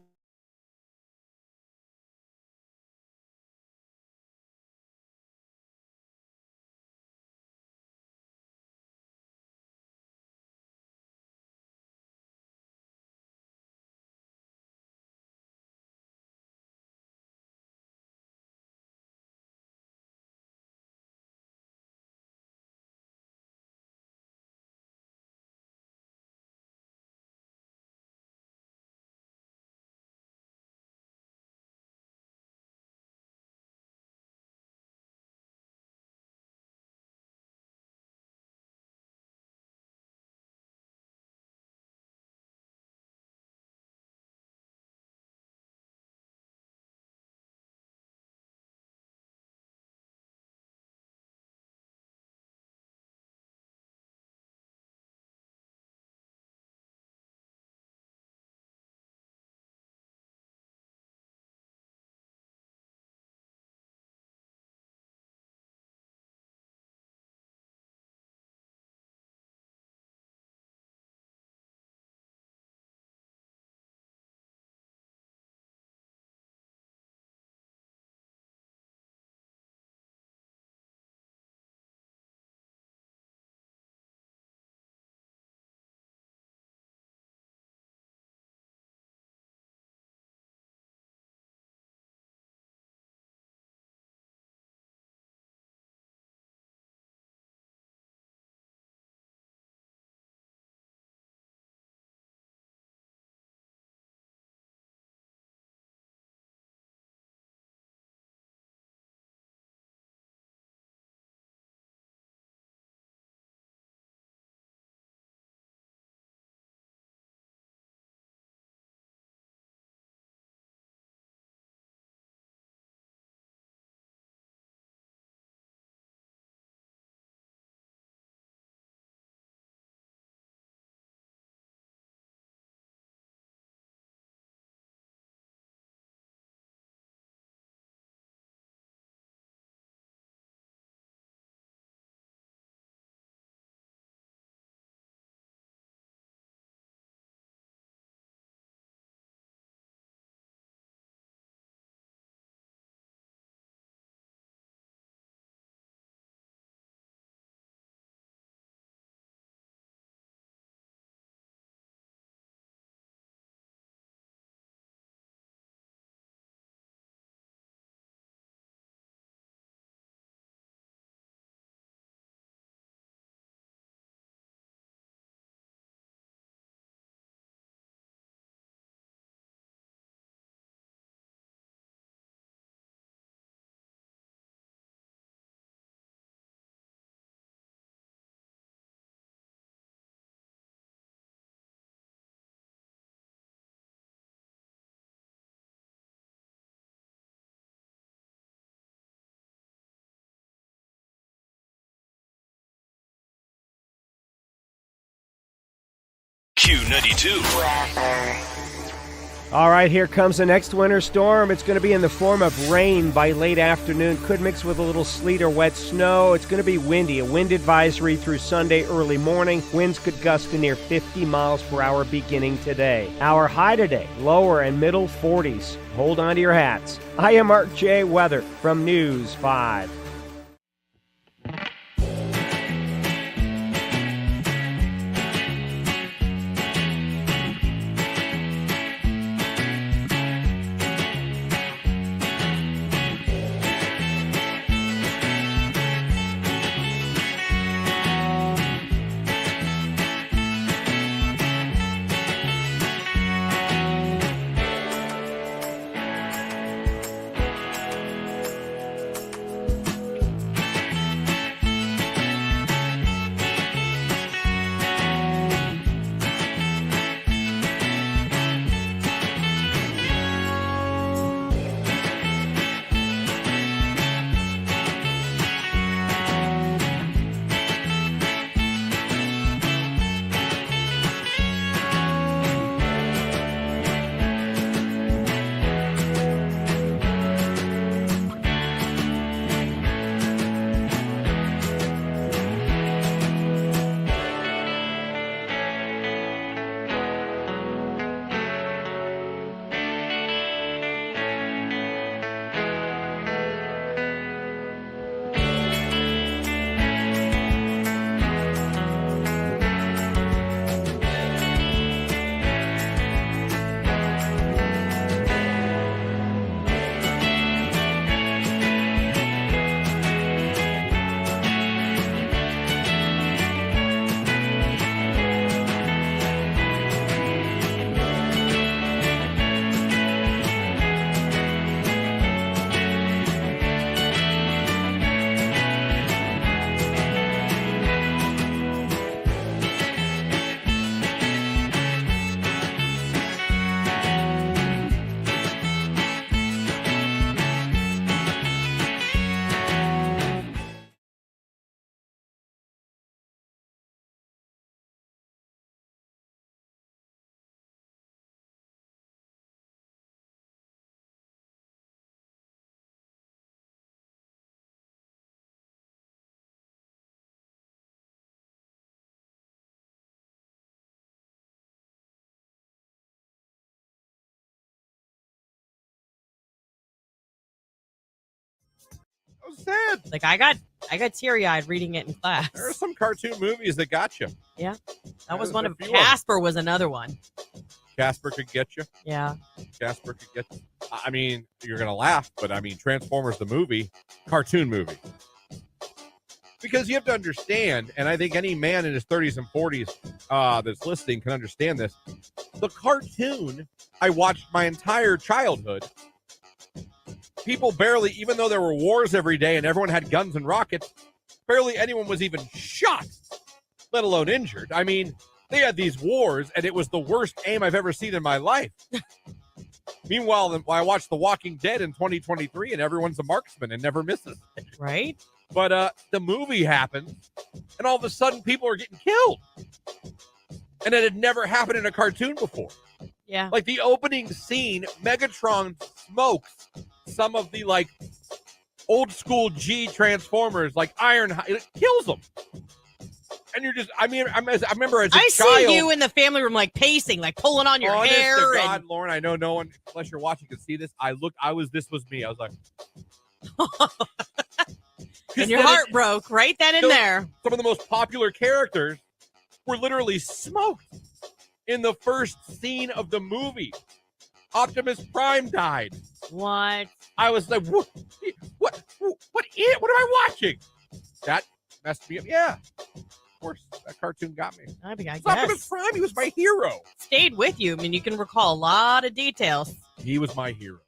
Q92. All right, here comes the next winter storm. It's going to be in the form of rain by late afternoon. Could mix with a little sleet or wet snow. It's going to be windy. A wind advisory through Sunday early morning. Winds could gust to near 50 miles per hour beginning today. Our high today, lower and middle 40s. Hold on to your hats. I am Mark J. Weather from News 5. was sad. Like I got teary-eyed reading it in class. There are some cartoon movies that got you. Yeah. That was There's one a of few Casper was another one. Casper could get you. Yeah. Casper could get you. I mean, you're going to laugh, but I mean, Transformers the movie, cartoon movie. Because you have to understand, and I think any man in his 30s and 40s that's listening can understand this. The cartoon I watched my entire childhood. People barely, even though there were wars every day and everyone had guns and rockets, barely anyone was even shot, let alone injured. I mean, they had these wars, and it was the worst aim I've ever seen in my life. Meanwhile, I watched The Walking Dead in 2023, and everyone's a marksman and never misses. Right? But the movie happens, and all of a sudden, people are getting killed. And it had never happened in a cartoon before. Yeah. Like the opening scene, Megatron smokes some of the like old school G Transformers, like it kills them. And you're just, I remember as a I child. see you in the family room, like pacing, like pulling on your honest hair. to God, Lauren, I know no one, unless you're watching, can see this. This was me. I was like, and your heart broke right then and there. Some of the most popular characters were literally smoked in the first scene of the movie. Optimus Prime died. What? I was like, what am I watching? That messed me up. Yeah. Of course, that cartoon got me. I guess. Optimus Prime, he was my hero. Stayed with you. I mean, you can recall a lot of details. He was my hero.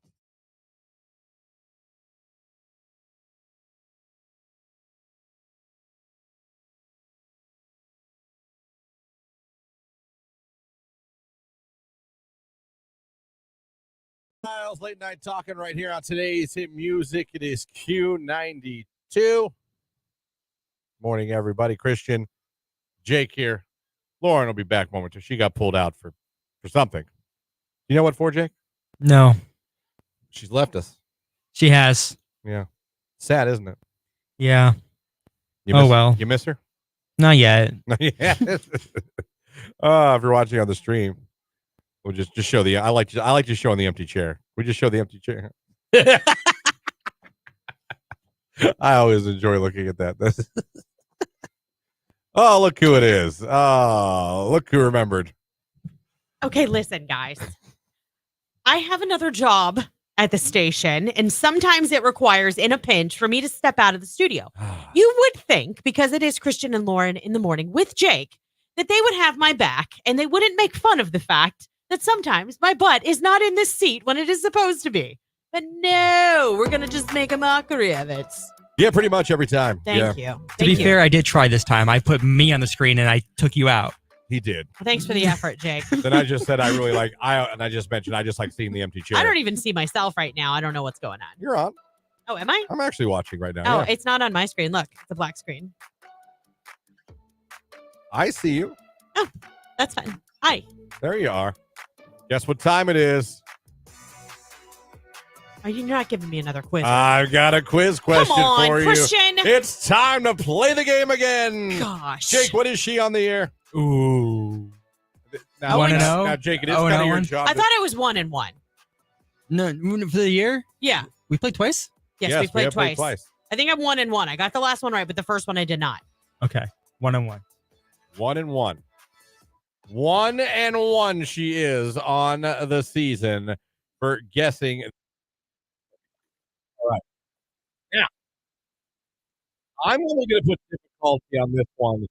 Miles, late night talking right here on today's hit music. It is Q92. Morning, everybody. Christian, Jake here. Lauren will be back momentarily. She got pulled out for something. You know what for, Jake? No. She's left us. She has. Yeah. Sad, isn't it? Yeah. Well. You miss her? Not yet. Not yet. If you're watching on the stream, we'll just show I like just showing the empty chair. We just show the empty chair. I always enjoy looking at that. Oh, look who it is. Oh, look who remembered. Okay, listen, guys. I have another job at the station, and sometimes it requires, in a pinch, for me to step out of the studio. You would think, because it is Christian and Lauren in the morning with Jake, that they would have my back, and they wouldn't make fun of the fact that sometimes my butt is not in this seat when it is supposed to be. But no, we're going to just make a mockery of it. Yeah, pretty much every time. Thank you. To be fair, I did try this time. I put me on the screen and I took you out. He did. Thanks for the effort, Jake. Then I just said I just mentioned I just like seeing the empty chair. I don't even see myself right now. I don't know what's going on. You're on. Oh, am I? I'm actually watching right now. Oh, yeah. It's not on my screen. Look, it's a black screen. I see you. Oh, that's fine. Hi. There you are. Guess what time it is? Are you not giving me another quiz? I've got a quiz question Come on, for Christian. you. It's time to play the game again. Gosh. Jake, what is she on the air? Ooh. Now, 1-0? now, Jake, it is kind of your job. I thought it was 1-1. No, for the year? Yeah. We played twice? Yes, we have played twice. I think I'm 1-1. I got the last one right, but the first one I did not. Okay. 1-1. 1-1. 1-1 she is on the season for guessing. All right. Now, I'm only going to put difficulty on this one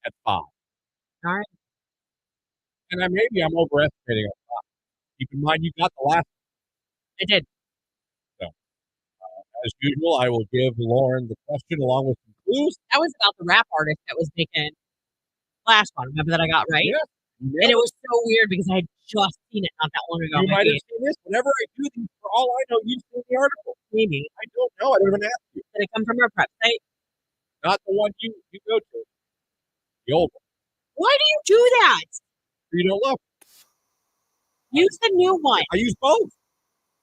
at 5. All right. And maybe I'm overestimating on 5. Keep in mind, you got the last. I did. So, as usual, I will give Lauren the question along with some clues. That was about the rap artist that was making last one. Remember that I got right? Yeah. And it was so weird because I had just seen it not that long ago. You might have seen this. Whenever I do these, for all I know, you've seen the article. Maybe. I don't know. I don't even ask you. Did it come from our prep site? Not the one you go to. The old one. Why do you do that? You don't love. Use the new one. I use both.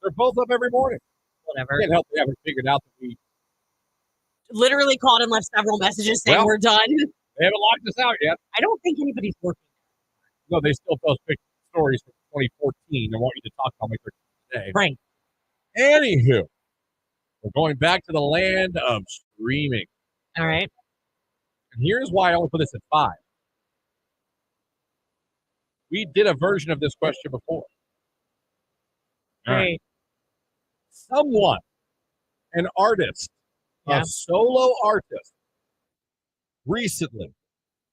They're both up every morning. Whatever. Can't help we haven't figured out that we Literally called and left several messages saying we're done. They haven't locked us out yet. I don't think anybody's working. No, they still post big stories from 2014 and want you to talk about my today. Right. Anywho, We're going back to the land of streaming. All right. And here's why I only put this at 5. We did a version of this question before. All right. Someone, an artist, a solo artist, recently,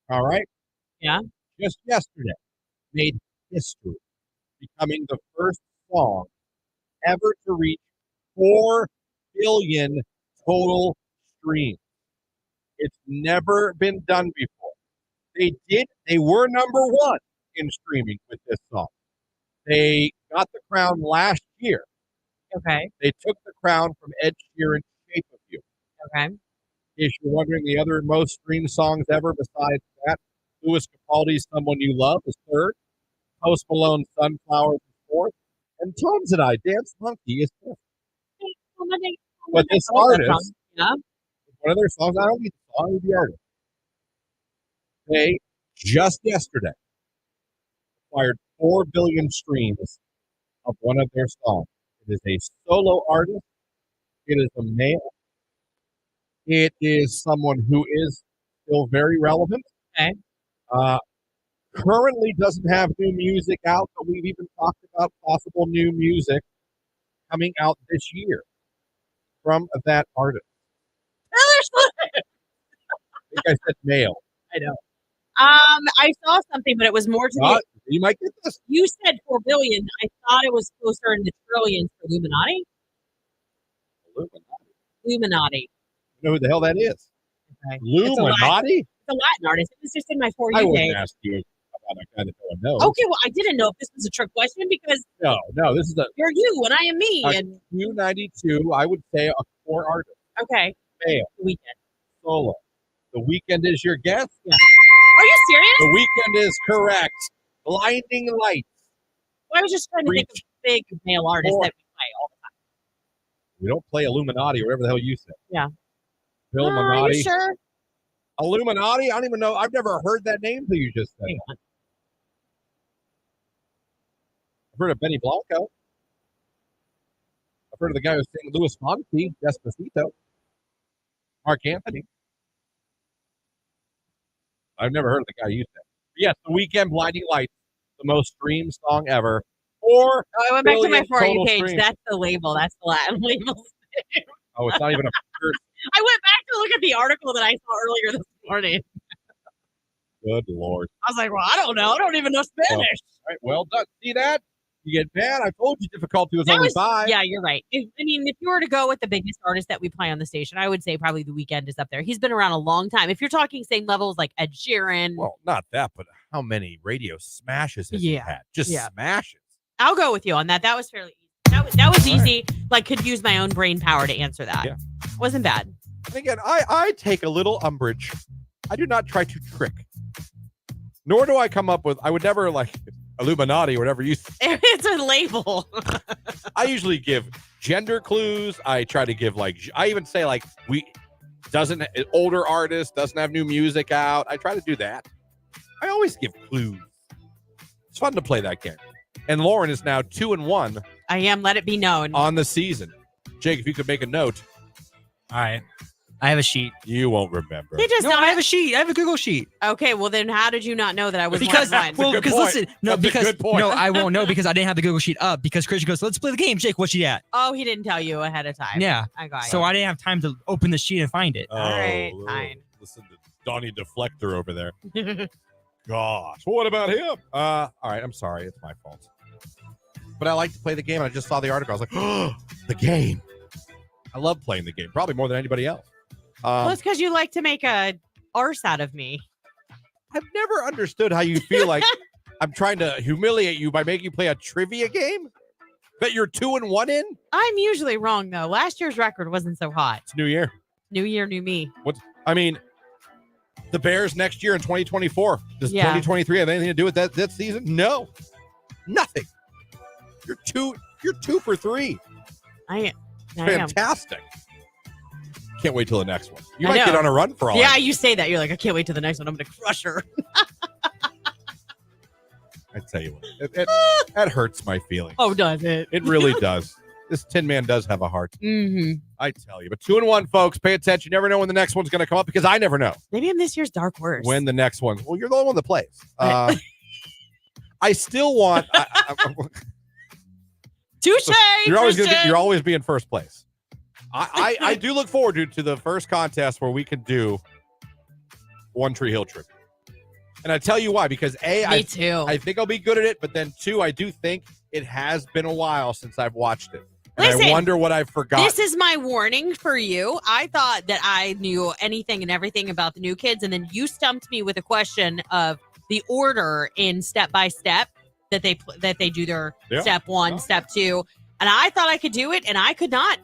all right? Yeah. Just yesterday, made history, becoming the first song ever to reach 4 billion total streams. It's never been done before. They were number 1 in streaming with this song. They got the crown last year. Okay. They took the crown from Ed Sheeran's Shape of You. Okay. If you're wondering, the other most streamed songs ever besides that, Louis Capaldi's Someone You Love is 3rd, Post Malone's Sunflower is 4th, and Tones and I, Dance Monkey is 5th. But this artist, one of their songs, I don't need the song, the artist. They just yesterday acquired 4 billion streams of one of their songs. It is a solo artist. It is a male. It is someone who is still very relevant. Okay. Currently doesn't have new music out, but we've even talked about possible new music coming out this year from that artist. I think I said male. I know. I saw something, but it was more to the. You might get this. You said 4 billion. I thought it was closer in the trillions for Illuminati. Illuminati. You know who the hell that is? Okay. Illuminati? It's a Latin artist. It was just in my For You I page. wouldn't ask you about a guy that no one knows. Okay, well, I didn't know if this was a trick question because No, this is you're you and I am me. And Q92, I would say a core artist. okay, Male. The Weeknd. Solo. The Weeknd is your guess? Yeah. Are you serious? The Weeknd is correct. Blinding Lights. Well, I was just trying to think of big male artists that we play all the time. We don't play Illuminati or whatever the hell you said. Yeah. Illuminati. Are you sure? Illuminati? I don't even know. I've never heard that name until you just said it. I've heard of Benny Blanco. I've heard of the guy who's singing Louis Fonsi, Despacito. Mark Anthony. I've never heard of the guy you said. Yes, The Weeknd, Blinding Lights, the most streamed song ever. I went back to my For You page. Streams. That's the label. That's the Latin label. Oh, it's not even a person. I went back to look at the article that I saw earlier this morning. Good Lord. I was like, well, I don't know. I don't even know Spanish. All right, well done. See that? You get mad. I told you difficulty was only 5. Yeah, you're right. If you were to go with the biggest artist that we play on the station, I would say probably The Weeknd is up there. He's been around a long time. If you're talking same levels like Ed Sheeran. Well, not that, but how many radio smashes has he had? Just smashes. I'll go with you on that. That was fairly easy. That was easy. Right. Like, could use my own brain power to answer that. Yeah. Wasn't bad. And again, I take a little umbrage. I do not try to trick. Nor do I come up with, I would never like Illuminati or whatever you say. It's a label. I usually give gender clues. I try to give I even say older artist, doesn't have new music out. I try to do that. I always give clues. It's fun to play that game. And Lauren is now 2-1. I am. Let it be known. On the season. Jake, if you could make a note. All right. I have a sheet. You won't remember. I have a sheet. I have a Google sheet. Okay, well then how did you not know that I was because listen, good point. No, I won't know because I didn't have the Google sheet up because Christian goes, let's play the game. Jake, what's she at? Oh, he didn't tell you ahead of time. Yeah. I got so you. I didn't have time to open the sheet and find it. All right, fine. Listen to Donnie Deflector over there. Gosh. What about him? All right, I'm sorry. It's my fault. But I like to play the game. I just saw the article. I was like, oh, the game. I love playing the game, probably more than anybody else. Well, it's because you like to make a arse out of me. I've never understood how you feel like I'm trying to humiliate you by making you play a trivia game that you're 2-1 in. I'm usually wrong, though. Last year's record wasn't so hot. It's New Year. New year, new me. The Bears next year in 2024. Does 2023 have anything to do with that season? No. Nothing. You're 2 for 3. I Fantastic. Can't wait till the next one. You might get on a run for all. Yeah, you say that. You're like, I can't wait till the next one. I'm going to crush her. I tell you what, that hurts my feelings. Oh, does it? It really does. This Tin Man does have a heart. Mm-hmm. I tell you. But 2-1, folks. Pay attention. You never know when the next one's going to come up because I never know. Maybe I'm this year's dark horse. When the next one. Well, you're the only one that plays. I still want. Touche. You're always be in first place. I do look forward to the first contest where we can do One Tree Hill trivia. And I tell you why, because Me too. I think I'll be good at it, but then 2, I do think it has been a while since I've watched it. And Listen, I wonder what I forgot. This is my warning for you. I thought that I knew anything and everything about the new kids, and then you stumped me with a question of the order in step by step that they do their step 1, step 2, and I thought I could do it, and I could not.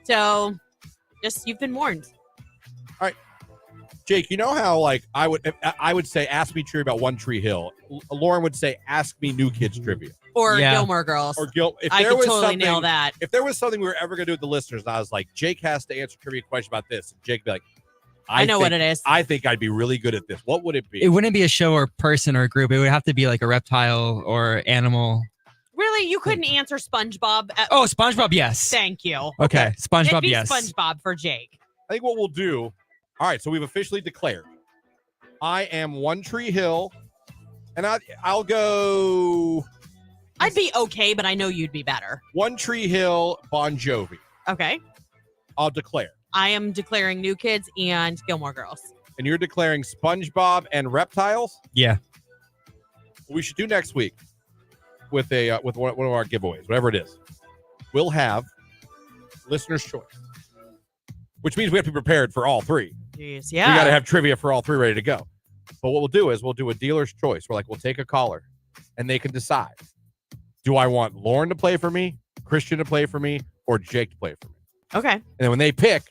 So, you've been warned. All right. Jake, you know how I would say ask me trivia about One Tree Hill. Lauren would say ask me New Kids trivia. Or Gilmore Girls. Or if I there could was totally something, nail that. If there was something we were ever going to do with the listeners, and I was like, Jake has to answer trivia question about this. And Jake would be like, I know what it is. I think I'd be really good at this. What would it be? It wouldn't be a show or person or group. It would have to be like a reptile or animal. Really? You couldn't answer SpongeBob? Oh, SpongeBob, yes. Thank you. Okay, SpongeBob, It'd be yes. SpongeBob for Jake. I think what we'll do, all right, so we've officially declared. I am One Tree Hill, and I'll go... I'd be okay, but I know you'd be better. One Tree Hill, Bon Jovi. Okay. I'll declare. I am declaring New Kids and Gilmore Girls. And you're declaring SpongeBob and Reptiles? Yeah. We should do next week with one of our giveaways, whatever it is. We'll have listener's choice, which means we have to be prepared for all 3. Jeez, yeah. We got to have trivia for all 3 ready to go. But what we'll do is we'll do a dealer's choice. We'll take a caller, and they can decide. Do I want Lauren to play for me, Christian to play for me, or Jake to play for me? Okay. And then when they pick,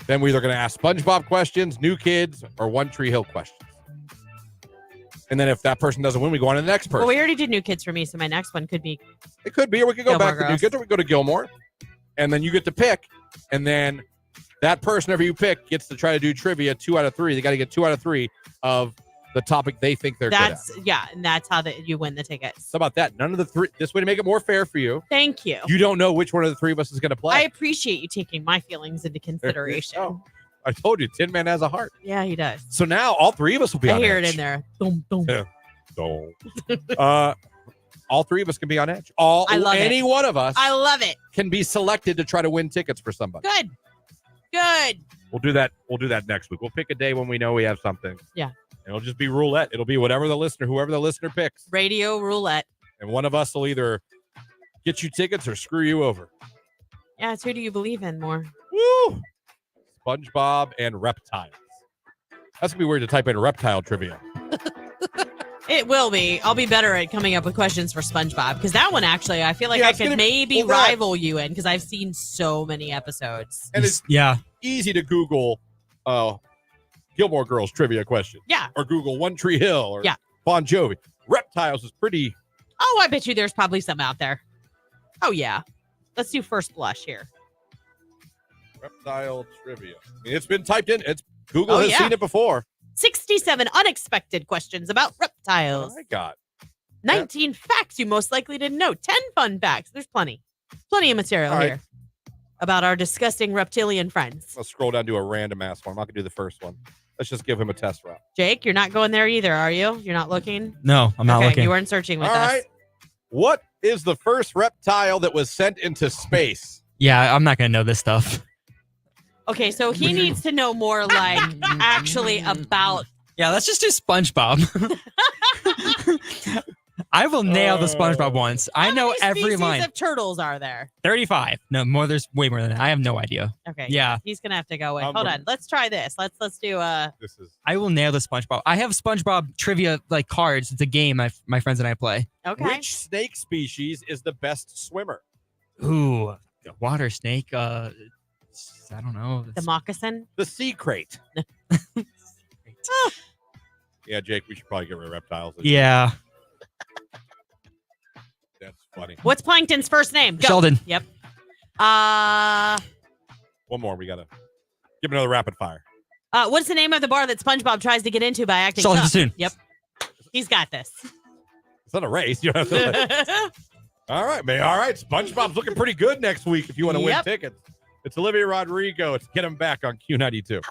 then we're either going to ask SpongeBob questions, New Kids, or One Tree Hill questions. And then if that person doesn't win, we go on to the next person. Well, we already did New Kids for me, so my next one could be... It could be, or we could go Gilmore back to New Kids, or we go to Gilmore. And then you get to pick, and then that person, whoever you pick, gets to try to do trivia 2 out of 3. They got to get 2 out of 3 of the topic they think they're good at. Yeah, and that's how you win the tickets. How about that? None of the 3. This way to make it more fair for you. Thank you. You don't know which one of the 3 of us is going to play. I appreciate you taking my feelings into consideration. Oh, I told you, Tin Man has a heart. Yeah, he does. So now all 3 of us will be on edge. I hear it in there. Boom, boom. Yeah. All 3 of us can be on edge. Any one of us. I love it. Can be selected to try to win tickets for somebody. Good. We'll do that. We'll do that next week. We'll pick a day when we know we have something. Yeah. It'll just be roulette. It'll be whoever the listener picks. Radio roulette. And one of us will either get you tickets or screw you over. Yeah, it's who do you believe in more? Woo! SpongeBob and Reptiles. That's going to be weird to type in reptile trivia. It will be. I'll be better at coming up with questions for SpongeBob because that one actually I feel like I could maybe rival you in because I've seen so many episodes. And it's easy to Google Gilmore Girls trivia question. Yeah. Or Google One Tree Hill or Bon Jovi. Reptiles is pretty. Oh, I bet you there's probably some out there. Oh, yeah. Let's do first blush here. Reptile trivia. I mean, it's been typed in. Google has seen it before. 67 unexpected questions about reptiles. Oh my God. 19 facts you most likely didn't know. 10 fun facts. There's plenty of material here about our disgusting reptilian friends. Let's scroll down to a random ass one. I'm not going to do the first one. Let's just give him a test route. Jake, you're not going there either, are you? You're not looking? No, I'm not looking. You weren't searching with us. All right. What is the first reptile that was sent into space? Yeah, I'm not going to know this stuff. Okay, so he needs to know more actually about... Yeah, let's just do SpongeBob. I will nail the SpongeBob once. I know every line. How many species of turtles are there? 35. No, more. There's way more than that. I have no idea. Okay. Yeah. He's going to have to go with... Hold on. Let's try this. Let's do This is... I will nail the SpongeBob. I have SpongeBob trivia cards. It's a game my friends and I play. Okay. Which snake species is the best swimmer? Ooh, the water snake. I don't know. The moccasin? The sea crate. Yeah, Jake, we should probably get rid of reptiles. Yeah. That's funny. What's Plankton's first name? Go. Sheldon. Yep. One more. We got to give him another rapid fire. What's the name of the bar that SpongeBob tries to get into by acting Salty tough? Sassoon. Yep. He's got this. It's not a race. You don't have to All right, man. All right. SpongeBob's looking pretty good next week if you want to win tickets. It's Olivia Rodrigo. It's Get Him Back on Q92.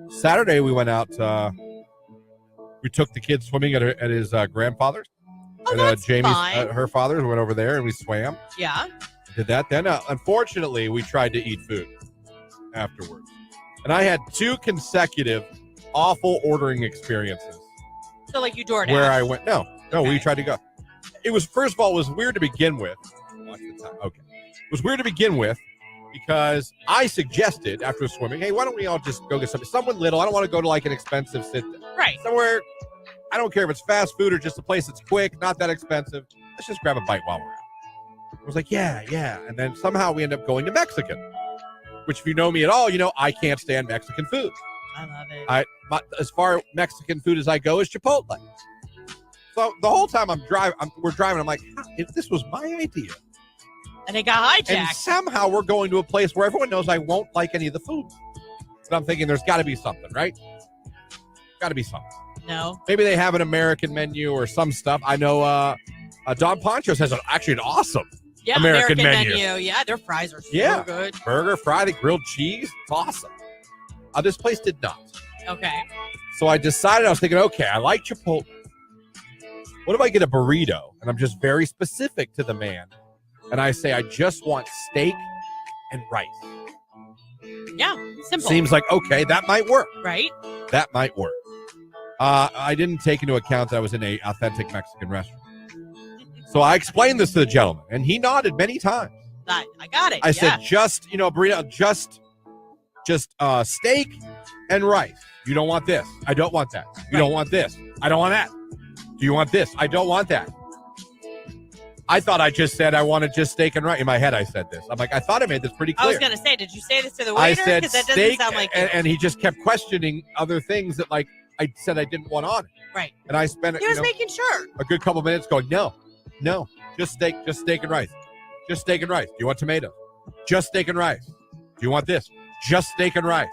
Saturday, we went out. We took the kids swimming at his grandfather's. Oh, that's Jamie's, fine. her father's. We went over there and we swam. Yeah. Did that. Then, unfortunately, we tried to eat food afterwards. And I had 2 consecutive awful ordering experiences. So, like, you DoorDash? Where I went. No, Okay. we tried to go. It was, first of all, it was weird to begin with. Watch the time. Okay. It was weird to begin with because I suggested after swimming, hey, why don't we all just go get someone little? I don't want to go to like an expensive sit-down. Right. Somewhere, I don't care if it's fast food or just a place that's quick, not that expensive. Let's just grab a bite while we're out. I was like, yeah. And then somehow we end up going to Mexican, which if you know me at all, you know I can't stand Mexican food. I love it. As far Mexican food as I go is Chipotle. So the whole time we're driving, I'm like, if this was my idea. And it got hijacked. And somehow we're going to a place where everyone knows I won't like any of the food. But I'm thinking there's got to be something, right? Got to be something. No. Maybe they have an American menu or some stuff. I know Don Poncho's has actually an awesome American menu. Yeah, their fries are so good. Burger, fry, the grilled cheese. It's awesome. This place did not. Okay. So I decided, I was thinking, okay, I like Chipotle. What if I get a burrito? And I'm just very specific to the man. And I say, I just want steak and rice. Yeah, simple. Seems like, okay, that might work. Right? That might work. I didn't take into account that I was in an authentic Mexican restaurant. So I explained this to the gentleman, and he nodded many times. I got it. I said, just, burrito, just steak and rice. You don't want this. I don't want that. You don't want this. I don't want that. Do you want this? I don't want that. I thought I just said I wanted just steak and rice. In my head, I said this. I'm like, I thought I made this pretty clear. I was going to say, did you say this to the waiter? I said that steak, doesn't sound like and he just kept questioning other things that, like, I said I didn't want on it. Right. And I spent He was making sure. a good couple minutes going, no, just steak and rice. Just steak and rice. Do you want tomatoes? Just steak and rice. Do you want this? Just steak and rice.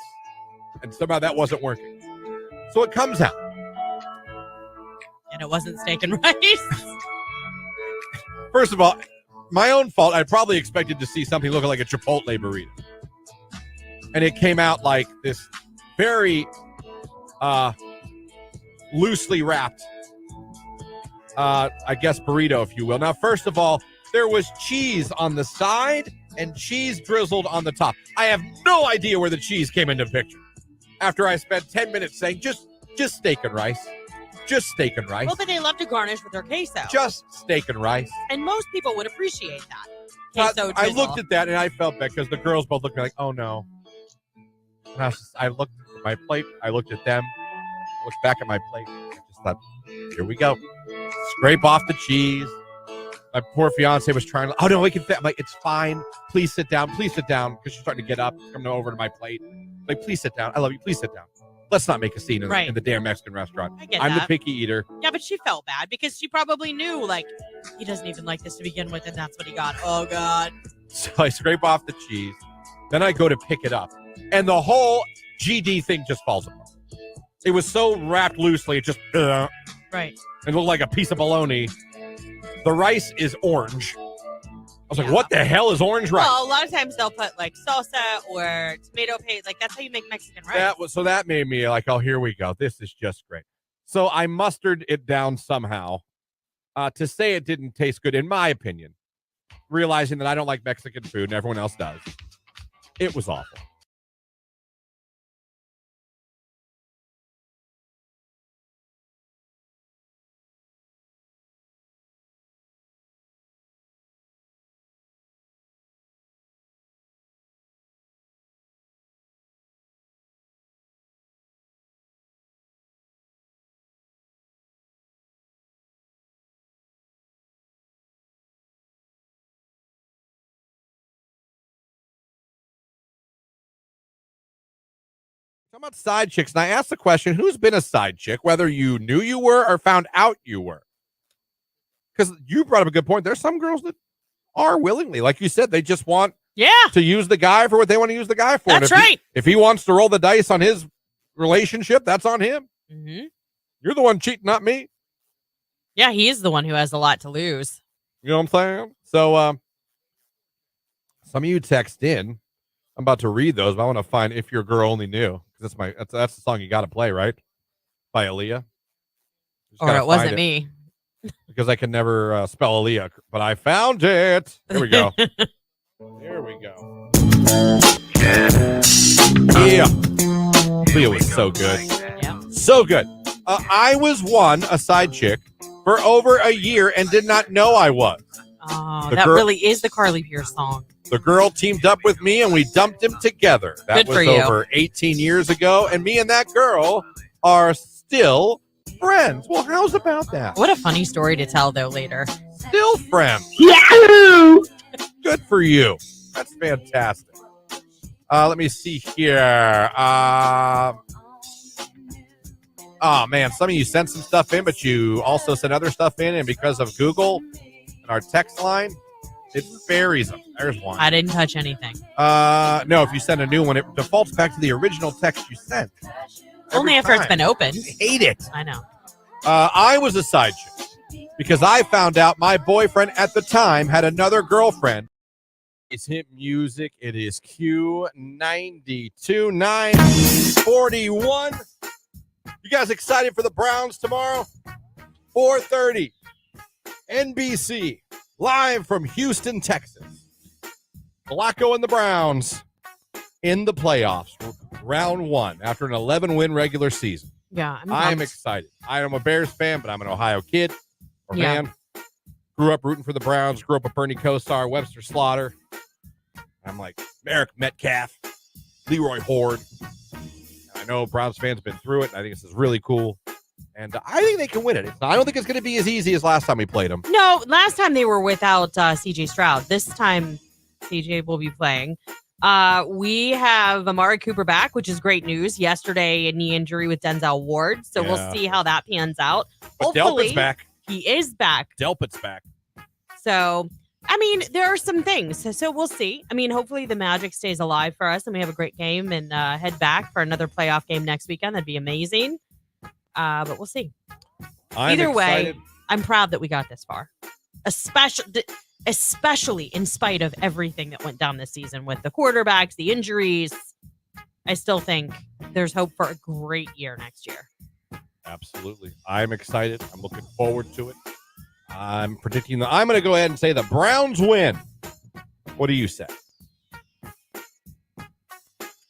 And somehow that wasn't working. So it comes out. And it wasn't steak and rice. First of all, my own fault. I probably expected to see something looking like a Chipotle burrito. And it came out like this very loosely wrapped, I guess, burrito, if you will. Now, first of all, there was cheese on the side and cheese drizzled on the top. I have no idea where the cheese came into the picture. After I spent 10 minutes saying, just steak and rice. Just steak and rice. Well, but they love to garnish with their queso. Just steak and rice. And most people would appreciate that. Queso I drizzle. looked at that and I felt bad because the girls both looked at me like, oh no. And I looked at my plate. I looked at them. I looked back at my plate. I just thought, here we go. Scrape off the cheese. My poor fiance was trying to, oh no, we can fit. I'm like, it's fine. Please sit down. Please sit down. Because she's starting to get up, coming over to my plate. Like, please sit down. I love you. Please sit down. Let's not make a scene in the damn Mexican restaurant. I get I'm that. the picky eater. Yeah, but she felt bad because she probably knew, like, he doesn't even like this to begin with, and that's what he got. Oh, God. So I scrape off the cheese. Then I go to pick it up. And the whole GD thing just falls apart. It was so wrapped loosely, it just Right. it looked like a piece of bologna. The rice is orange. I was like, what the hell is orange rice? Well, a lot of times they'll put like salsa or tomato paste. Like that's how you make Mexican rice. That made me like, oh, here we go. This is just great. So I mustered it down somehow to say it didn't taste good, in my opinion, realizing that I don't like Mexican food and everyone else does. It was awful. Talking about side chicks, and I asked the question, who's been a side chick, whether you knew you were or found out you were? Because you brought up a good point. There's some girls that are willingly, like you said, they just want to use the guy for what they want to use the guy for. That's right. If he wants to roll the dice on his relationship, that's on him. Mm-hmm. You're the one cheating, not me. Yeah, he is the one who has a lot to lose. You know what I'm saying? So some of you text in. I'm about to read those, but I want to find If Your Girl Only Knew. That's the song you got to play, right? By Aaliyah. Or it wasn't me. Because I can never spell Aaliyah, but I found it. Here we go. There we go. Yeah. Aaliyah was so good. Yeah. So good. I was a side chick, for over a year and did not know I was. Oh, that really is the Carly Pierce song. The girl teamed up with me and we dumped him together. That was over 18 years ago, and me and that girl are still friends. Well, how's about that? What a funny story to tell, though, later. Still friends. Yahoo! Good for you. That's fantastic. Let me see here. Oh, man, some of you sent some stuff in, but you also sent other stuff in, and because of Google and our text line, it buries them. There's one. I didn't touch anything. No, if you send a new one, it defaults back to the original text you sent. Only after it's been opened. I hate it. I know. I was a side chick because I found out my boyfriend at the time had another girlfriend. It's hit music. It is Q92 941. You guys excited for the Browns tomorrow? 4:30. NBC. Live from Houston, Texas. Flacco and the Browns in the playoffs. Round one after an 11-win regular season. Yeah, I'm excited. I am a Bears fan, but I'm an Ohio kid or man. Grew up rooting for the Browns. Grew up with Bernie Kosar, Webster Slaughter. I'm like Merrick Metcalf, Leroy Horde. I know Browns fans have been through it. And I think this is really cool. And I think they can win it. I don't think it's going to be as easy as last time we played them. No, last time they were without C.J. Stroud. This time, C.J. will be playing. We have Amari Cooper back, which is great news. Yesterday, a knee injury with Denzel Ward. So we'll see how that pans out. But Delpit's back. He is back. Delpit's back. So, I mean, there are some things. So we'll see. I mean, hopefully the magic stays alive for us and we have a great game and head back for another playoff game next weekend. That'd be amazing. But we'll see. Either way, I'm proud that we got this far, especially in spite of everything that went down this season with the quarterbacks, the injuries. I still think there's hope for a great year next year. Absolutely. I'm excited. I'm looking forward to it. I'm predicting I'm going to go ahead and say the Browns win. What do you say?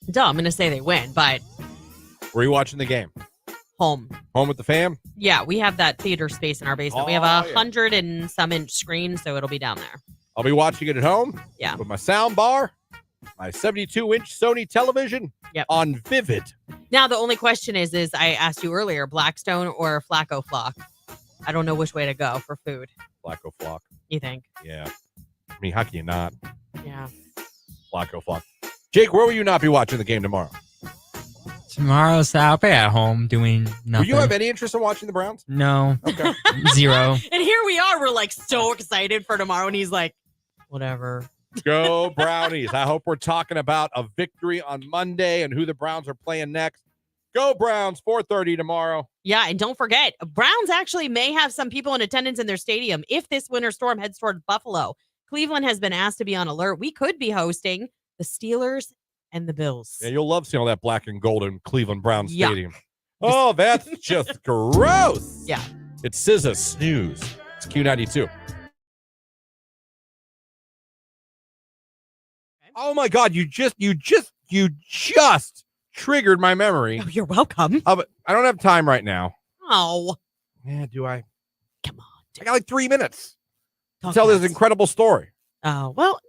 I'm going to say they win, but where are you watching the game? Home with the fam? Yeah, we have that theater space in our basement. We have 100 and some inch screen, so it'll be down there. I'll be watching it at home. Yeah. With my sound bar, my 72-inch Sony television on Vivid. Now, the only question is I asked you earlier, Blackstone or Flacco Flock? I don't know which way to go for food. Flacco Flock. You think? Yeah. I mean, how can you not? Yeah. Flacco Flock. Jake, where will you not be watching the game tomorrow? Tomorrow, so I'll be at home doing nothing. Do you have any interest in watching the Browns? No. Okay. Zero. And here we are. We're like so excited for tomorrow. And he's like, whatever. Go Brownies. I hope we're talking about a victory on Monday and who the Browns are playing next. Go Browns, 4:30 tomorrow. Yeah, and don't forget, Browns actually may have some people in attendance in their stadium if this winter storm heads toward Buffalo. Cleveland has been asked to be on alert. We could be hosting the Steelers and the Bills. Yeah, you'll love seeing all that black and gold in Cleveland Brown Yeah. Stadium. Oh, that's just gross. Yeah. It's SZA Snooze. It's Q92. Oh my God, you just triggered my memory. Oh, you're welcome. But I don't have time right now. Oh. Yeah, do I? Come on. I got like 3 minutes to Talk tell this fast. incredible story. Oh, well.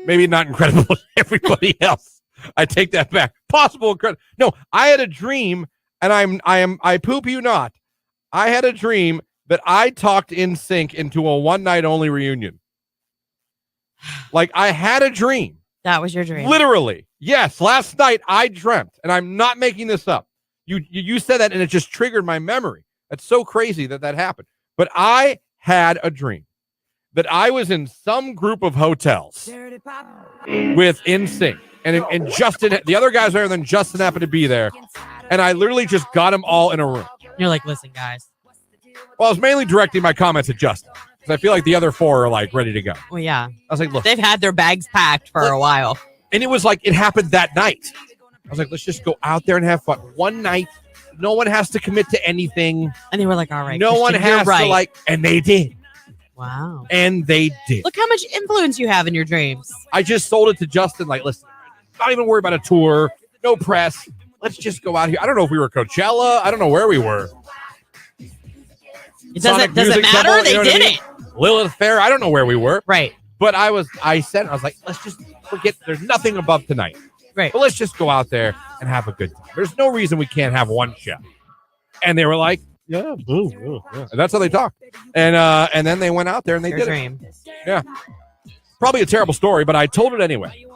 Maybe not incredible to everybody else. I take that back. Possible incredible. No, I had a dream, and I poop you not. I had a dream that I talked NSYNC into a one-night only reunion. Like, I had a dream. That was your dream. Literally. Yes, last night I dreamt, and I'm not making this up. You said that, and it just triggered my memory. That's so crazy that happened. But I had a dream that I was in some group of hotels with NSYNC, and Justin, the other guys there, and then Justin happened to be there, and I literally just got them all in a room. You're like, listen, guys. Well, I was mainly directing my comments at Justin because I feel like the other four are like ready to go. Well, yeah. I was like, look, They've had their bags packed for a while. and it was like it happened that night. I was like, let's just go out there and have fun. One night, no one has to commit to anything. And they were like, all right. No one has to like, and they did. Wow. And they did. Look how much influence you have in your dreams. I just sold it to Justin. Like, listen, not even worry about a tour, no press. Let's just go out here. I don't know if we were Coachella. I don't know where we were. It doesn't matter. They did it. Lilith Fair. I don't know where we were. Right. But I was like, let's just forget. There's nothing above tonight. Right. But let's just go out there and have a good time. There's no reason we can't have one show. And they were like, yeah. And that's how they talk. And then they went out there and they Your did dream. it. Yeah. Probably a terrible story, but I told it anyway.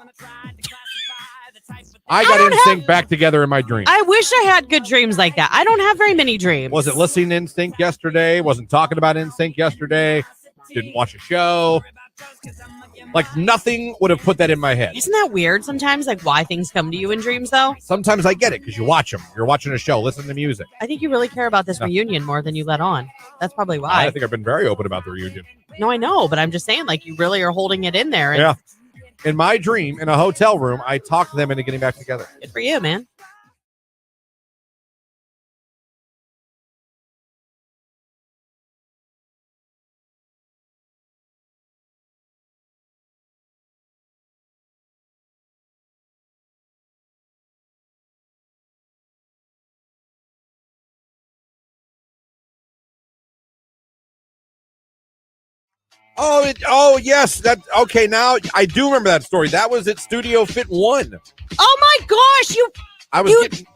I got NSYNC back together in my dream. I wish I had good dreams like that. I don't have very many dreams. Wasn't listening to NSYNC yesterday. Wasn't talking about NSYNC yesterday. Didn't watch a show. Like nothing would have put that in my head. Isn't that weird sometimes, like why things come to you in dreams, though? Sometimes I get it because you watch them. You're watching a show, listen to music. I think you really care about this reunion more than you let on. That's probably why. I think I've been very open about the reunion. No, I know, but I'm just saying, like, you really are holding it in there. And Yeah. In my dream, in a hotel room, I talked them into getting back together. Good for you, man. Oh, yes. That okay. Now I do remember that story. That was at Studio Fit 1. Oh my gosh, you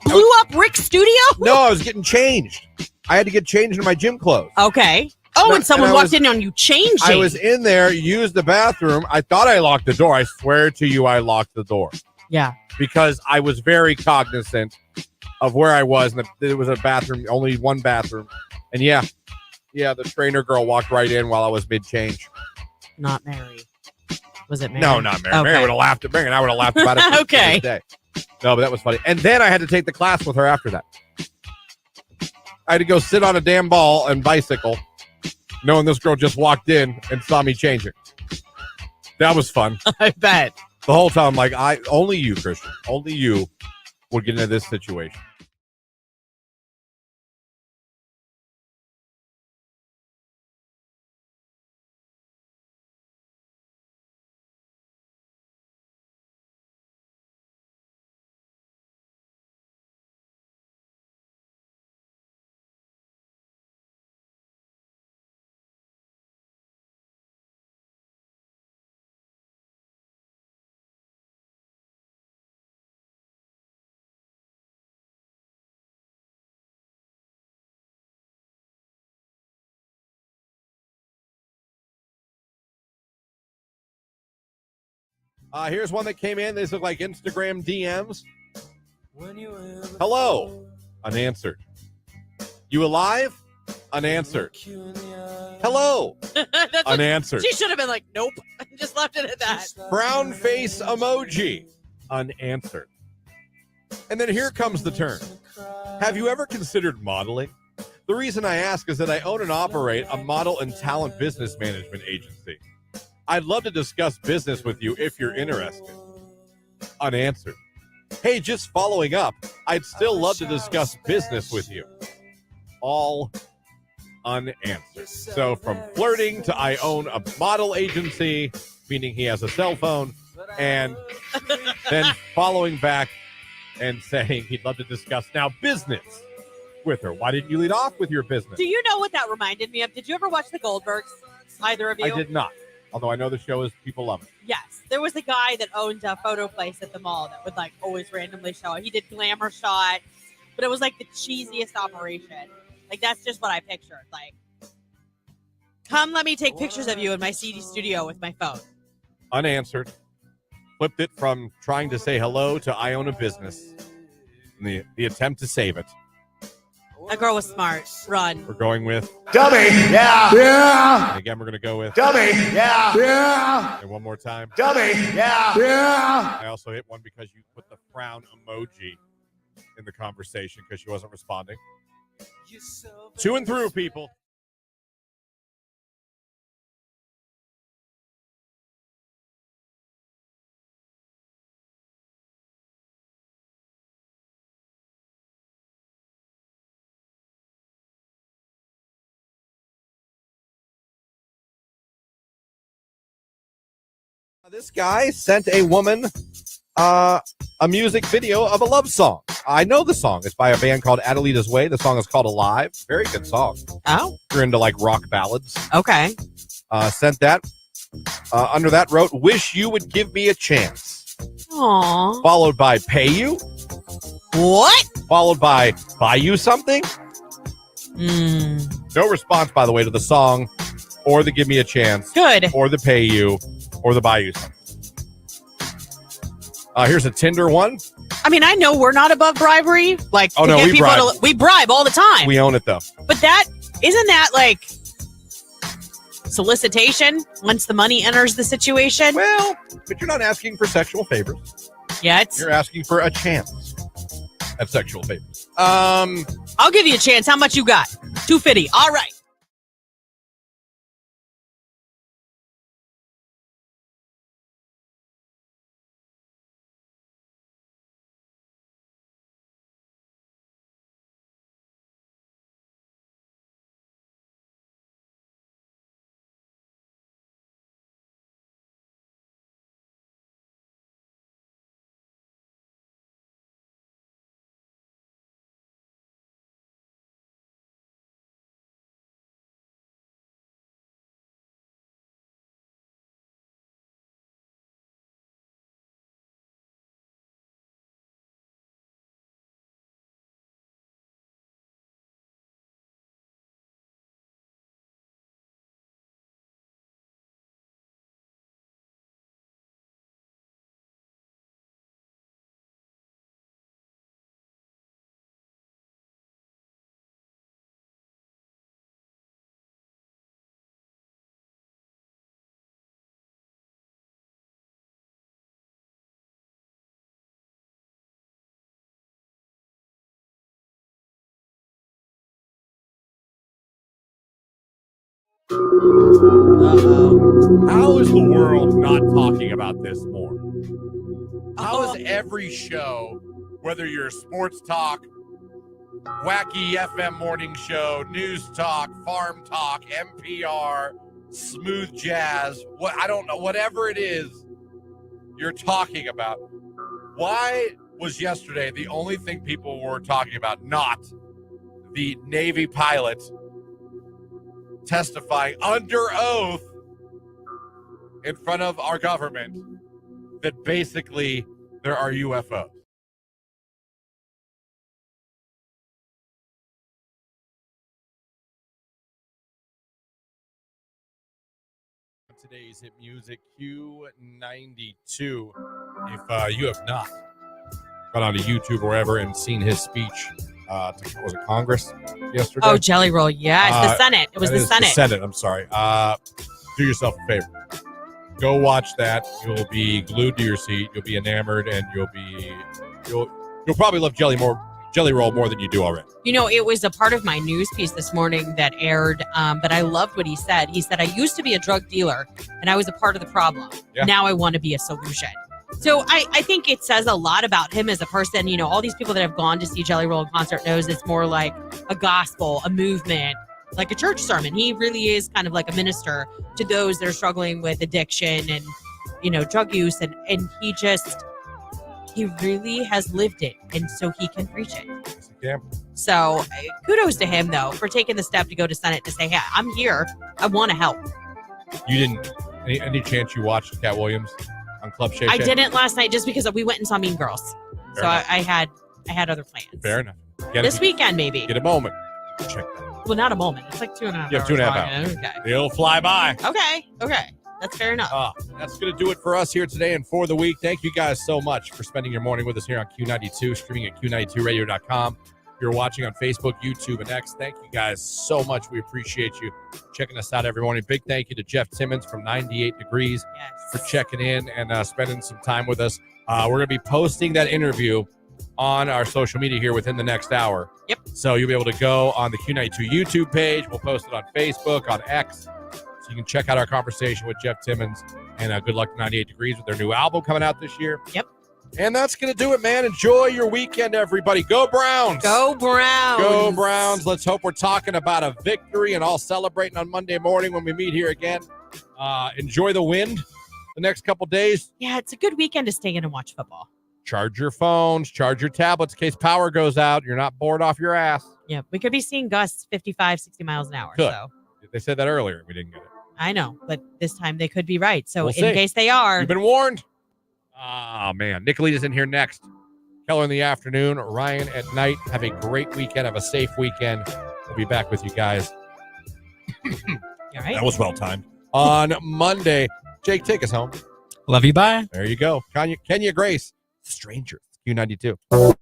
blew up Rick's studio? No, I was getting changed. I had to get changed in my gym clothes. Okay. Oh, No, and someone and I walked was- in on you changing. I was in there, used the bathroom. I thought I locked the door. I swear to you, I locked the door Yeah. because I was very cognizant of where I was. And there was a bathroom, only one bathroom. And yeah, the trainer girl walked right in while I was mid-change. Not Mary. Was it Mary? No, not Mary. Okay. Mary would have laughed at Mary, and I would have laughed about it. For Okay. the day. No, but that was funny. And then I had to take the class with her after that. I had to go sit on a damn ball and bicycle, knowing this girl just walked in and saw me changing. That was fun. I bet. The whole time, like, only you, Christian, only you would get into this situation. Here's one that came in. These look like Instagram DMs. Hello. Unanswered. You alive? Unanswered. Hello. Unanswered. She should have been like, nope. Just left it at that. Brown face emoji. Unanswered. And then here comes the turn. Have you ever considered modeling? The reason I ask is that I own and operate a model and talent business management agency. I'd love to discuss business with you if you're interested. Unanswered. Hey, just following up, I'd still love to discuss business with you. All unanswered. So from flirting to I own a model agency, meaning he has a cell phone, and then following back and saying he'd love to discuss now business with her. Why didn't you lead off with your business? Do you know what that reminded me of? Did you ever watch The Goldbergs? Either of you? I did not. Although I know the show is people love it. Yes. There was a guy that owned a photo place at the mall that would like always randomly show it. He did glamour shots, but it was like the cheesiest operation. Like that's just what I pictured. Like, come let me take pictures of you in my CD studio with my phone. Unanswered. Flipped it from trying to say hello to I own a business. And the attempt to save it. That girl was smart. Run. We're going with Dummy. Yeah. Yeah. And again, we're going to go with Dummy. Yeah. Yeah. And one more time. Dummy. Yeah. Yeah. I also hit one because you put the frown emoji in the conversation because she wasn't responding. To and through, people. This guy sent a woman a music video of a love song. I know the song. It's by a band called Adelita's Way. The song is called Alive. Very good song. Oh. If you're into like rock ballads. Okay. Sent that. Under that wrote, wish you would give me a chance. Aww. Followed by pay you. What? Followed by buy you something. No response, by the way, to the song or the give me a chance. Good. Or the pay you or the buy you something. Here's a Tinder one. I mean, I know we're not above bribery. Like, oh, to no, get we people bribe. we bribe all the time. We own it, though. But that, isn't that like solicitation once the money enters the situation? Well, but you're not asking for sexual favors. Yet. You're asking for a chance at sexual favors. I'll give you a chance. How much you got? $250. All right. How is the world not talking about this more? How is every show, whether you're sports talk, wacky FM morning show, news talk, farm talk, NPR, smooth jazz, I don't know, whatever it is you're talking about, why was yesterday the only thing people were talking about not the Navy pilot testifying under oath in front of our government that basically there are UFOs? Today's hit music, Q92. If you have not gone onto YouTube or wherever and seen his speech was it Congress yesterday? Oh, Jelly Roll. Yes, the Senate. It was the Senate. The Senate, I'm sorry. Do yourself a favor. Go watch that. You'll be glued to your seat. You'll be enamored, and you'll probably love Jelly more Jelly Roll more than you do already. You know, it was a part of my news piece this morning that aired, but I loved what he said. He said, I used to be a drug dealer, and I was a part of the problem. Yeah. Now I want to be a solution. So I think it says a lot about him as a person. You know, all these people that have gone to see Jelly Roll in concert knows it's more like a gospel, a movement, like a church sermon. He really is kind of like a minister to those that are struggling with addiction and, you know, drug use. And he really has lived it. And so he can preach it. Yeah. So kudos to him, though, for taking the step to go to Senate to say, hey, I'm here. I want to help. You didn't, any chance you watched Cat Williams on Club Shay Shay? I didn't last night just because we went and saw Mean Girls. Fair so enough. I had other plans. Fair enough. This weekend, maybe. Get a moment. Check that. Well, not a moment. It's like 2.5 hours. You have 2.5 hours. Okay. It'll fly by. Okay. That's fair enough. That's going to do it for us here today and for the week. Thank you guys so much for spending your morning with us here on Q92, streaming at Q92radio.com. If you're watching on Facebook, YouTube, and X, thank you guys so much. We appreciate you checking us out every morning. Big thank you to Jeff Timmons from 98 Degrees for checking in and spending some time with us. We're going to be posting that interview on our social media here within the next hour. Yep. So you'll be able to go on the Q92 YouTube page. We'll post it on Facebook, on X. So you can check out our conversation with Jeff Timmons. And good luck to 98 Degrees with their new album coming out this year. Yep. And that's going to do it, man. Enjoy your weekend, everybody. Go Browns. Go Browns. Go Browns. Let's hope we're talking about a victory and all celebrating on Monday morning when we meet here again. Enjoy the wind the next couple days. Yeah, it's a good weekend to stay in and watch football. Charge your phones, charge your tablets in case power goes out. You're not bored off your ass. Yeah, we could be seeing gusts 55, 60 miles an hour. Could. So They said that earlier. We didn't get it. I know, but this time they could be right. So We'll in see. case they are. You've been warned. Oh, man. Nicolita's in here next. Keller in the afternoon. Ryan at night. Have a great weekend. Have a safe weekend. We'll be back with you guys. All right. That was well timed. On Monday. Jake, take us home. Love you. Bye. There you go. Kenya Grace. Strangers. Q92.